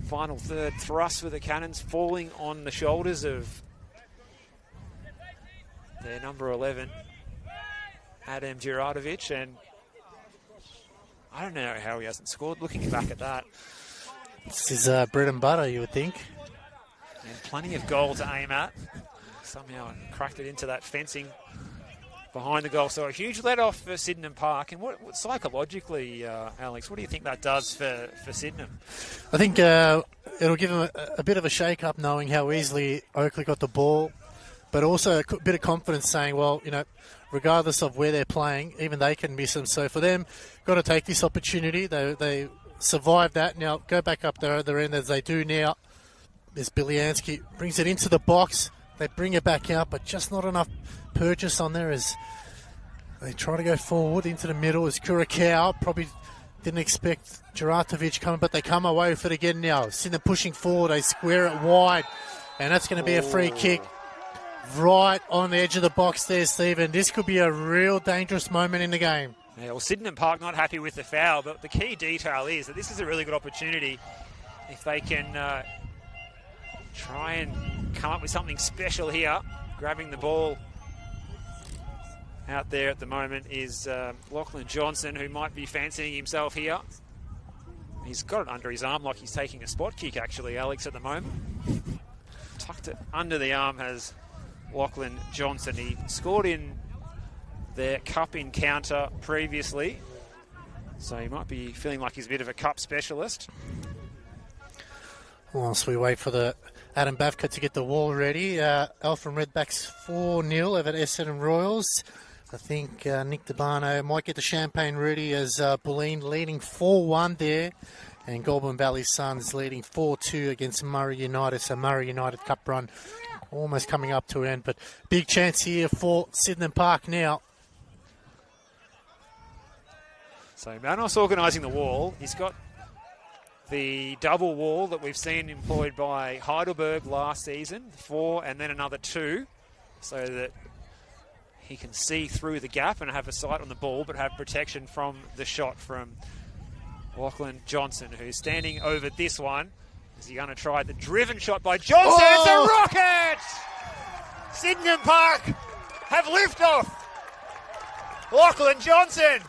final third thrust for the Cannons falling on the shoulders of their number 11, Adam Juratovic, and I don't know how he hasn't scored. Looking back at that, this is bread and butter, you would think. And plenty of goal to aim at. Somehow cracked it into that fencing behind the goal. So a huge let-off for Sydenham Park. And what psychologically, Alex, what do you think that does for Sydenham? I think it'll give them a bit of a shake-up knowing how easily Oakleigh got the ball, but also a bit of confidence saying, well, you know, regardless of where they're playing, even they can miss them. So for them, got to take this opportunity. They survived that. Now go back up the other end as they do now. There's Biliansky, brings it into the box. They bring it back out, but just not enough purchase on there as they try to go forward into the middle. As Curacao probably didn't expect Juratovic coming, but they come away with it again now. Sydenham pushing forward, they square it wide, and that's going to be a free kick right on the edge of the box there, Stephen. This could be a real dangerous moment in the game. Yeah, well, Sydenham Park not happy with the foul, but the key detail is that this is a really good opportunity if they can try and come up with something special here. Grabbing the ball out there at the moment is Lachlan Johnson, who might be fancying himself here. He's got it under his arm like he's taking a spot kick, actually, Alex, at the moment. Tucked it under the arm has Lachlan Johnson. He scored in their cup encounter previously. So he might be feeling like he's a bit of a cup specialist. Whilst we wait for the Adam Bavka to get the wall ready, Eltham Redbacks 4-0 over at Essendon Royals. I think Nick DeBarno might get the champagne ready as Bulleen leading 4-1 there. And Goulburn Valley Suns leading 4-2 against Murray United. So Murray United Cup run almost coming up to an end. But big chance here for Sydenham Park now. So Manos organising the wall. He's got the double wall that we've seen employed by Heidelberg last season. 4 and then another 2. So that he can see through the gap and have a sight on the ball, but have protection from the shot from Lachlan Johnson, who's standing over this one. Is he going to try the driven shot by Johnson? It's a rocket! Sydenham Park have liftoff. Lachlan Johnson.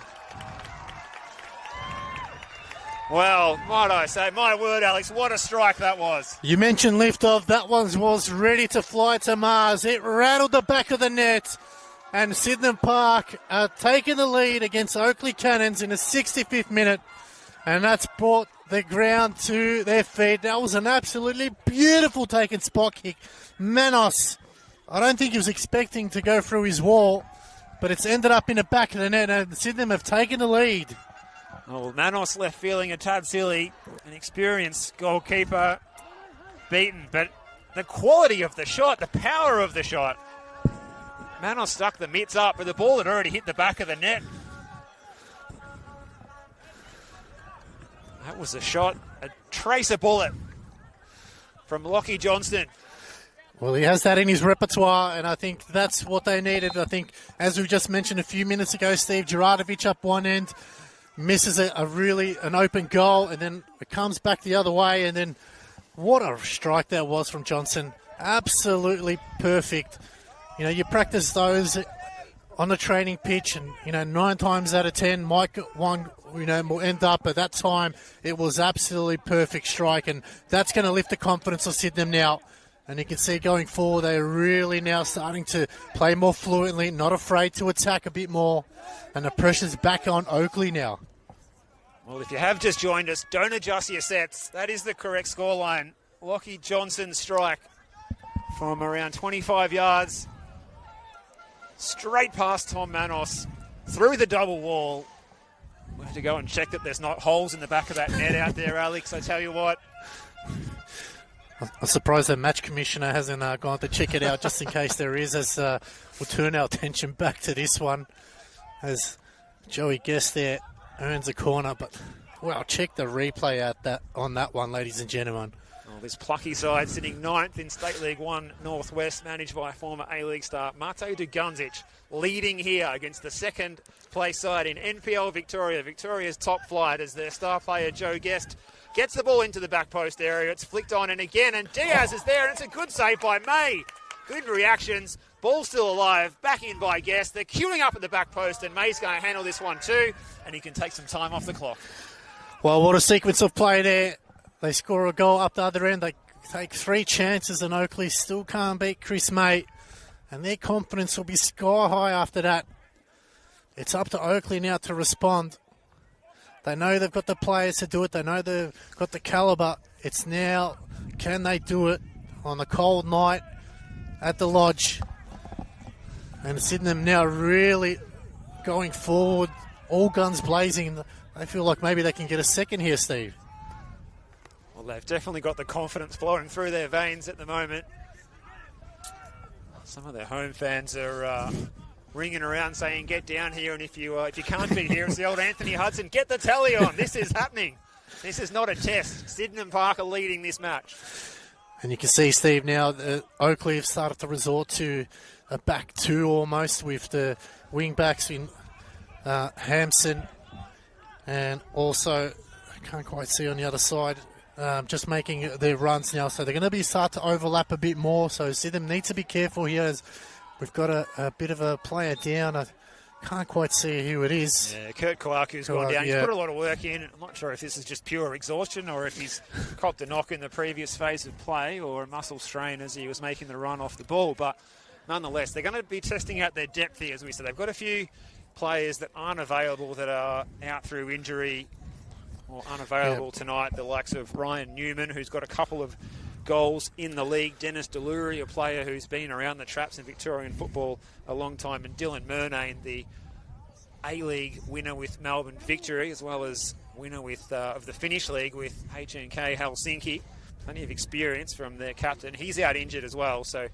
Well, might I say, my word, Alex, what a strike that was. You mentioned liftoff. That one was ready to fly to Mars. It rattled the back of the net. And Sydenham Park are taking the lead against Oakleigh Cannons in the 65th minute. And that's brought the ground to their feet. That was an absolutely beautiful taken spot kick. Manos, I don't think he was expecting to go through his wall, but it's ended up in the back of the net, and Sydenham have taken the lead. Oh, Manos left feeling a tad silly. An experienced goalkeeper beaten, but the quality of the shot, the power of the shot. Manos stuck the mitts up, but the ball had already hit the back of the net. That was a shot, a tracer bullet from Lockie Johnston. Well, he has that in his repertoire, and I think that's what they needed. I think, as we just mentioned a few minutes ago, Steve Juratovic up one end, misses an open goal, and then it comes back the other way, and then what a strike that was from Johnson. Absolutely perfect. You know, you practice those on the training pitch, and 9 times out of 10 might get one, will end up. But that time it was absolutely perfect strike, and that's going to lift the confidence of Sydenham now. And you can see going forward, they're really now starting to play more fluently, not afraid to attack a bit more, and the pressure's back on Oakleigh now. Well, if you have just joined us, don't adjust your sets. That is the correct scoreline. Lockie Johnson's strike from around 25 yards. Straight past Tom Manos, through the double wall. We'll have to go and check that there's not holes in the back of that net out there, Alex. I tell you what. I'm surprised the match commissioner hasn't gone to check it out just in case there is, as we'll turn our attention back to this one as Joey Guest there earns a corner. But, well, check the replay out on that one, ladies and gentlemen. Well, this plucky side sitting 9th in State League 1 Northwest, managed by former A-League star Mate Dugunzic, leading here against the second place side in NPL Victoria. Victoria's top flight as their star player Joe Guest gets the ball into the back post area. It's flicked on and again, and Diaz is there, and it's a good save by May. Good reactions. Ball still alive. Back in by Guest. They're queuing up at the back post, and May's going to handle this one too, and he can take some time off the clock. Well, what a sequence of play there. They score a goal up the other end. They take 3 chances, and Oakleigh still can't beat Chris May. And their confidence will be sky high after that. It's up to Oakleigh now to respond. They know they've got the players to do it. They know they've got the calibre. It's now, can they do it on a cold night at the Lodge? And Sydenham now really going forward, all guns blazing. They feel like maybe they can get a second here, Steve. Well, they've definitely got the confidence flowing through their veins at the moment. Some of their home fans are ringing around saying, get down here, and if you can't be here, it's the old Anthony Hudson, get the tally on. This is happening. This is not a test. Sydenham Park are leading this match. And you can see, Steve, now Oakleigh have started to resort to a back two almost, with the wing backs in Hampson, and also, I can't quite see on the other side, just making their runs now. So they're going to start to overlap a bit more. So Sydenham need to be careful here, as we've got a bit of a player down. I can't quite see who it is. Yeah, Kurt Kwaku's gone down. He's put a lot of work in. I'm not sure if this is just pure exhaustion or if he's copped a knock in the previous phase of play or a muscle strain as he was making the run off the ball. But nonetheless, they're going to be testing out their depth here, as we said. They've got a few players that aren't available, that are out through injury or unavailable tonight. The likes of Ryan Newman, who's got a couple of goals in the league. Dennis Delury, a player who's been around the traps in Victorian football a long time. And Dylan Murnane, the A-League winner with Melbourne Victory, as well as winner with of the Finnish League with HNK Helsinki. Plenty of experience from their captain. He's out injured as well, so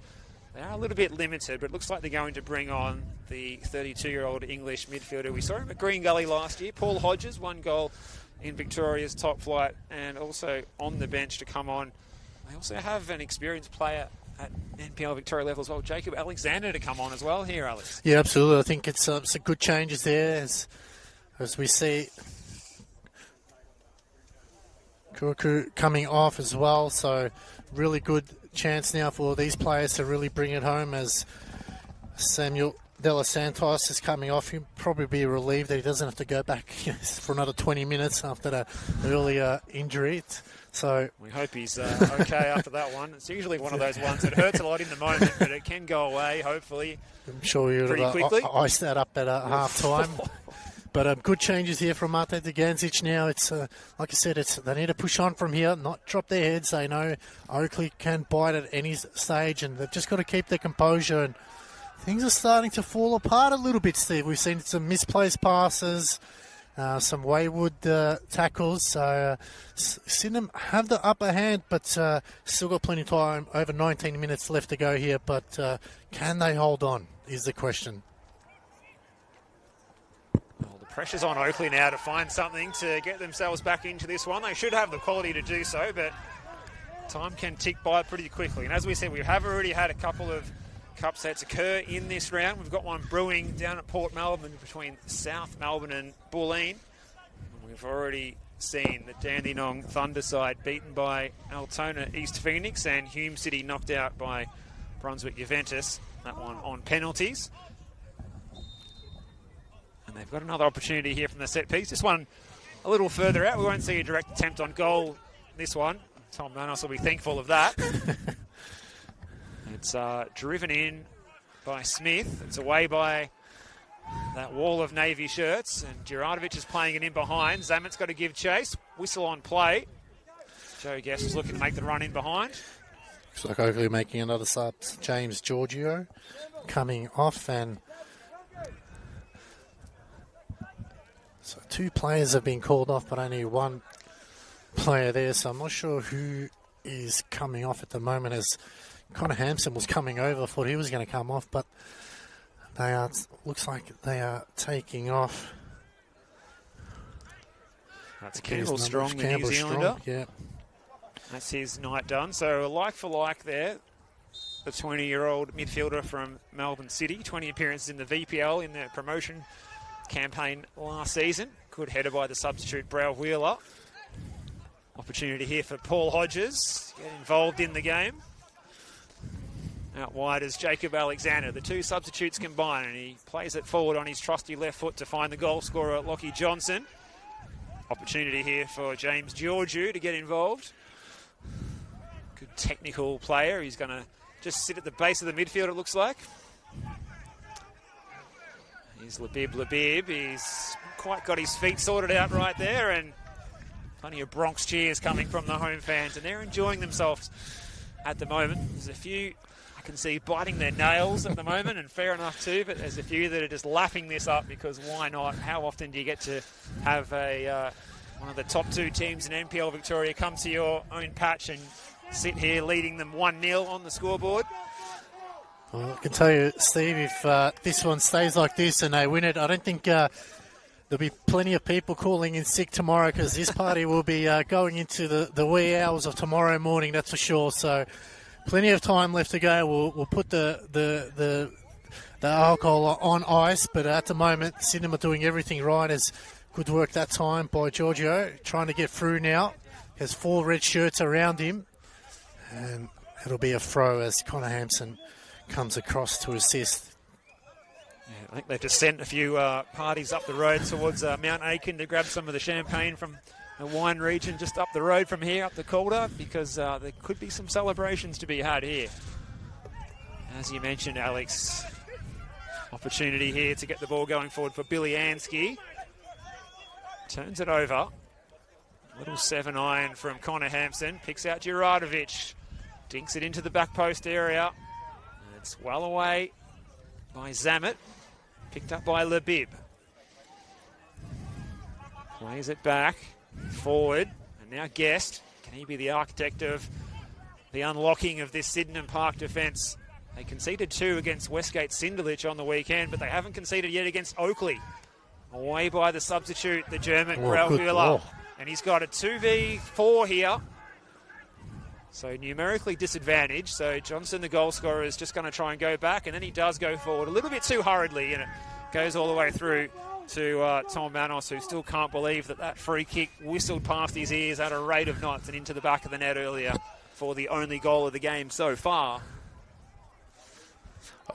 they are a little bit limited, but it looks like they're going to bring on the 32-year-old English midfielder. We saw him at Green Gully last year. Paul Hodges, 1 goal in Victoria's top flight, and also on the bench to come on. They also have an experienced player at NPL Victoria level as well, Jacob Alexander, to come on as well here, Alex. Yeah, absolutely. I think it's some good changes there as we see Kuku coming off as well. So really good chance now for these players to really bring it home, as Samuel De Los Santos is coming off. He'll probably be relieved that he doesn't have to go back for another 20 minutes after the earlier injury. So we hope he's okay after that one. It's usually one of those ones that hurts a lot in the moment, but it can go away, hopefully. I'm sure you would have iced that up at half time. But good changes here from Mate Deganzic now. It's like I said, they need to push on from here, not drop their heads. They know Oakleigh can bite at any stage, and they've just got to keep their composure. And things are starting to fall apart a little bit, Steve. We've seen some misplaced passes, some wayward tackles. So Sydenham have the upper hand, but still got plenty of time. Over 19 minutes left to go here, but can they hold on is the question. Well, the pressure's on Oakleigh now to find something to get themselves back into this one. They should have the quality to do so, but time can tick by pretty quickly. And as we said, we have already had a couple of cup sets occur in this round. We've got one brewing down at Port Melbourne between South Melbourne and Bulleen. We've already seen the Dandenong Thunder side beaten by Altona East Phoenix, and Hume City knocked out by Brunswick Juventus. That one on penalties. And they've got another opportunity here from the set piece. This one a little further out. We won't see a direct attempt on goal this one. Tom Manos will be thankful of that. It's driven in by Smith. It's away by that wall of navy shirts. And Juratovic is playing it in behind. Zamet's got to give chase. Whistle on play. Joe Guest is looking to make the run in behind. Looks like Oakleigh making another sub. James Giorgio coming off, and so 2 players have been called off, but only 1 player there. So I'm not sure who is coming off at the moment, as Connor Hampson was coming over. I thought he was going to come off, but they are. Looks like they are taking off. That's Campbell Strong, the New Zealander. Yeah. That's his night done. So a like for like there. The 20-year-old midfielder from Melbourne City, 20 appearances in the VPL in their promotion campaign last season. Good header by the substitute Brow Wheeler. Opportunity here for Paul Hodges to get involved in the game. Out wide is Jacob Alexander. The 2 substitutes combine, and he plays it forward on his trusty left foot to find the goal scorer, Lockie Johnson. Opportunity here for James Giorgio to get involved. Good technical player. He's going to just sit at the base of the midfield, it looks like. Here's Labib. He's quite got his feet sorted out right there, and plenty of Bronx cheers coming from the home fans, and they're enjoying themselves at the moment. There's a few I can see biting their nails at the moment, and fair enough too, but there's a few that are just lapping this up, because why not? How often do you get to have one of the top 2 teams in NPL Victoria come to your own patch and sit here leading them 1-0 on the scoreboard? Well, I can tell you, Steve, if this one stays like this and they win it, I don't think there'll be plenty of people calling in sick tomorrow, because this party will be going into the wee hours of tomorrow morning, that's for sure. So plenty of time left to go. We'll put the alcohol on ice, but at the moment, Sydenham are doing everything right. As good work that time by Giorgio, trying to get through now. He has 4 red shirts around him, and it'll be a throw as Connor Hampson comes across to assist. Yeah, I think they've just sent a few parties up the road towards Mount Aiken to grab some of the champagne from the wine region just up the road from here, up the Calder, because there could be some celebrations to be had here. As you mentioned, Alex, opportunity here to get the ball going forward for Billy Ansky. Turns it over. Little 7-iron from Connor Hampson. Picks out Juratovic. Dinks it into the back post area. It's well away by Zamet. Picked up by Labib. Plays it back. Forward. And now Guest. Can he be the architect of the unlocking of this Sydenham Park defence? They conceded 2 against Westgate Sindelich on the weekend, but they haven't conceded yet against Oakleigh. Away by the substitute, the German Grauwiller. And he's got a 2v4 here. So numerically disadvantaged. So Johnson, the goal scorer, is just going to try and go back, and then he does go forward a little bit too hurriedly, and it goes all the way through to Tom Manos, who still can't believe that free kick whistled past his ears at a rate of knots and into the back of the net earlier for the only goal of the game so far.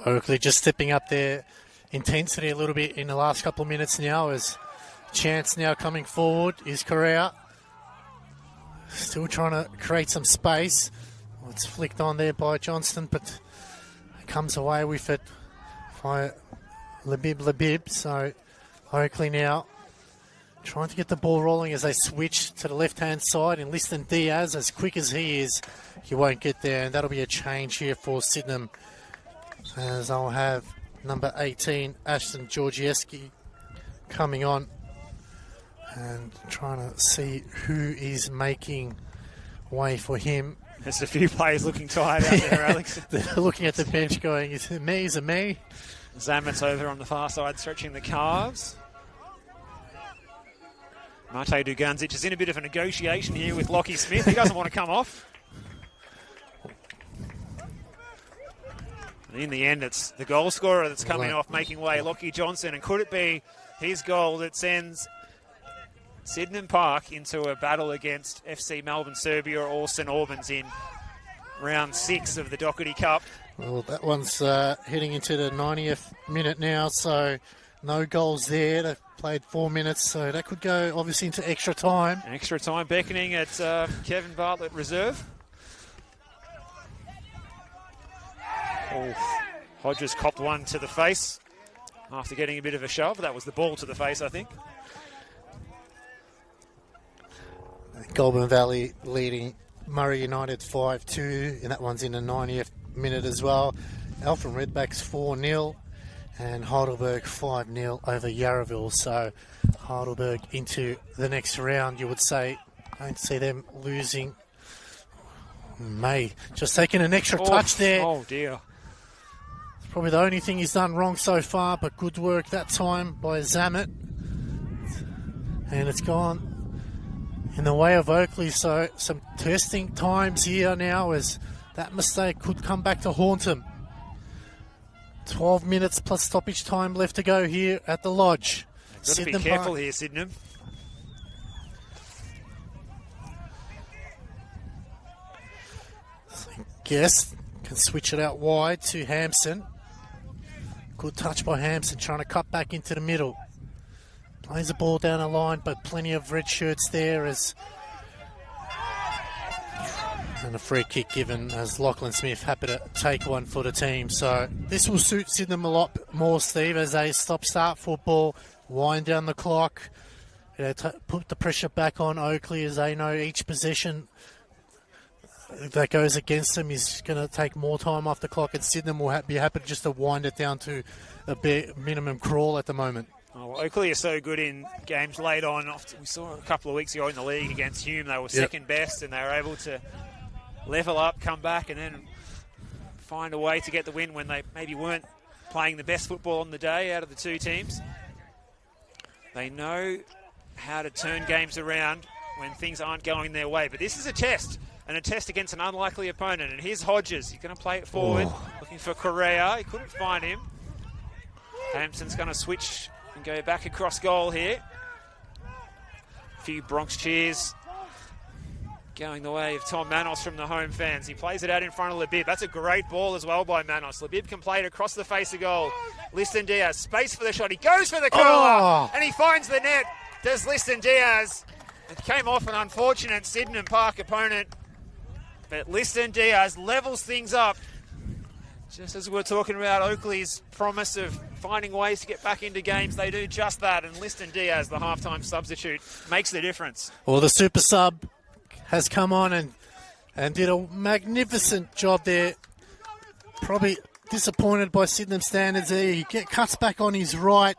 Oakleigh just stepping up their intensity a little bit in the last couple of minutes now, as Chance now coming forward is Correa. Still trying to create some space. Well, it's flicked on there by Johnston, but comes away with it by Labib. So Oakleigh now trying to get the ball rolling as they switch to the left-hand side. And Liston Diaz, as quick as he is, he won't get there. And that'll be a change here for Sydenham, as I'll have number 18, Ashton Georgieski, coming on and trying to see who is making way for him. There's a few players looking tired out there, Alex. They're looking at the bench going, is it me, is it me? Zamet's over on the far side stretching the calves. Mate Duganzic is in a bit of a negotiation here with Lockie Smith. He doesn't want to come off. In the end, it's the goal scorer that's coming off, making way, Lockie Johnson. And could it be his goal that sends Sydenham Park into a battle against FC Melbourne Serbia or St Albans in round 6 of the Dockerty Cup? Well, that one's heading into the 90th minute now, so no goals there. They've played 4 minutes, so that could go obviously into extra time. Extra time beckoning at Kevin Bartlett reserve. Hodges copped one to the face after getting a bit of a shove. That was the ball to the face, I think. Goulburn Valley leading Murray United 5-2, and that one's in the 90th minute as well. Eltham Redbacks 4-0, and Heidelberg 5-0 over Yarraville. So Heidelberg into the next round, you would say. I don't see them losing. May just taking an extra touch there. Oh dear. Probably the only thing he's done wrong so far, but good work that time by Zamet. And it's gone in the way of Oakleigh, so some testing times here now, as that mistake could come back to haunt him. 12 minutes plus stoppage time left to go here at the Lodge. Got to be careful here, Sydenham. Guest can switch it out wide to Hampson. Good touch by Hampson, trying to cut back into the middle. Plays the ball down the line, but plenty of red shirts there, and a free kick given, as Lachlan Smith happy to take one for the team. So this will suit Sydenham a lot more, Steve, as they stop-start football, wind down the clock, put the pressure back on Oakleigh, as they know each possession that goes against them is going to take more time off the clock, and Sydenham will be happy just to wind it down to a bare minimum crawl at the moment. Oh, well, Oakleigh are so good in games late on. We saw a couple of weeks ago in the league against Hume. They were second best, and they were able to level up, come back, and then find a way to get the win when they maybe weren't playing the best football on the day out of the two teams. They know how to turn games around when things aren't going their way. But this is a test. And a test against an unlikely opponent. And here's Hodges. He's going to play it forward, looking for Correa. He couldn't find him. Hampson's going to switch and go back across goal here. A few Bronx cheers going the way of Tom Manos from the home fans. He plays it out in front of Labib. That's a great ball as well by Manos. Labib can play it across the face of goal. Liston Diaz, space for the shot. He goes for the curler, and he finds the net. Does Liston Diaz. It came off an unfortunate Sydenham Park opponent. But Liston Diaz levels things up. Just as we were talking about Oakleigh's promise of finding ways to get back into games, they do just that. And Liston Diaz, the halftime substitute, makes the difference. Well, the super sub has come on and did a magnificent job there. Probably disappointed by Sydenham standards there. He cuts back on his right,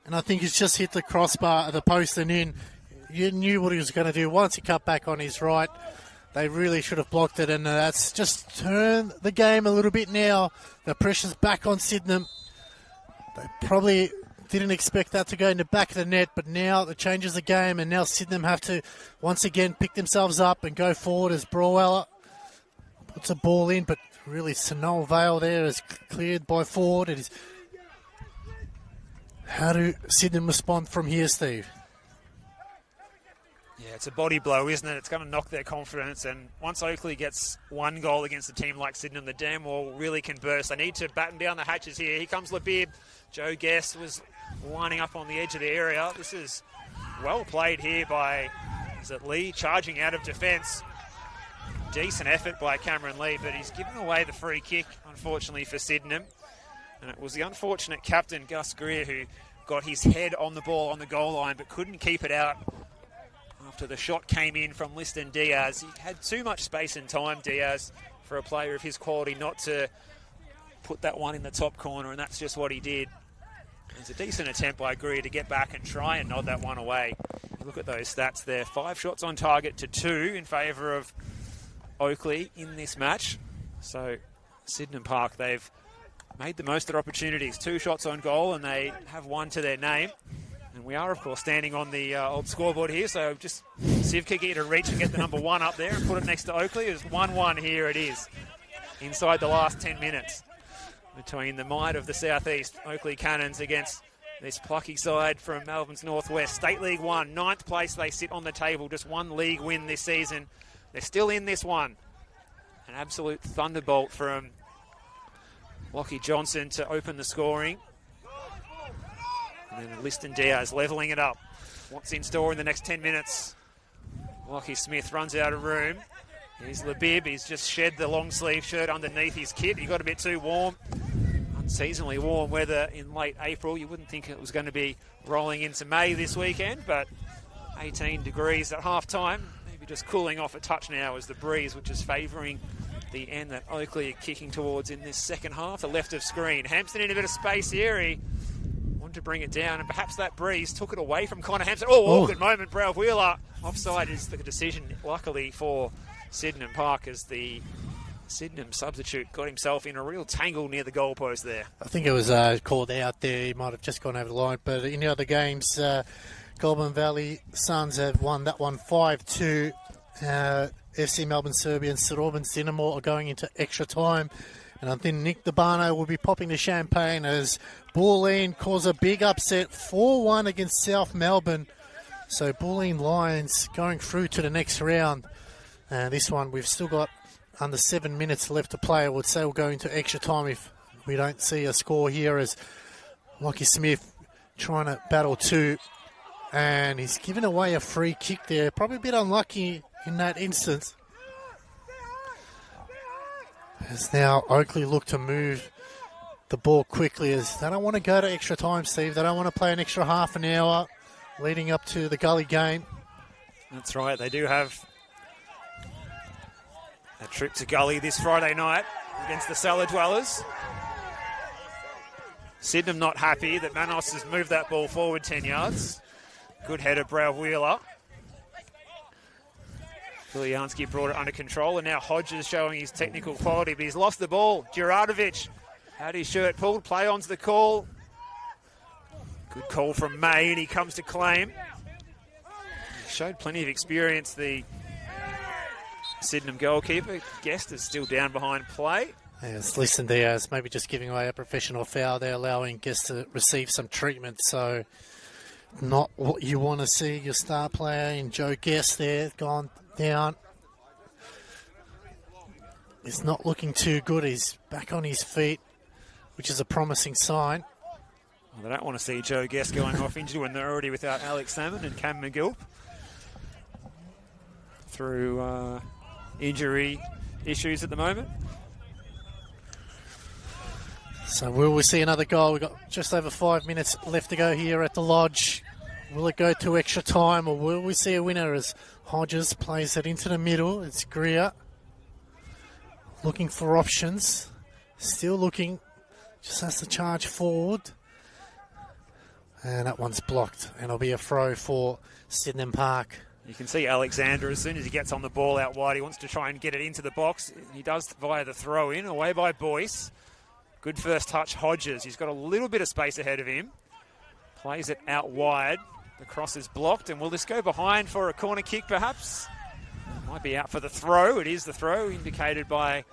and I think he's just hit the crossbar at the post and in. You knew what he was going to do once he cut back on his right. They really should have blocked it, and that's just turned the game a little bit now. The pressure's back on Sydenham. They probably didn't expect that to go in the back of the net, but now it changes the game, and now Sydenham have to once again pick themselves up and go forward as Broweller puts a ball in, but really Sonal Vale there is cleared by Ford. It is. How do Sydenham respond from here, Steve? Yeah, it's a body blow, isn't it? It's going to knock their confidence. And once Oakleigh gets one goal against a team like Sydenham, the dam wall really can burst. They need to batten down the hatches here. Here comes Labib. Joe Guest was lining up on the edge of the area. This is well played here by, is it Lee, charging out of defence. Decent effort by Cameron Lee, but he's given away the free kick, unfortunately, for Sydenham. And it was the unfortunate captain, Gus Greer, who got his head on the ball on the goal line, but couldn't keep it out after the shot came in from Liston Diaz. He had too much space and time, Diaz, for a player of his quality not to put that one in the top corner, and that's just what he did. It's a decent attempt by Greer to get back and try and nod that one away. Look at those stats there. 5 shots on target to 2 in favour of Oakleigh in this match. So Sydenham Park, they've made the most of their opportunities. 2 shots on goal, and they have 1 to their name. And we are, of course, standing on the old scoreboard here, so just Sivka get to reach and get the number 1 up there and put it next to Oakleigh. It's 1-1 here it is, inside the last 10 minutes, between the might of the southeast, Oakleigh Cannons, against this plucky side from Melbourne's northwest. State League 1, 9th place they sit on the table, just 1 league win this season. They're still in this one. An absolute thunderbolt from Lockie Johnson to open the scoring. And then Liston Diaz levelling it up. What's in store in the next 10 minutes? Lockie Smith runs out of room. Here's Labib. He's just shed the long sleeve shirt underneath his kit. He got a bit too warm. Unseasonably warm weather in late April. You wouldn't think it was going to be rolling into May this weekend, but 18 degrees at half time. Maybe just cooling off a touch now as the breeze, which is favouring the end that Oakleigh are kicking towards in this second half. The left of screen. Hampson in a bit of space here. He wanted to bring it down, and perhaps that breeze took it away from Connor Hampson. Oh, good moment, Brad Wheeler. Offside is the decision, luckily for Sydenham Park, as the Sydenham substitute got himself in a real tangle near the goalpost there. I think it was called out there. He might have just gone over the line. But in the other games, Goulburn Valley Suns have won that one 5-2. FC Melbourne Serbia and St Albans Dinamo are going into extra time. And I think Nick DeBarno will be popping the champagne as Bulleen caused a big upset, 4-1 against South Melbourne. So Bulleen Lions going through to the next round. This one, we've still got under 7 minutes left to play. I would say we'll go into extra time if we don't see a score here, as Lockie Smith trying to battle 2. And he's given away a free kick there. Probably a bit unlucky in that instance. As now Oakleigh look to move the ball quickly, as they don't want to go to extra time, Steve. They don't want to play an extra half an hour leading up to the Gully game. That's right. They do have a trip to Gully this Friday night against the Cellar Dwellers. Sydenham not happy that Manos has moved that ball forward 10 yards. Good header, Brow Wheeler. Julianski brought it under control, and now Hodges showing his technical quality, but he's lost the ball. Juradovic had his shirt pulled, play onto the call. Good call from May, and he comes to claim. He showed plenty of experience, the Sydenham goalkeeper. Guest is still down behind play. Yes, Liston Diaz maybe just giving away a professional foul there, allowing Guest to receive some treatment. So not what you want to see. Your star player in Joe Guest there, gone down. He's not looking too good. He's back on his feet, which is a promising sign. Well, they don't want to see Joe Guest going off injured when they're already without Alex Salmon and Cam McGill through injury issues at the moment. So will we see another goal? We've got just over 5 minutes left to go here at the Lodge. Will it go to extra time, or will we see a winner as Hodges plays it into the middle? It's Greer looking for options. Still looking. Just has to charge forward. And that one's blocked. And it'll be a throw for Sydenham Park. You can see Alexander, as soon as he gets on the ball out wide, he wants to try and get it into the box. He does via the throw-in, away by Boyce. Good first touch, Hodges. He's got a little bit of space ahead of him. Plays it out wide. The cross is blocked, and will this go behind for a corner kick, perhaps? Might be out for the throw. It is the throw, indicated by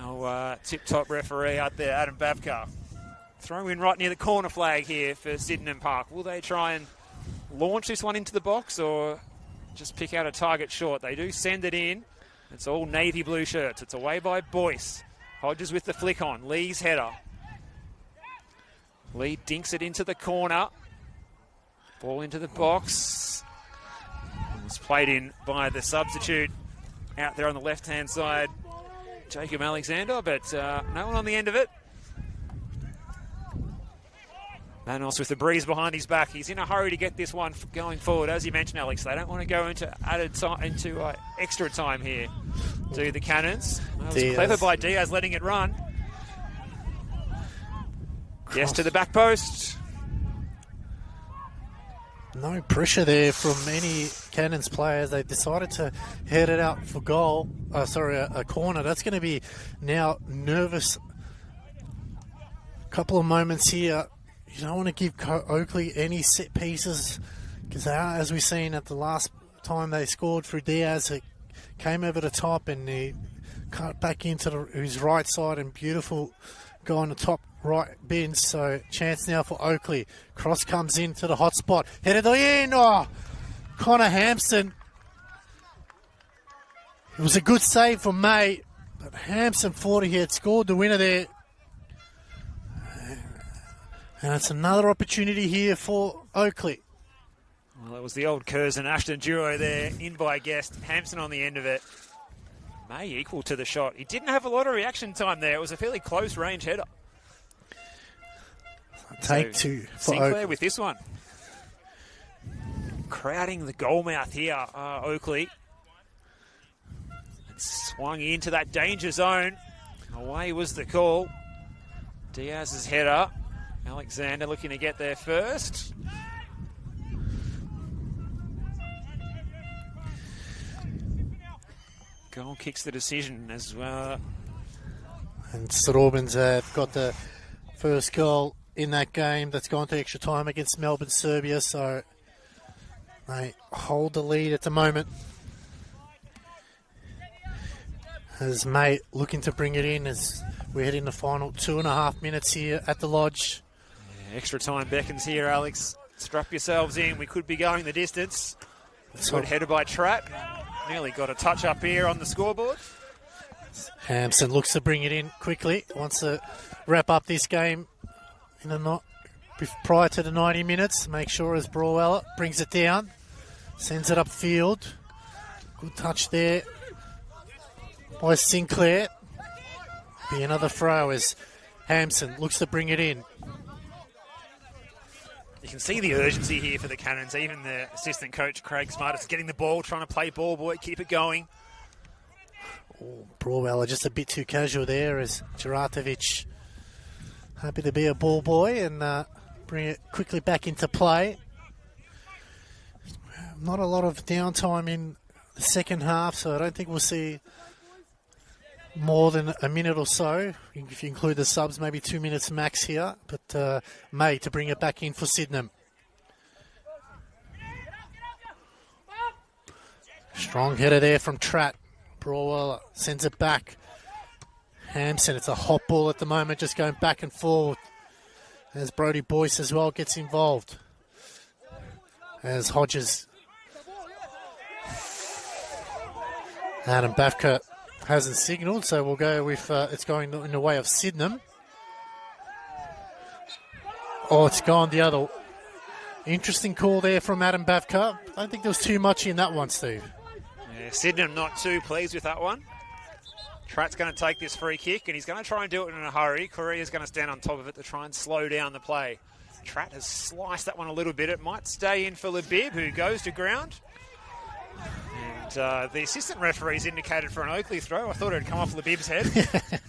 our tip-top referee out there, Adam Babka. Throw in right near the corner flag here for Sydenham Park. Will they try and launch this one into the box, or just pick out a target short? They do send it in. It's all navy blue shirts. It's away by Boyce. Hodges with the flick on. Lee's header. Lee dinks it into the corner. Ball into the box. It's played in by the substitute out there on the left-hand side, Jacob Alexander, but no one on the end of it. Manos with the breeze behind his back. He's in a hurry to get this one going forward. As you mentioned, Alex, they don't want to go into extra time here, do the Cannons. That was clever by Diaz letting it run. Yes, to the back post. No pressure there from any Cannons players. They decided to head it out for goal. A corner. That's going to be now nervous. Couple of moments here. You don't want to give Oakleigh any set pieces, because as we've seen at the last time they scored through Diaz, it came over the top and he cut back into his right side, and beautiful guy on the top right bins. So chance now for Oakleigh. Cross comes into the hot spot. Headed in. Oh, Connor Hampson. It was a good save from May, but Hampson thought he had scored the winner there. And it's another opportunity here for Oakleigh. Well, that was the old Curzon Ashton duo there, in by Guest. Hampson on the end of it. May equal to the shot. He didn't have a lot of reaction time there. It was a fairly close range header. Take two for Sinclair Oakleigh with this one. Crowding the goal mouth here, Oakleigh. And swung into that danger zone. Away was the call. Diaz's header. Alexander looking to get there first. Goal kicks the decision as well. And St Albans have got the first goal in that game that's gone to extra time against Melbourne, Serbia. So they hold the lead at the moment. As May looking to bring it in as we head in the final 2.5 minutes here at the Lodge. Extra time beckons here, Alex. Strap yourselves in. We could be going the distance. Good header by Tratt. Nearly got a touch up here on the scoreboard. Hampson looks to bring it in quickly. Wants to wrap up this game prior to the 90 minutes. Make sure as Brawell brings it down. Sends it upfield. Good touch there by Sinclair. Be another throw as Hampson looks to bring it in. You can see the urgency here for the Cannons. Even the assistant coach, Craig Smart, is getting the ball, trying to play ball boy, keep it going. Oh, Brawell just a bit too casual there as Jaratovic happy to be a ball boy and bring it quickly back into play. Not a lot of downtime in the second half, so I don't think we'll see more than a minute or so. If you include the subs, maybe 2 minutes max here. But May to bring it back in for Sydenham. Strong header there from Tratt. Brawler sends it back. Hampson, it's a hot ball at the moment, just going back and forward. As Brodie Boyce as well gets involved. As Hodges. Adam Bafka hasn't signalled, so we'll go with it's going in the way of Sydenham. Oh, it's gone the other. Interesting call there from Adam Bafka. I don't think there was too much in that one, Steve. Yeah, Sydenham not too pleased with that one. Tratt's going to take this free kick, and he's going to try and do it in a hurry. Korea's going to stand on top of it to try and slow down the play. Tratt has sliced that one a little bit. It might stay in for Labib, who goes to ground. And the assistant referee's indicated for an Oakleigh throw. I thought it had come off Labib's head.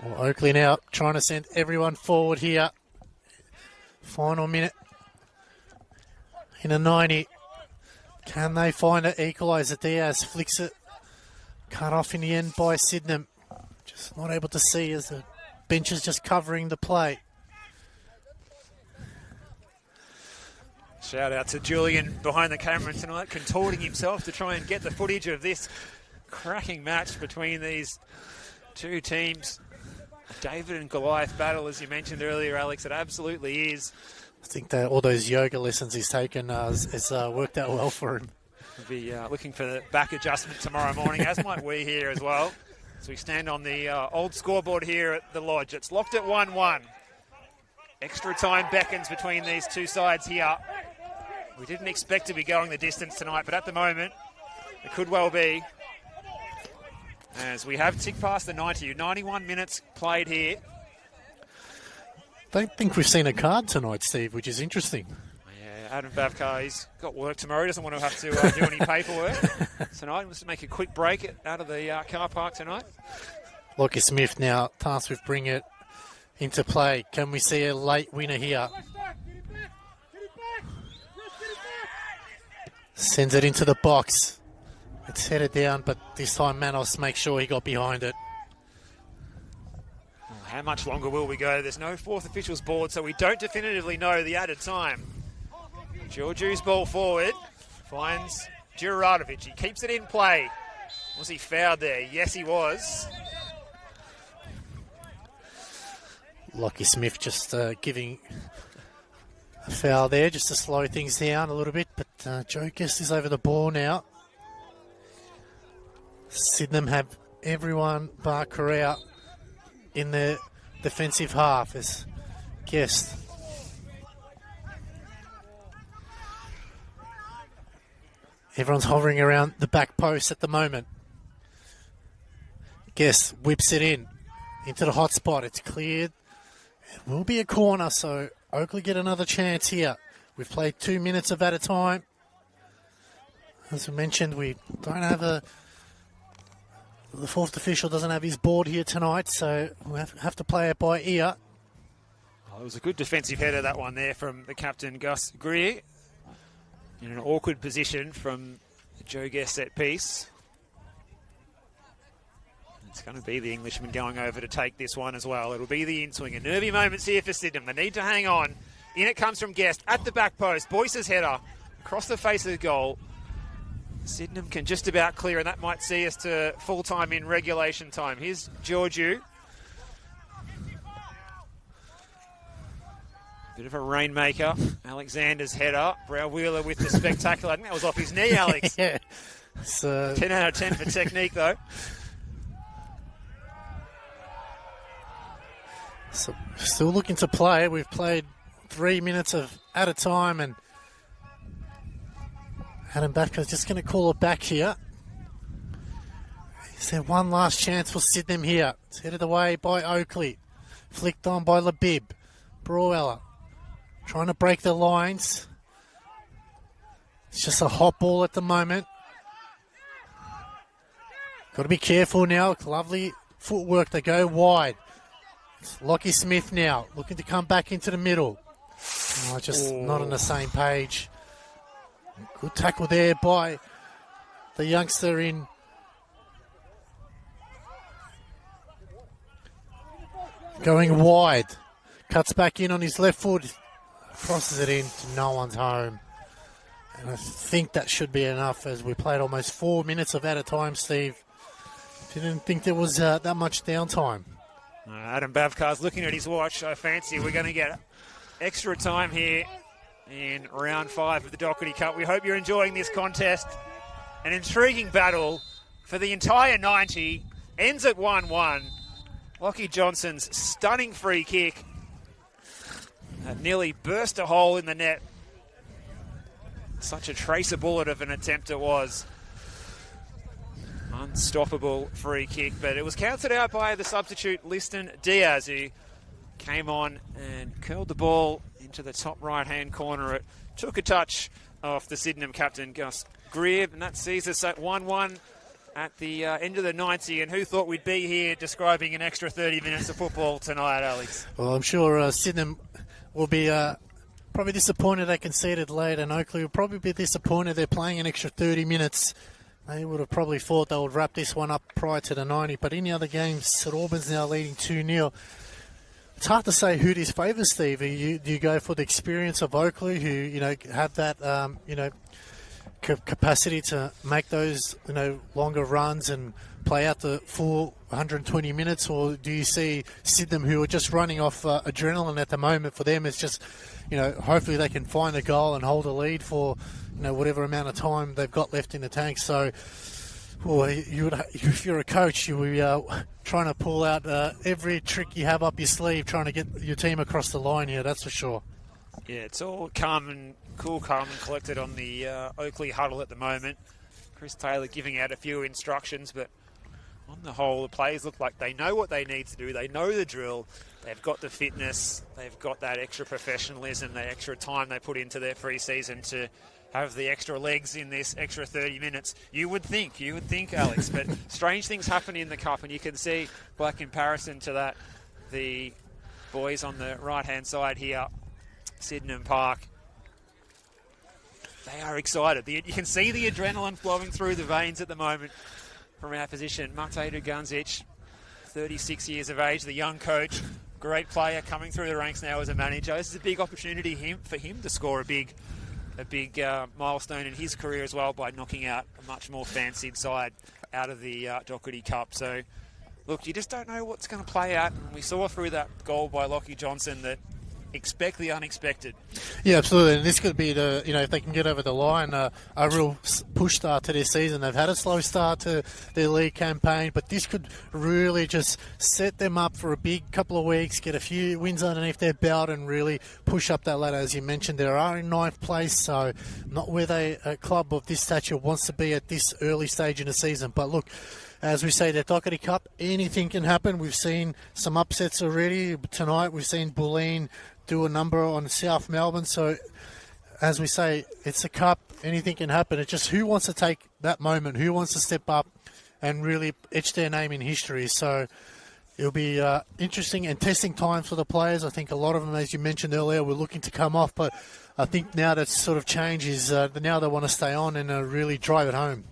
Well, Oakleigh now trying to send everyone forward here. Final minute in a 90. Can they find an equaliser? Diaz flicks it. Cut off in the end by Sydenham. Just not able to see as the bench is just covering the play. Shout out to Julian behind the camera tonight, contorting himself to try and get the footage of this cracking match between these two teams. David and Goliath battle, as you mentioned earlier, Alex. It absolutely is. I think that all those yoga lessons he's taken has worked out well for him. We'll be looking for the back adjustment tomorrow morning, as might we here as well. So we stand on the old scoreboard here at the Lodge. It's locked at 1-1. Extra time beckons between these two sides here. We didn't expect to be going the distance tonight, but at the moment, it could well be. As we have ticked past the 91 minutes played here. Don't think we've seen a card tonight, Steve, which is interesting. Yeah, Adam Bavkar, he's got work tomorrow. He doesn't want to have to do any paperwork tonight. He wants to make a quick break out of the car park tonight. Lockie Smith now tasked with bringing it into play. Can we see a late winner here? Sends it into the box. It's headed down, but this time Manos makes sure he got behind it. Well, how much longer will we go? There's no fourth officials board, so we don't definitively know the added time. Georgiou's ball forward. Finds Juratovic. He keeps it in play. Was he fouled there? Yes, he was. Lockie Smith just giving a foul there just to slow things down a little bit, but Joe Guest is over the ball now. Sydenham have everyone bar Correa in the defensive half as Guest. Everyone's hovering around the back post at the moment. Guest whips it into the hot spot. It's cleared. It will be a corner, so Oakleigh get another chance here. We've played 2 minutes of at a time. As we mentioned, we don't have the fourth official doesn't have his board here tonight, so we'll have to play it by ear. Oh, it was a good defensive header, that one there from the captain, Gus Greer. In an awkward position from the Joe Guest set piece. It's going to be the Englishman going over to take this one as well. It'll be the in-swinger. Nervy moments here for Sydenham. They need to hang on. In it comes from Guest at the back post. Boyce's header across the face of the goal. Sydenham can just about clear, and that might see us to full time in regulation time. Here's Georgiou. Bit of a rainmaker. Alexander's header. Brow Wheeler with the spectacular. I think that was off his knee, Alex. Yeah. 10 out of 10 for technique, though. So still looking to play. We've played 3 minutes of at a time, and Adam Batker's just going to call it back here. Is there one last chance for Sydenham here? It's headed away by Oakleigh. Flicked on by Labib. Broweller trying to break the lines. It's just a hot ball at the moment. Got to be careful now. Lovely footwork. They go wide. It's Lockie Smith now looking to come back into the middle. Oh, just not on the same page. Good tackle there by the youngster in. Going wide. Cuts back in on his left foot. Crosses it in to no one's home. And I think that should be enough as we played almost 4 minutes of at a time, Steve. Didn't think there was that much downtime. Adam Bavkar's looking at his watch. I fancy we're going to get extra time here in round 5 of the Dockerty Cup. We hope you're enjoying this contest. An intriguing battle for the entire 90. Ends at 1-1. Lockie Johnson's stunning free kick nearly burst a hole in the net. Such a tracer bullet of an attempt it was. unstoppable free kick, but it was counted out by the substitute Liston Diaz, who came on and curled the ball into the top right-hand corner. It took a touch off the Sydenham captain, Gus Greer, and that sees us at 1-1 at the end of the 90. And who thought we'd be here describing an extra 30 minutes of football tonight, Alex? Well, I'm sure Sydenham will be probably disappointed they conceded late, and Oakleigh will probably be disappointed they're playing an extra 30 minutes. They would have probably thought they would wrap this one up prior to the 90, but in the other games, St Albans now leading 2-0. It's hard to say who this favours, Steve. Do you go for the experience of Oakleigh, who have that capacity to make those longer runs and play out the full 120 minutes, or do you see Sydenham, who are just running off adrenaline at the moment? For them, it's just hopefully they can find a goal and hold a lead for whatever amount of time they've got left in the tank. So, if you're a coach, you would be trying to pull out every trick you have up your sleeve, trying to get your team across the line here, that's for sure. Yeah, it's all calm and collected on the Oakleigh huddle at the moment. Chris Taylor giving out a few instructions, but on the whole, the players look like they know what they need to do. They know the drill. They've got the fitness. They've got that extra professionalism, the extra time they put into their pre-season to have the extra legs in this extra 30 minutes. You would think, Alex, but strange things happen in the Cup, and you can see by comparison to that, the boys on the right-hand side here, Sydenham Park, they are excited. You can see the adrenaline flowing through the veins at the moment from our position. Mate Dugunzic, 36 years of age, the young coach, great player coming through the ranks now as a manager. This is a big opportunity for him to score a big milestone in his career as well by knocking out a much more fancied side out of the Dockerty Cup. So, look, you just don't know what's going to play out. And we saw through that goal by Lockie Johnson that expect the unexpected. Yeah, absolutely. And this could be if they can get over the line, a real push start to their season. They've had a slow start to their league campaign, but this could really just set them up for a big couple of weeks, get a few wins underneath their belt and really push up that ladder. As you mentioned, they are in 9th place, so not where a club of this stature wants to be at this early stage in the season. But look, as we say, the Dockerty Cup, anything can happen. We've seen some upsets already. Tonight we've seen Bulleen do a number on South Melbourne. So, as we say, it's a cup. Anything can happen. It's just who wants to take that moment, who wants to step up and really etch their name in history. So, it'll be interesting and testing times for the players. I think a lot of them, as you mentioned earlier, were looking to come off. But I think now that sort of change is now they want to stay on and really drive it home.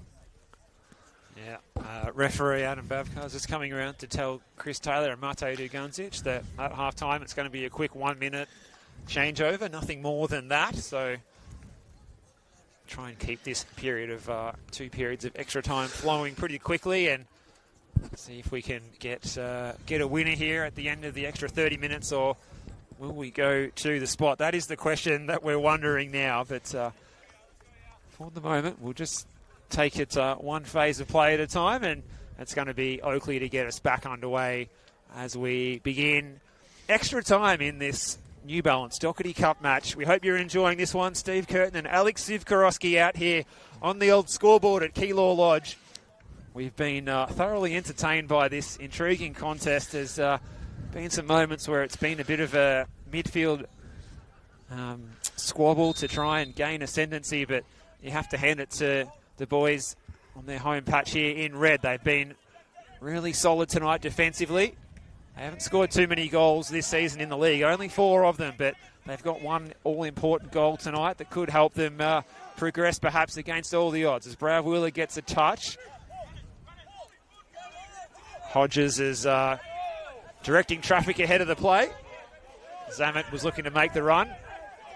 Yeah, referee Adam Babcock is just coming around to tell Chris Taylor and Mate Dugunzic that at half-time it's going to be a quick 1-minute changeover, nothing more than that. So try and keep this period of 2 periods of extra time flowing pretty quickly and see if we can get a winner here at the end of the extra 30 minutes, or will we go to the spot? That is the question that we're wondering now. But for the moment, we'll just take it one phase of play at a time, and it's going to be Oakleigh to get us back underway as we begin extra time in this New Balance Dockerty Cup match. We hope you're enjoying this one. Steve Curtin and Alex Zivkorowski out here on the old scoreboard at Keilor Lodge. We've been thoroughly entertained by this intriguing contest. There's been some moments where it's been a bit of a midfield squabble to try and gain ascendancy, but you have to hand it to the boys on their home patch here in red. They've been really solid tonight defensively. They haven't scored too many goals this season in the league, only 4 of them, but they've got one all-important goal tonight that could help them progress perhaps against all the odds. As Brav Wheeler gets a touch, Hodges is directing traffic ahead of the play. Zamet was looking to make the run.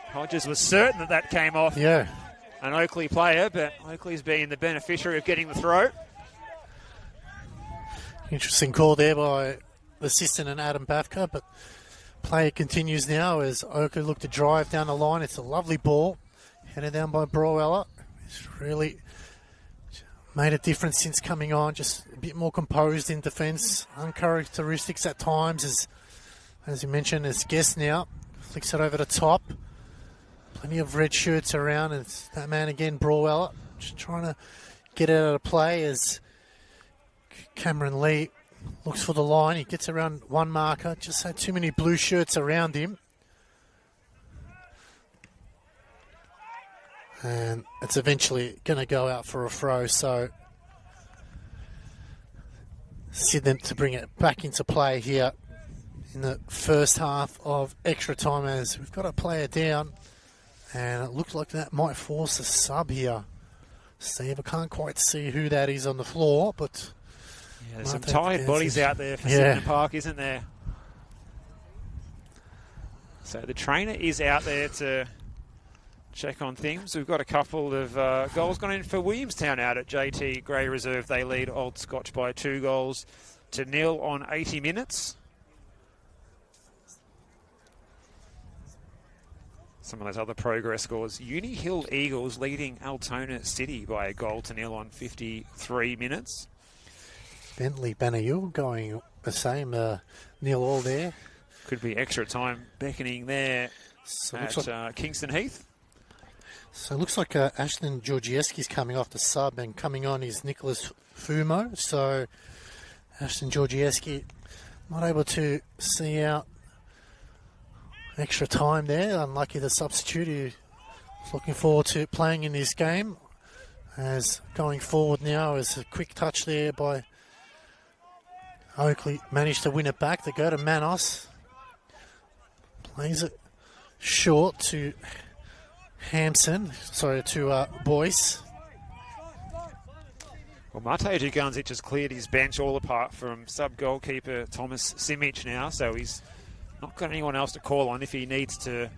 Hodges was certain that came off. Yeah. An Oakleigh player, but Oakleigh's been the beneficiary of getting the throw. Interesting call there by the assistant and Adam Bafka, but play continues now as Oakleigh look to drive down the line. It's a lovely ball, headed down by Broweller. He's really made a difference since coming on, just a bit more composed in defence. Uncharacteristics at times, as you mentioned, as Guest now flicks it over the top. Plenty of red shirts around, and it's that man again, Broweller, just trying to get out of the play as Cameron Lee looks for the line. He gets around one marker. Just had too many blue shirts around him. And it's eventually going to go out for a throw. So Sydenham to bring it back into play here in the first half of extra time, as we've got a player down. And it looks like that might force a sub here. Steve, I can't quite see who that is on the floor, but... Yeah, there's some tired bodies out there for Sydenham Park, isn't there? So the trainer is out there to check on things. We've got a couple of goals gone in for Williamstown out at JT Grey Reserve. They lead Old Scotch by 2-0 on 80 minutes. Some of those other progress scores. Uni Hill Eagles leading Altona City by 1-0 on 53 minutes. Bentley Banayul going the same, 0-0 there. Could be extra time beckoning there at Kingston Heath. So it looks like Ashton Georgieski's coming off the sub, and coming on is Nicholas Fumo. So Ashton Georgieski not able to see out extra time there. Unlucky the substitute. He's looking forward to playing in this game. As going forward now is a quick touch there by Oakleigh. Managed to win it back. They go to Manos. Plays it short to Boyce. Well, Mate Duganzic has cleared his bench all apart from sub-goalkeeper Thomas Simic now, so he's not got anyone else to call on if he needs to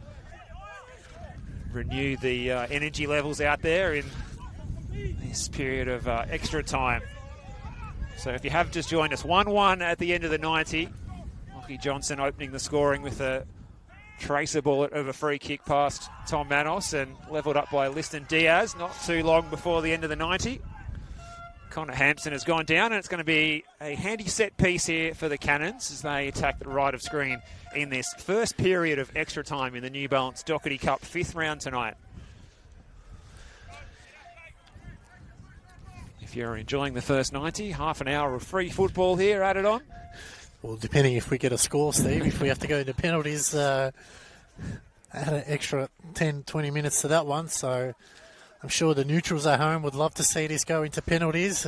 renew the energy levels out there in this period of extra time. So if you have just joined us, 1-1 at the end of the 90. Lockie Johnson opening the scoring with a tracer bullet of a free kick past Tom Manos and levelled up by Liston Diaz not too long before the end of the 90. Connor Hampson has gone down, and it's going to be a handy set piece here for the Cannons as they attack the right of screen in this first period of extra time in the New Balance Dockerty Cup 5th round tonight. If you're enjoying the first 90, half an hour of free football here added on. Well, depending if we get a score, Steve, if we have to go into penalties, add an extra 10, 20 minutes to that one. So I'm sure the neutrals at home would love to see this go into penalties.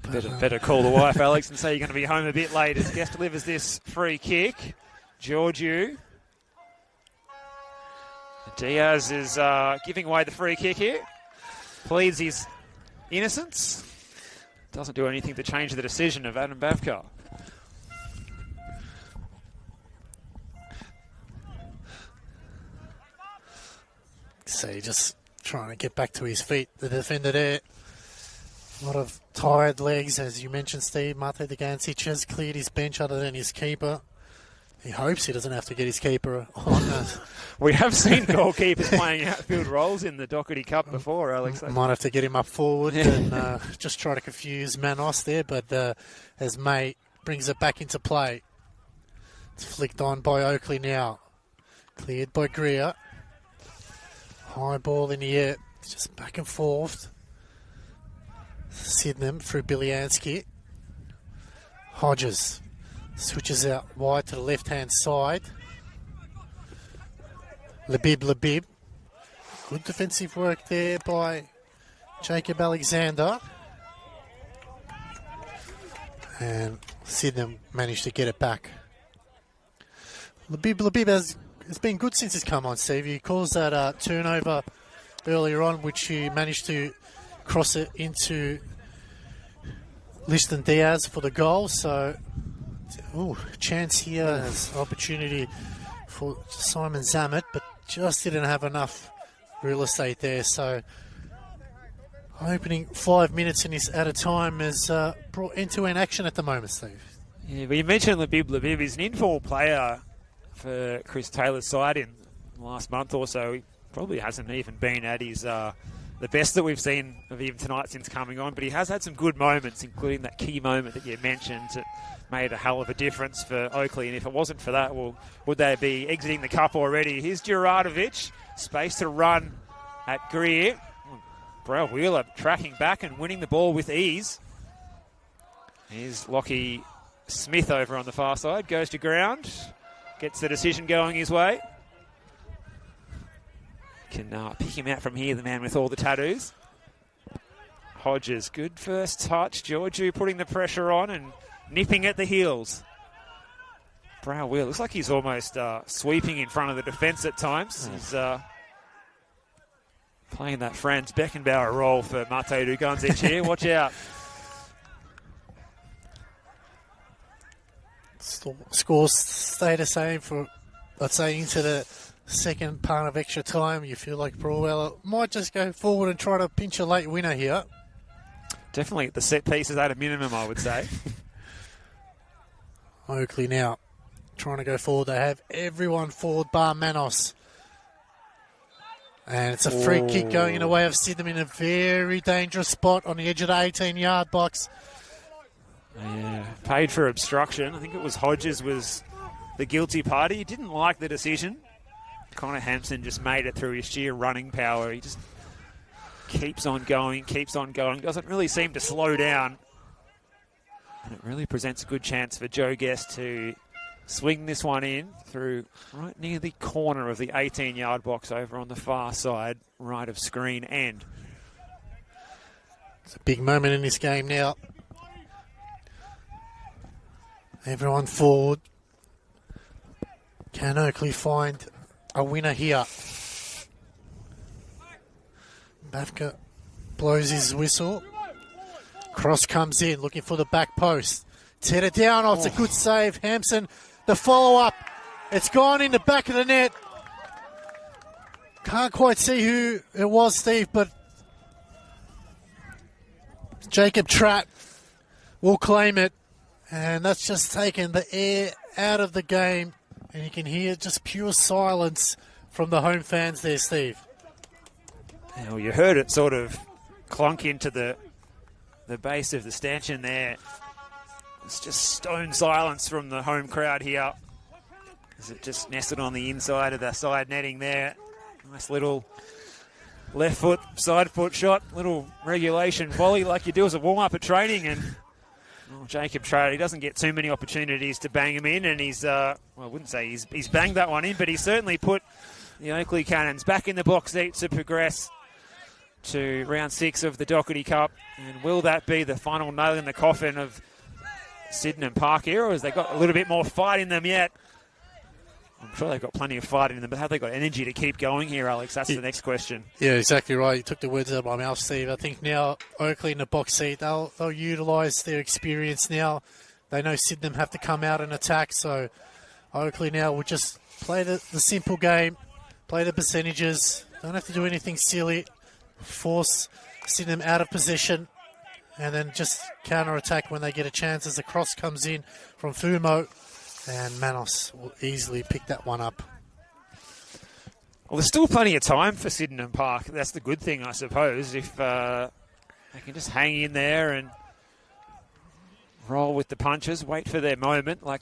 Better call the wife, Alex, and say you're going to be home a bit late as Guest delivers this free kick. Georgiou. Diaz is giving away the free kick here. Pleads his innocence. Doesn't do anything to change the decision of Adam Bavkar. So just trying to get back to his feet. The defender there, a lot of tired legs, as you mentioned, Steve. Mate Duganzic has cleared his bench other than his keeper. He hopes he doesn't have to get his keeper on. We have seen goalkeepers playing outfield roles in the Dockerty Cup before, Alex. Might have to get him up forward and just try to confuse Manos there, but as May brings it back into play. It's flicked on by Oakleigh now. Cleared by Greer. High ball in the air, just back and forth. Sydenham through Bilyansky. Hodges switches out wide to the left-hand side. Labib. Good defensive work there by Jacob Alexander. And Sydenham managed to get it back. Labib has been good since he's come on, Steve. He calls that turnover earlier on, which he managed to cross it into Liston Diaz for the goal. So, chance here, has opportunity for Simon Zammit, but just didn't have enough real estate there. So, opening 5 minutes in this at a time has brought end-to-end action at the moment, Steve. Yeah, but you mentioned Labib. He's an informal player for Chris Taylor's side in the last month or so. He probably hasn't even been at his the best that we've seen of him tonight since coming on, but he has had some good moments, including that key moment that you mentioned that made a hell of a difference for Oakleigh. And if it wasn't for that, well, would they be exiting the cup already? Here's Juradovic, space to run at Greer. Brell Wheeler tracking back and winning the ball with ease. Here's Lockie Smith over on the far side. Goes to ground. Gets the decision going his way. Can pick him out from here, the man with all the tattoos. Hodges, good first touch. Georgiou putting the pressure on and nipping at the heels. Brow Wheel, looks like he's almost sweeping in front of the defence at times. He's playing that Franz Beckenbauer role for Mate Duganzic here. Watch out. Scores stay the same for, let's say, into the second part of extra time. You feel like Broweller might just go forward and try to pinch a late winner here. Definitely the set pieces at a minimum, I would say. Oakleigh now trying to go forward. They have everyone forward bar Manos. And it's a free kick going in the way of Sydenham in a very dangerous spot on the edge of the 18-yard box. Yeah, paid for obstruction. I think it was Hodges was the guilty party. He didn't like the decision. Connor Hampson just made it through his sheer running power. He just keeps on going, doesn't really seem to slow down. And it really presents a good chance for Joe Guest to swing this one in through right near the corner of the 18-yard box over on the far side, right of screen end. It's a big moment in this game now. Everyone forward. Can Oakleigh find a winner here? Bafka blows his whistle. Cross comes in, looking for the back post. It's headed down. Oh, it's a good save. Hampson, the follow-up. It's gone in the back of the net. Can't quite see who it was, Steve, but Jacob Tratt will claim it. And that's just taken the air out of the game. And you can hear just pure silence from the home fans there, Steve. Now, you heard it sort of clunk into the base of the stanchion there. It's just stone silence from the home crowd here. As it just nestled on the inside of the side netting there. Nice little left foot, side foot shot. Little regulation volley like you do as a warm-up at training. And Jacob Tratt, he doesn't get too many opportunities to bang him in. And he's, well, I wouldn't say he's banged that one in, but he's certainly put the Oakleigh Cannons back in the box seat to progress to round 6 of the Dockerty Cup. And will that be the final nail in the coffin of Sydenham Park here, or has they got a little bit more fight in them yet? I'm sure they've got plenty of fight in them, but have they got energy to keep going here, Alex? That's the next question. Yeah, exactly right. You took the words out of my mouth, Steve. I think now Oakleigh in the box seat, they'll utilise their experience now. They know Sydenham have to come out and attack, so Oakleigh now will just play the simple game, play the percentages, don't have to do anything silly, force Sydenham out of position, and then just counter-attack when they get a chance as the cross comes in from Fumo. And Manos will easily pick that one up. Well, there's still plenty of time for Sydenham Park. That's the good thing, I suppose. If they can just hang in there and roll with the punches, wait for their moment. Like,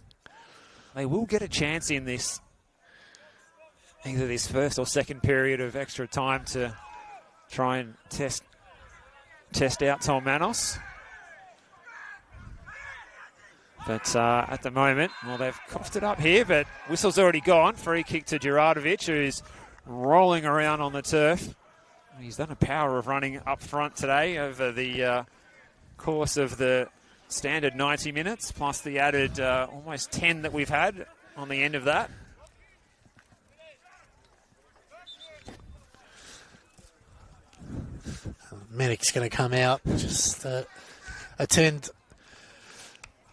they will get a chance in this, either this first or second period of extra time to try and test out Tom Manos. But at the moment, well, they've coughed it up here, but whistle's already gone. Free kick to Juradovic, who's rolling around on the turf. He's done a power of running up front today over the course of the standard 90 minutes, plus the added almost 10 that we've had on the end of that. Medic's going to come out, just attend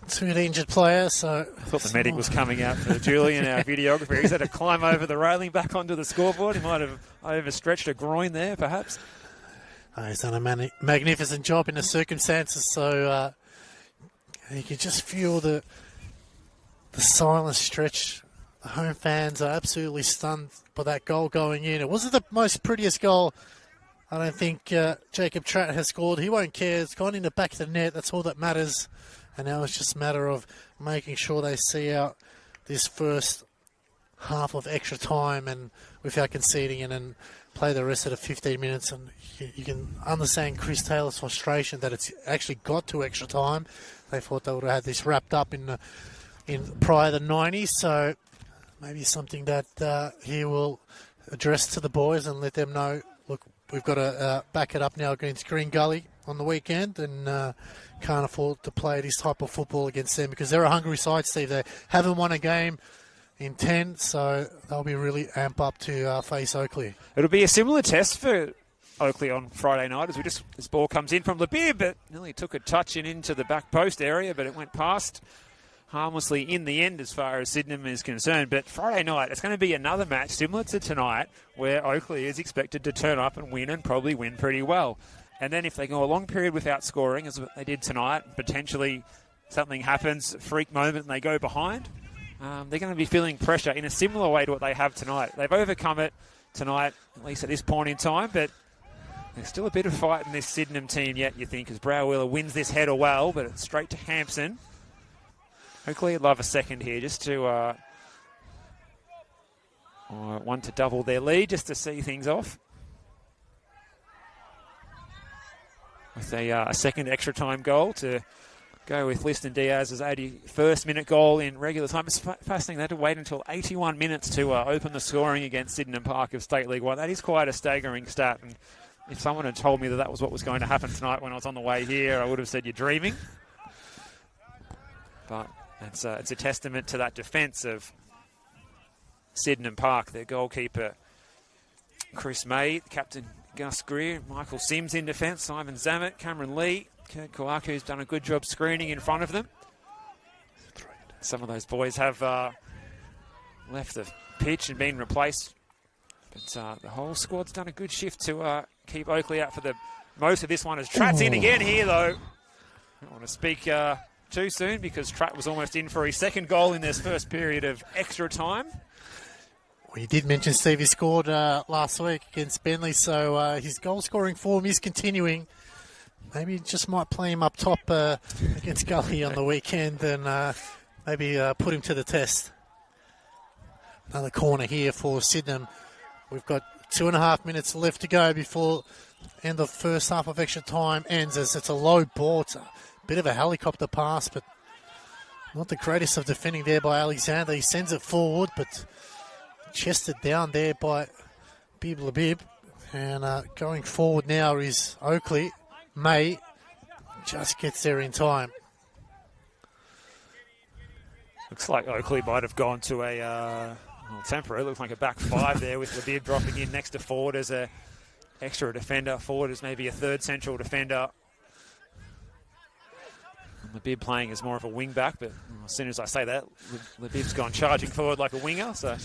to an injured player, so... I thought the medic was coming out for Julian, our videographer. He's had to climb over the railing back onto the scoreboard. He might have overstretched a groin there, perhaps. He's done a magnificent job in the circumstances, so you can just feel the silent stretch. The home fans are absolutely stunned by that goal going in. It wasn't the most prettiest goal I don't think Jacob Tratt has scored. He won't care. It's gone in the back of the net. That's all that matters. And now it's just a matter of making sure they see out this first half of extra time and without conceding, and then play the rest of the 15 minutes. And you can understand Chris Taylor's frustration that it's actually got to extra time. they thought they would have had this wrapped up in prior to the 90s. So maybe something that he will address to the boys and let them know, look, we've got to back it up now against Green Gully on the weekend, and can't afford to play this type of football against them because they're a hungry side, Steve. They haven't won a game in 10, so they'll be really amp up to face Oakleigh. It'll be a similar test for Oakleigh on Friday night as this ball comes in from Labib, but nearly took a touch into the back post area, but it went past harmlessly in the end as far as Sydenham is concerned. But Friday night, it's going to be another match similar to tonight where Oakleigh is expected to turn up and win, and probably win pretty well. And then if they go a long period without scoring, as they did tonight, potentially something happens, freak moment, and they go behind, they're going to be feeling pressure in a similar way to what they have tonight. They've overcome it tonight, at least at this point in time, but there's still a bit of fight in this Sydenham team yet, you think, as Browwheeler wins this header well, but it's straight to Hampson. Oakleigh would love a second here just to one to double their lead, just to see things off. With a second extra time goal to go with Liston Diaz's 81st minute goal in regular time. It's fascinating they had to wait until 81 minutes to open the scoring against Sydenham Park of State League 1. That is quite a staggering stat, and if someone had told me that was what was going to happen tonight when I was on the way here, I would have said you're dreaming. But it's a testament to that defence of Sydenham Park. Their goalkeeper, Chris May, captain Gus Greer, Michael Sims in defence, Simon Zammit, Cameron Lee, Kurt Kawaku's done a good job screening in front of them. Some of those boys have left the pitch and been replaced. But the whole squad's done a good shift to keep Oakleigh out for the most of this one. As Tratt's in again here, though. I don't want to speak too soon because Tratt was almost in for his second goal in this first period of extra time. Well, you did mention Steve, he scored last week against Bentley, so his goal-scoring form is continuing. Maybe just might play him up top against Gully on the weekend and maybe put him to the test. Another corner here for Sydenham. We've got 2.5 minutes left to go before end of first half of extra time ends, as it's a low ball. It's a bit of a helicopter pass, but not the greatest of defending there by Alexander. He sends it forward, but chested down there by Bib Labib. And going forward now is Oakleigh. May just gets there in time. Looks like Oakleigh might have gone to a temporary. Looks like a back five there with Labib dropping in next to forward as a extra defender. Forward as maybe a third central defender. Labib playing as more of a wing back, but as soon as I say that, Labib's gone charging forward like a winger. So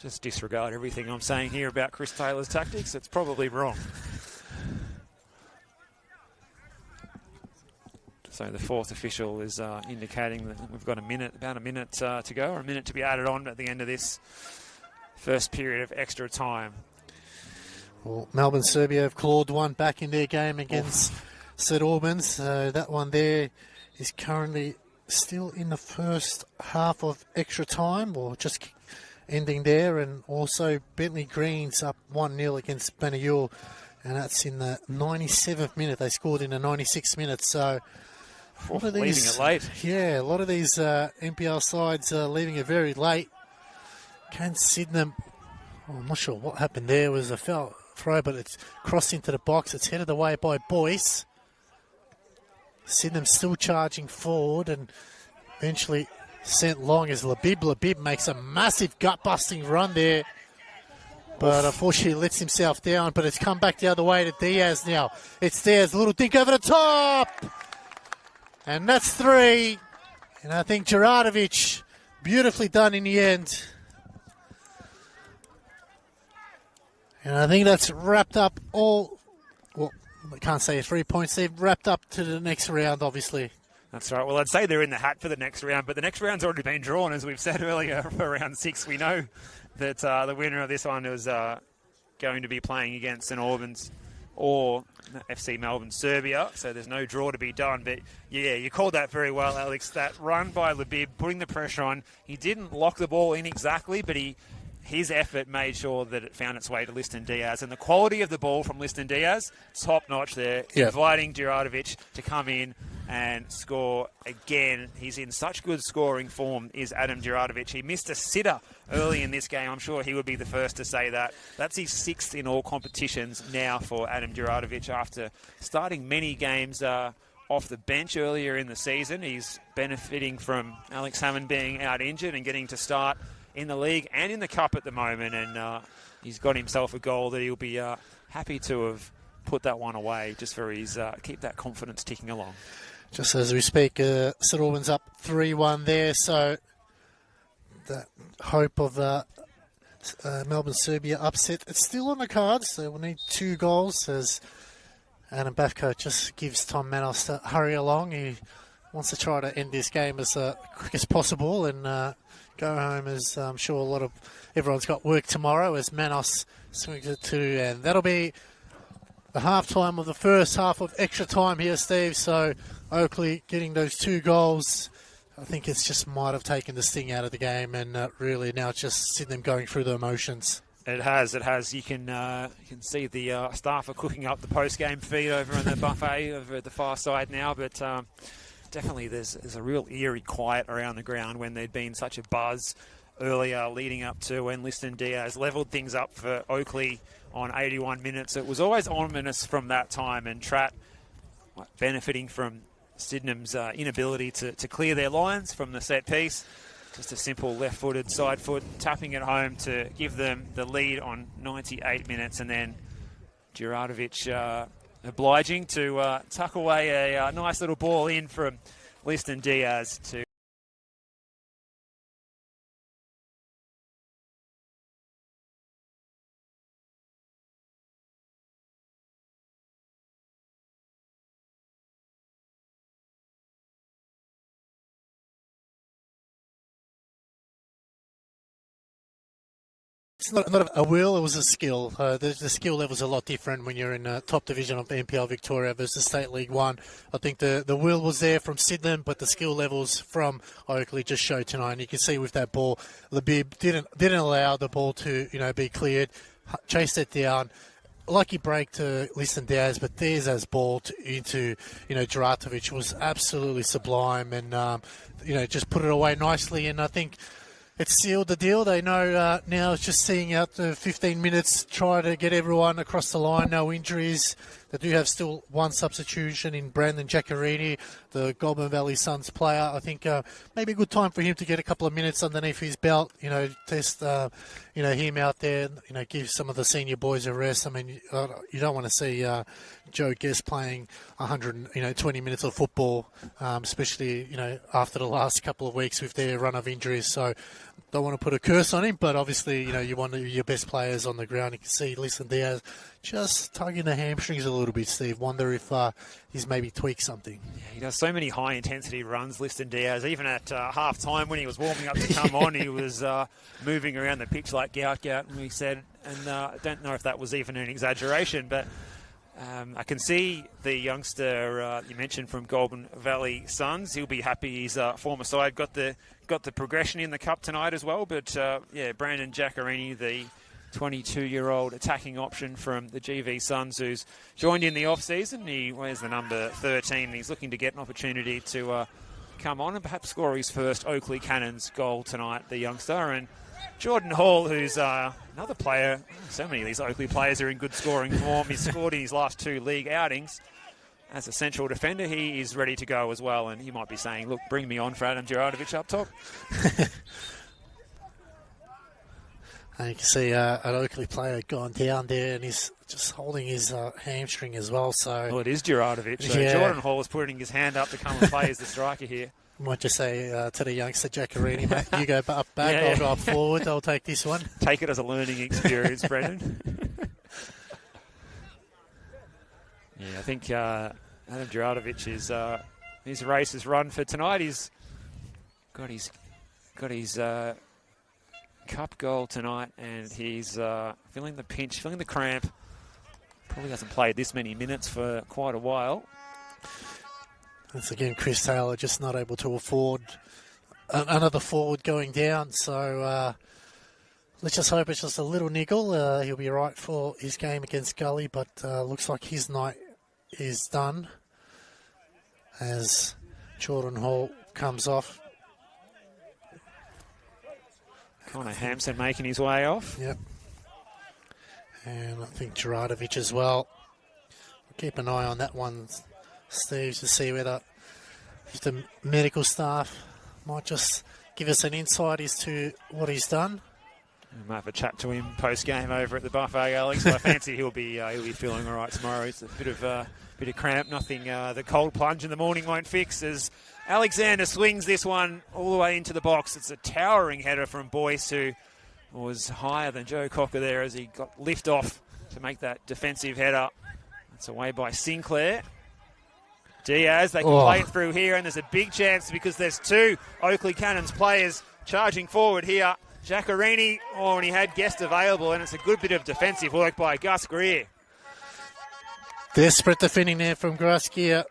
just disregard everything I'm saying here about Chris Taylor's tactics. It's probably wrong. So the fourth official is indicating that we've got about a minute to go, or a minute to be added on at the end of this first period of extra time. Well, Melbourne Serbia have clawed one back in their game against St Albans. That one there is currently still in the first half of extra time, or just ending there. And also Bentley Greens up 1-0 against Benayul, and that's in the 97th minute. They scored in the 96th minute. So a lot of these, leaving it late. Yeah, a lot of these NPL sides are leaving it very late. Can Sydenham, I'm not sure what happened there. It was a foul throw, but it's crossed into the box. It's headed away by Boyce. Sydenham still charging forward and eventually sent long as Labib. Labib makes a massive gut-busting run there, but unfortunately lets himself down. But it's come back the other way to Diaz now. It's Diaz, a little dink over the top. And that's 3. And I think Gerardovic, beautifully done in the end. And I think that's wrapped up all, well, I can't say 3 points. They've wrapped up to the next round, obviously. That's right. Well, I'd say they're in the hat for the next round, but the next round's already been drawn, as we've said earlier, for round 6. We know that the winner of this one is going to be playing against St Albans or FC Melbourne Serbia, so there's no draw to be done. But yeah, you called that very well, Alex. That run by Labib, putting the pressure on. He didn't lock the ball in exactly, but his effort made sure that it found its way to Liston Diaz. And the quality of the ball from Liston Diaz, top notch there, inviting Gerardovic to come in and score again. He's in such good scoring form, is Adam Juratovic. He missed a sitter early in this game. I'm sure he would be the first to say that. That's his 6th in all competitions now for Adam Juratovic after starting many games off the bench earlier in the season. He's benefiting from Alex Hammond being out injured and getting to start in the league and in the cup at the moment, and he's got himself a goal that he'll be happy to have put that one away just for his keep that confidence ticking along. Just as we speak, St Albans up 3-1 there, so the hope of Melbourne-Serbia upset, it's still on the cards, so we'll need 2 goals as Adam Bafko just gives Tom Manos to hurry along. He wants to try to end this game as quick as possible and go home, as I'm sure everyone's got work tomorrow, as Manos swings it to, and that'll be the half-time of the first half of extra time here, Steve. So Oakleigh getting those 2 goals, I think it's just might have taken the sting out of the game, and really now it's just Sydenham going through the emotions. It has. You can see the staff are cooking up the post-game feed over in the buffet over at the far side now, but definitely there's a real eerie quiet around the ground when there'd been such a buzz earlier leading up to when Liston Diaz levelled things up for Oakleigh on 81 minutes. It was always ominous from that time, and Tratt benefiting from Sydenham's inability to clear their lines from the set piece. Just a simple left-footed side foot, tapping it home to give them the lead on 98 minutes, and then Juratovic obliging to tuck away a nice little ball in from Liston Diaz to It's not a will, it was a skill. The skill level's a lot different when you're in top division of NPL Victoria versus State League 1. I think the will was there from Sydenham, but the skill levels from Oakleigh just showed tonight. And you can see with that ball, Labib didn't allow the ball to be cleared, chased it down. Lucky break to Liston Diaz, but Diaz's ball into Juratovic was absolutely sublime, and just put it away nicely. And I think it's sealed the deal. They know now it's just seeing out the 15 minutes, try to get everyone across the line, no injuries. They do have still one substitution in Brandon Giaccarini, the Goulburn Valley Suns player. I think maybe a good time for him to get a couple of minutes underneath his belt, test him out there, give some of the senior boys a rest. I mean, you don't want to see Joe Guest playing 120 minutes of football, especially, after the last couple of weeks with their run of injuries. So don't want to put a curse on him, but obviously, you want your best players on the ground. You can see Liston Diaz just tugging the hamstrings a little bit, Steve. Wonder if he's maybe tweaked something. Yeah, he does so many high-intensity runs, Liston Diaz. Even at half-time when he was warming up to come on, he was moving around the pitch like gout, and we said, and I don't know if that was even an exaggeration, but I can see the youngster you mentioned from Goulburn Valley Suns. He'll be happy his former side got the progression in the cup tonight as well. But Brandon Giaccarini, the 22-year-old attacking option from the GV Suns, who's joined in the off-season. He wears the number 13. And he's looking to get an opportunity to come on and perhaps score his first Oakleigh Cannons goal tonight, the youngster. And Jordan Hall, who's another player. So many of these Oakleigh players are in good scoring form. He's scored in his last 2 league outings. As a central defender, he is ready to go as well. And he might be saying, look, bring me on for Adam Juratovic up top. And you can see an Oakleigh player gone down there, and he's just holding his hamstring as well. So it is Juratovic. So Jordan Hall is putting his hand up to come and play as the striker here. Might just say to the youngster Giaccarini, mate, you go up back, I'll go up forward, I'll take this one. Take it as a learning experience, Brendan. I think Adam Juratovic is his race is run for tonight. He's got his cup goal tonight, and he's feeling the pinch, feeling the cramp. Probably hasn't played this many minutes for quite a while. Once again, Chris Taylor just not able to afford another forward going down. So let's just hope it's just a little niggle. He'll be right for his game against Gully, but looks like his night is done. as Jordan Hall comes off. Connor Hampson making his way off. Yep. And I think Gerardovic as well. Keep an eye on that one, Steve, to see whether if the medical staff might just give us an insight as to what he's done. We might have a chat to him post-game over at the buffet, Alex. I fancy he'll be feeling all right tomorrow. It's a bit of cramp, nothing the cold plunge in the morning won't fix. As Alexander swings this one all the way into the box. It's a towering header from Boyce, who was higher than Joe Cocker there as he got lift off to make that defensive header. It's away by Sinclair. Diaz, they can play it through here, and there's a big chance because there's two Oakleigh Cannons players charging forward here. Giaccarini, and he had Guest available, and it's a good bit of defensive work by Gus Greer. Desperate defending there from Gus Greer.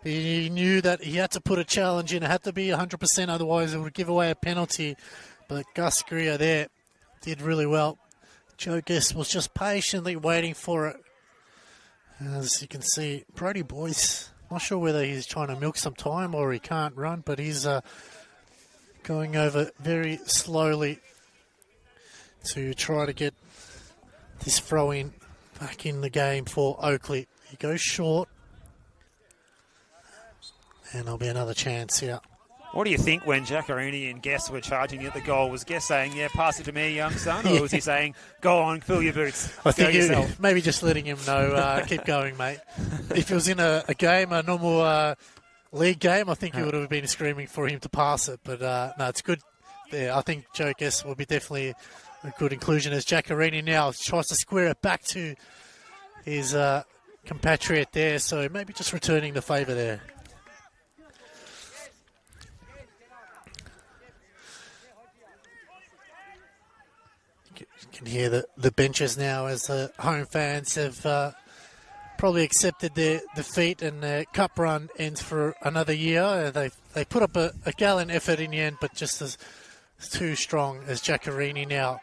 He knew that he had to put a challenge in. It had to be 100%, otherwise it would give away a penalty. But Gus Greer there did really well. Joe Guest was just patiently waiting for it. As you can see, Brody Boyce, not sure whether he's trying to milk some time or he can't run, but he's going over very slowly to try to get this throw-in back in the game for Oakleigh. He goes short, and there'll be another chance here. What do you think when Giaccarini and Guest were charging at the goal? Was Guest saying, yeah, pass it to me, young son? Or was he saying, go on, fill your boots, I think maybe just letting him know, keep going, mate. If it was in a game, a normal league game, I think he would have been screaming for him to pass it. But no, it's good there. I think Joe Guest will be definitely a good inclusion as Giaccarini now tries to square it back to his compatriot there. So maybe just returning the favour there. You can hear the benches now as the home fans have probably accepted their defeat, and their cup run ends for another year. They put up a gallant effort in the end, but just as too strong as Giaccarini now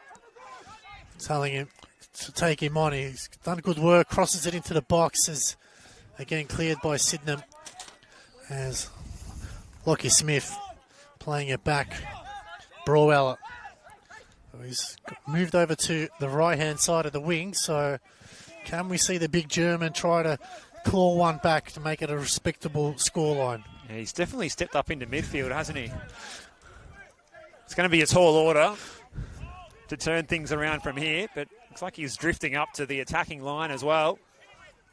telling him to take him on. He's done good work, crosses it into the box as again cleared by Sydenham as Lockie Smith playing it back. Broweller. He's moved over to the right-hand side of the wing, so can we see the big German try to claw one back to make it a respectable scoreline? Yeah, he's definitely stepped up into midfield, hasn't he? It's going to be a tall order to turn things around from here, but looks like he's drifting up to the attacking line as well.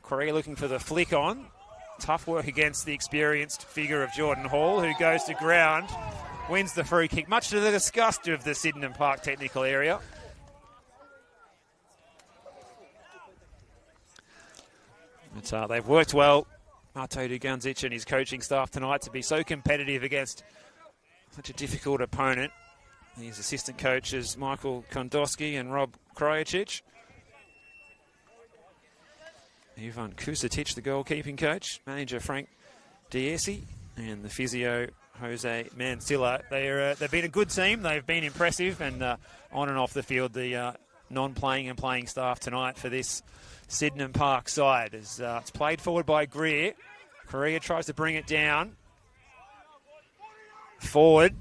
Correa looking for the flick on. Tough work against the experienced figure of Jordan Hall, who goes to ground. Wins the free kick, much to the disgust of the Sydenham Park technical area. But they've worked well, Marto Duganzic and his coaching staff tonight, to be so competitive against such a difficult opponent. His assistant coaches, Michael Kondowski and Rob Krajicic. Ivan Kusatic, the goalkeeping coach, manager Frank Diesi, and the physio Jose Mancilla. They've been a good team. They've been impressive, and on and off the field, the non-playing and playing staff tonight for this Sydenham Park side. As it's played forward by Greer. Correa tries to bring it down. Forward.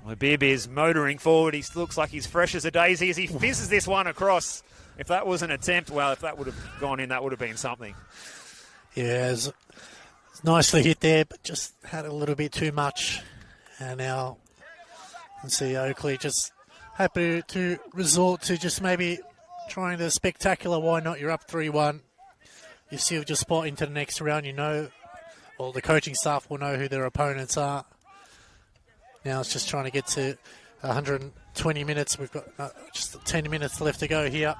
Labib is motoring forward. He looks like he's fresh as a daisy as he fizzes this one across. If that was an attempt, well, if that would have gone in, that would have been something. Yeah, it's nicely hit there, but just had a little bit too much. And now let's see Oakleigh just happy to resort to just maybe trying the spectacular. Why not? You're up 3-1. You sealed your spot into the next round. You know, well, the coaching staff will know who their opponents are. Now it's just trying to get to 120 minutes. We've got just 10 minutes left to go here.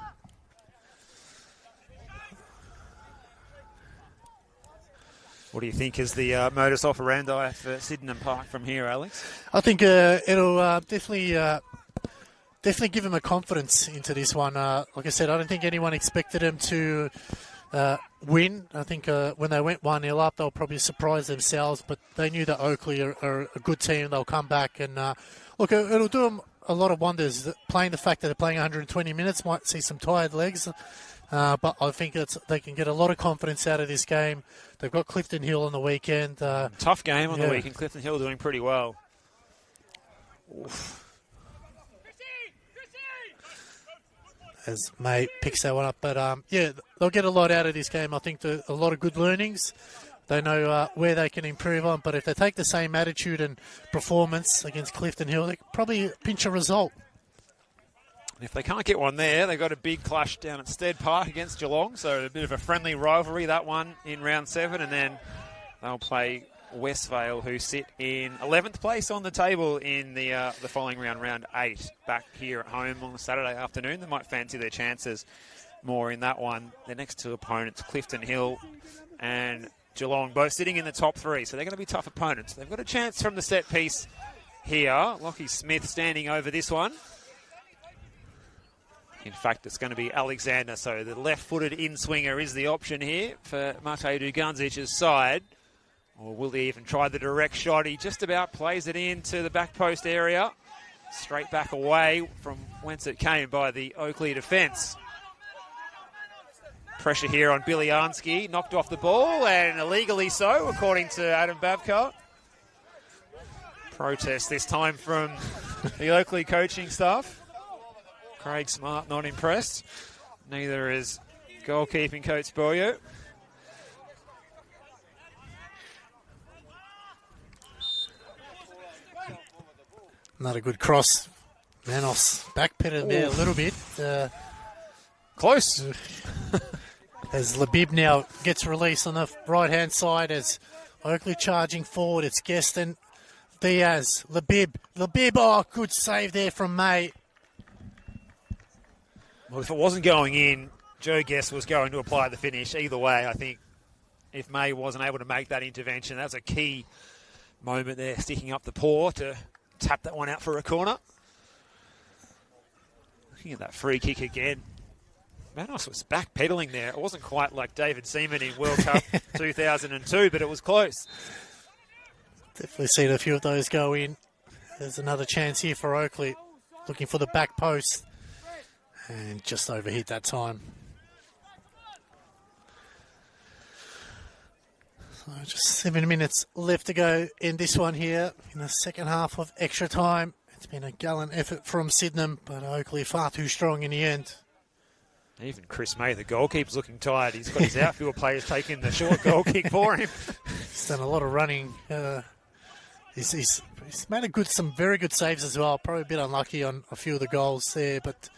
What do you think is the modus operandi for Sydenham Park from here, Alex? I think it'll definitely give him a confidence into this one. Like I said, I don't think anyone expected him to win. I think when they went 1-0 up, they'll probably surprise themselves, but they knew that Oakleigh are a good team. They'll come back, and look, it'll do them a lot of wonders. The fact that they're playing 120 minutes, might see some tired legs But I think they can get a lot of confidence out of this game. They've got Clifton Hill on the weekend. Tough game on the weekend. Clifton Hill doing pretty well. Oof. As May picks that one up. But, they'll get a lot out of this game. I think a lot of good learnings. They know where they can improve on. But if they take the same attitude and performance against Clifton Hill, they could probably pinch a result. If they can't get one there, they've got a big clash down at Stead Park against Geelong. So a bit of a friendly rivalry, that one in round 7. And then they'll play Westvale, who sit in 11th place on the table in the following round, round 8, back here at home on a Saturday afternoon. They might fancy their chances more in that one. Their next two opponents, Clifton Hill and Geelong, both sitting in the top 3, so they're going to be tough opponents. They've got a chance from the set piece here. Lockie Smith standing over this one. In fact, it's going to be Alexander, so the left-footed in-swinger is the option here for Mate Duganzic's side. Or will he even try the direct shot? He just about plays it into the back post area. Straight back away from whence it came by the Oakleigh defence. Pressure here on Biliansky. Knocked off the ball, and illegally so, according to Adam Babcock. Protest this time from the Oakleigh coaching staff. Craig Smart not impressed. Neither is goalkeeping coach Boyo. Not a good cross. Manos backpedaled there a little bit. Close. As Labib now gets released on the right-hand side as Oakleigh charging forward. It's Gueston, Diaz, Labib. Oh, good save there from May. Well, if it wasn't going in, Joe Guest was going to apply the finish. Either way, I think if May wasn't able to make that intervention, that was a key moment there, sticking up the paw to tap that one out for a corner. Looking at that free kick again. Manos was backpedaling there. It wasn't quite like David Seaman in World Cup 2002, but it was close. Definitely seen a few of those go in. There's another chance here for Oakleigh. Looking for the back post. And just overhit that time. So just 7 minutes left to go in this one here in the second half of extra time. It's been a gallant effort from Sydenham, but Oakleigh far too strong in the end. Even Chris May, the goalkeeper's looking tired. He's got his outfield players taking the short goal kick for him. He's done a lot of running. He's made some very good saves as well. Probably a bit unlucky on a few of the goals there, but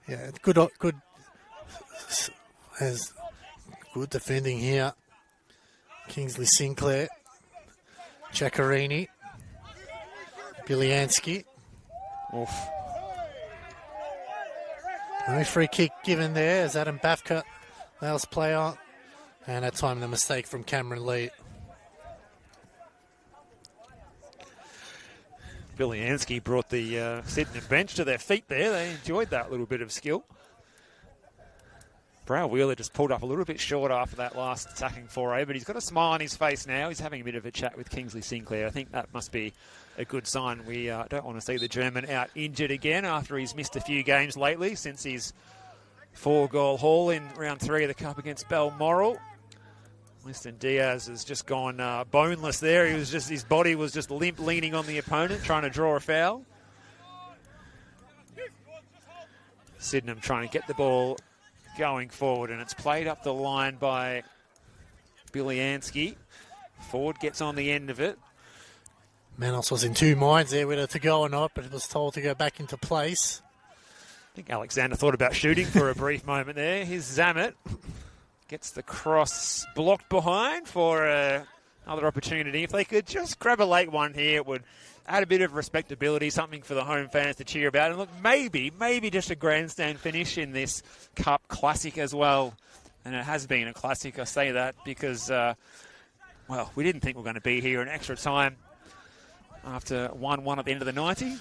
yeah, good defending here. Kingsley Sinclair, Giacarini, Biliansky. Oof. No free kick given there as Adam Bafka allows play on. And that time the mistake from Cameron Lee. Biliansky brought the Sydenham bench to their feet there. They enjoyed that little bit of skill. Brow Wheeler just pulled up a little bit short after that last attacking foray, but he's got a smile on his face now. He's having a bit of a chat with Kingsley Sinclair. I think that must be a good sign. We don't want to see the German out injured again after he's missed a few games lately since his 4-goal haul in round 3 of the Cup against Balmoral. Winston Diaz has just gone boneless there. His body was just limp, leaning on the opponent, trying to draw a foul. Sydenham trying to get the ball going forward, and it's played up the line by Biliansky. Ford gets on the end of it. Manos was in two minds there whether to go or not, but was told to go back into place. I think Alexander thought about shooting for a brief moment there. Here's Zammit. Gets the cross blocked behind for another opportunity. If they could just grab a late one here, it would add a bit of respectability, something for the home fans to cheer about. And look, maybe just a grandstand finish in this Cup Classic as well. And it has been a classic, I say that, because, we didn't think we were going to be here in extra time after 1-1 at the end of the 90.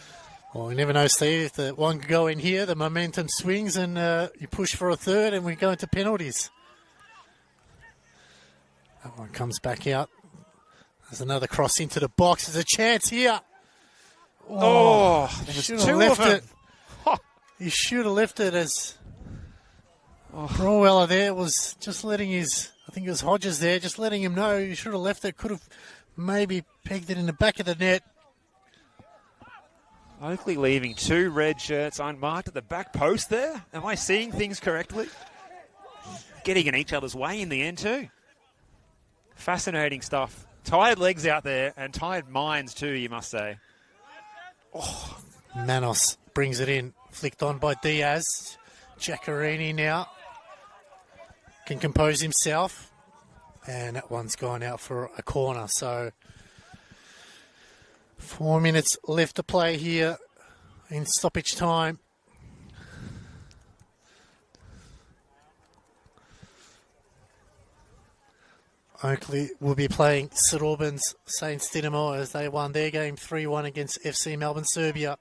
Well, you never know, Steve. If the one could go in here, the momentum swings and you push for a third and we go into penalties. That one comes back out. There's another cross into the box. There's a chance here. Oh, there's two of them. He should have left it as Brauweiler there was just letting I think it was Hodges there, just letting him know he should have left it, could have maybe pegged it in the back of the net. Oakleigh leaving 2 red shirts unmarked at the back post there. Am I seeing things correctly? Getting in each other's way in the end too. Fascinating stuff. Tired legs out there and tired minds too, you must say. Manos brings it in, flicked on by Diaz. Giaccherini now can compose himself, and that one's gone out for a corner. So 4 minutes left to play here in stoppage time. Oakleigh will be playing St Albans St Sydenham as they won their game 3-1 against FC Melbourne Serbia.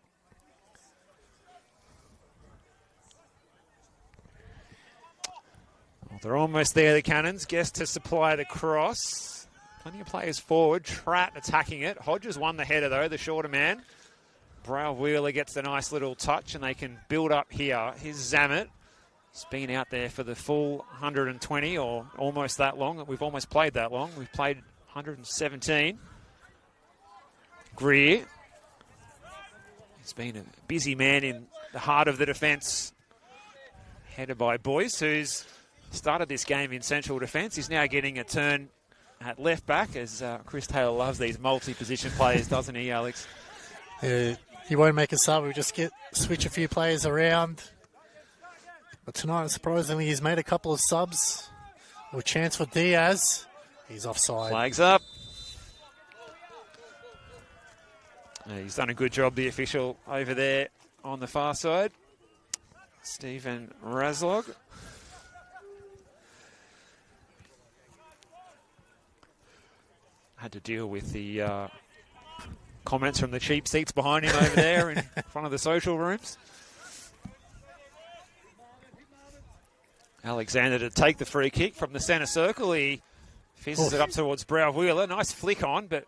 Well, they're almost there, the Cannons. Guest to supply it across. Plenty of players forward. Tratt attacking it. Hodges won the header though, the shorter man. Brauweiler gets a nice little touch and they can build up here. Here's Zammit. He's been out there for the full 120 or almost that long. We've almost played that long. We've played 117. Greer. He's been a busy man in the heart of the defence. Headed by Boyce, who's started this game in central defence. He's now getting a turn at left back as Chris Taylor loves these multi-position players, doesn't he, Alex? He won't make a sub. We'll just switch a few players around. But tonight, surprisingly, he's made a couple of subs. A chance for Diaz. He's offside. Flags up. He's done a good job, the official over there on the far side. Stephen Razlog. Had to deal with the comments from the cheap seats behind him over there in front of the social rooms. Alexander to take the free kick from the centre circle. He fizzes it up towards Brauweiler. Nice flick on, but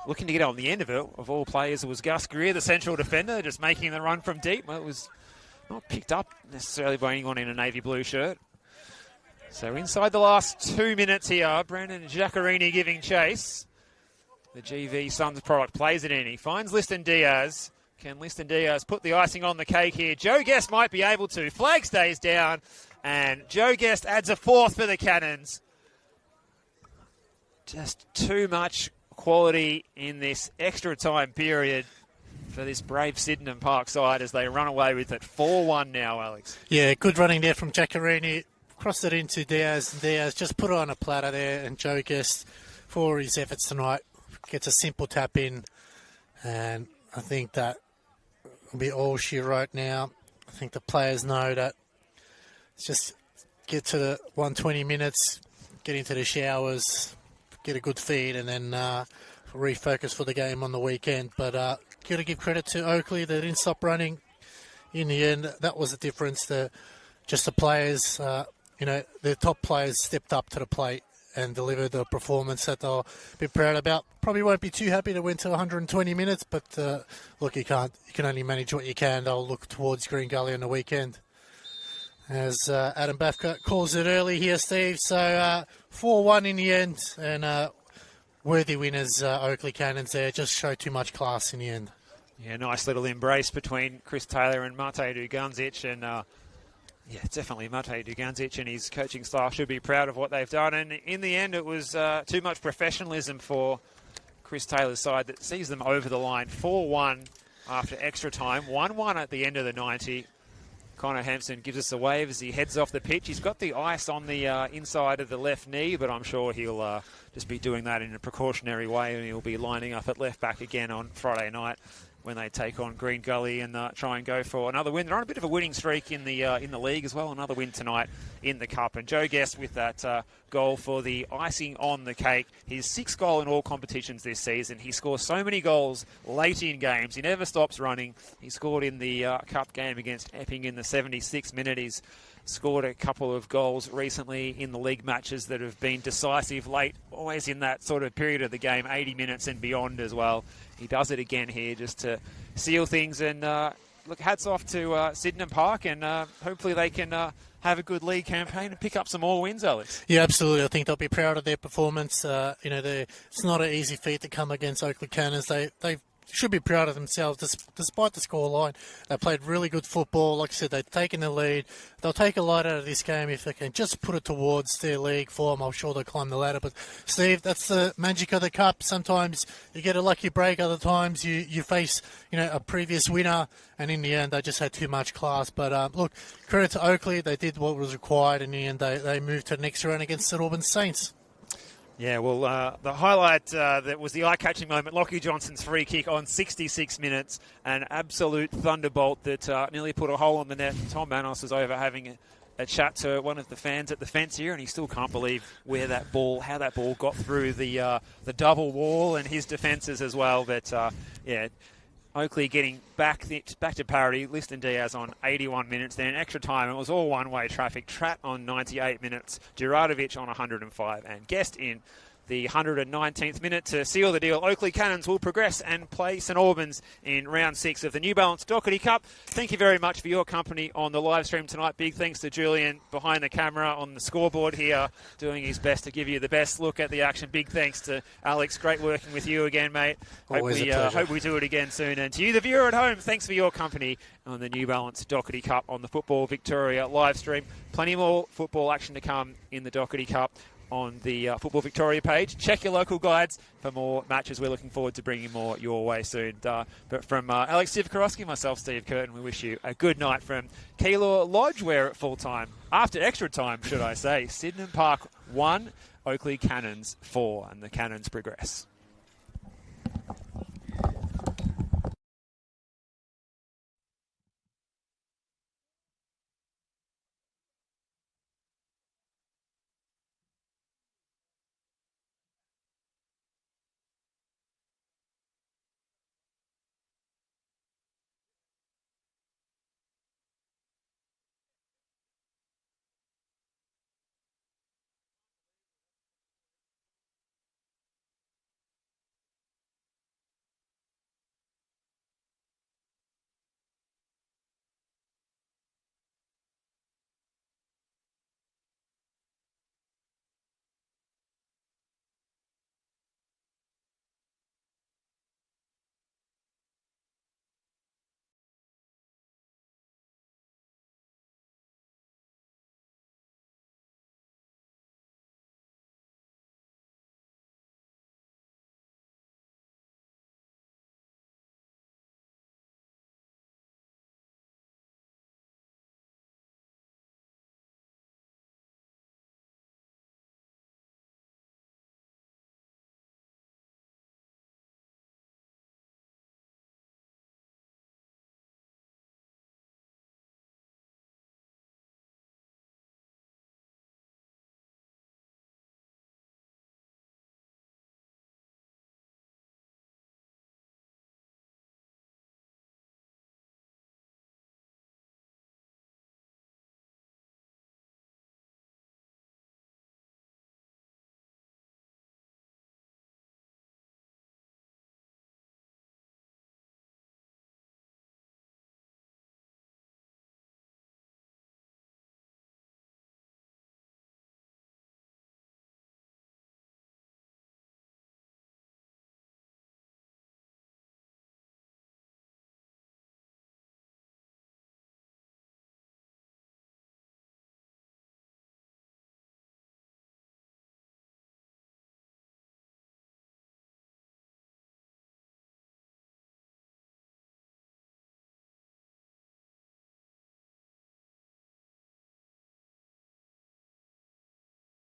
looking to get on the end of it, of all players, it was Gus Greer, the central defender, just making the run from deep. Well, it was not picked up necessarily by anyone in a navy blue shirt. So inside the last 2 minutes here, Brandon Giaccherini giving chase. The GV Suns product plays it in. He finds Liston Diaz. Can Liston Diaz put the icing on the cake here? Joe Guest might be able to. Flag stays down. And Joe Guest adds a 4th for the Cannons. Just too much quality in this extra time period for this brave Sydenham Park side as they run away with it. 4-1 now, Alex. Yeah, good running there from Giaccherini. Crossed it into Diaz. And Diaz just put it on a platter there. And Joe Guest, for his efforts tonight, gets a simple tap in. And I think that will be all she wrote now. I think the players know that just get to the 120 minutes, get into the showers, get a good feed, and then refocus for the game on the weekend. But got to give credit to Oakleigh. They didn't stop running. In the end, that was the difference. The players, the top players stepped up to the plate and delivered the performance that they'll be proud about. Probably won't be too happy to win to 120 minutes, but look, you can only manage what you can. They'll look towards Green Gully on the weekend. As Adam Bafka calls it early here, Steve. So 4-1 in the end, and worthy winners, Oakleigh Cannons there. Just show too much class in the end. Yeah, nice little embrace between Chris Taylor and Mate Duganzic. And definitely Mate Duganzic and his coaching staff should be proud of what they've done. And in the end, it was too much professionalism for Chris Taylor's side that sees them over the line. 4-1 after extra time. 1-1 at the end of the 90. Connor Hampson gives us a wave as he heads off the pitch. He's got the ice on the inside of the left knee, but I'm sure he'll just be doing that in a precautionary way, and he'll be lining up at left back again on Friday night when they take on Green Gully and try and go for another win. They're on a bit of a winning streak in the league as well. Another win tonight in the Cup. And Joe Guest with that goal for the icing on the cake. His 6th goal in all competitions this season. He scores so many goals late in games. He never stops running. He scored in the Cup game against Epping in the 76th minute. He's scored a couple of goals recently in the league matches that have been decisive late, always in that sort of period of the game, 80 minutes and beyond as well. He does it again here just to seal things and look, hats off to Sydenham Park, and hopefully they can have a good league campaign and pick up some more wins, Alex. Yeah, absolutely. I think they'll be proud of their performance. It's not an easy feat to come against Oakleigh Cannons. They should be proud of themselves despite the scoreline. They played really good football. Like I said, they've taken the lead. They'll take a lot out of this game if they can just put it towards their league form. I'm sure they'll climb the ladder. But, Steve, that's the magic of the Cup. Sometimes you get a lucky break. Other times you face a previous winner. And in the end, they just had too much class. But, look, credit to Oakleigh. They did what was required. In the end, they moved to the next round against St Albans Saints. Yeah, well, the highlight that was the eye-catching moment, Lockie Johnson's free kick on 66 minutes, an absolute thunderbolt that nearly put a hole in the net. Tom Manos was over having a chat to one of the fans at the fence here, and he still can't believe how that ball got through the double wall and his defences as well. But, Oakleigh getting back to parity. Liston Diaz on 81 minutes. Then extra time. It was all one-way traffic. Tratt on 98 minutes. Juratovic on 105. And Guest in the 119th minute to seal the deal. Oakleigh Cannons will progress and play St Albans in round 6 of the New Balance Dockerty Cup. Thank you very much for your company on the live stream tonight. Big thanks to Julian behind the camera on the scoreboard here, doing his best to give you the best look at the action. Big thanks to Alex. Great working with you again, mate. Always a pleasure. Hope we do it again soon. And to you, the viewer at home, thanks for your company on the New Balance Dockerty Cup on the Football Victoria live stream. Plenty more football action to come in the Dockerty Cup on the Football Victoria page. Check your local guides for more matches. We're looking forward to bringing more your way soon. But from Alex Sivkarowski, myself, Steve Curtin, we wish you a good night from Keilor Lodge, where at full time, after extra time, should I say, Sydenham Park 1, Oakleigh Cannons 4, and the Cannons progress.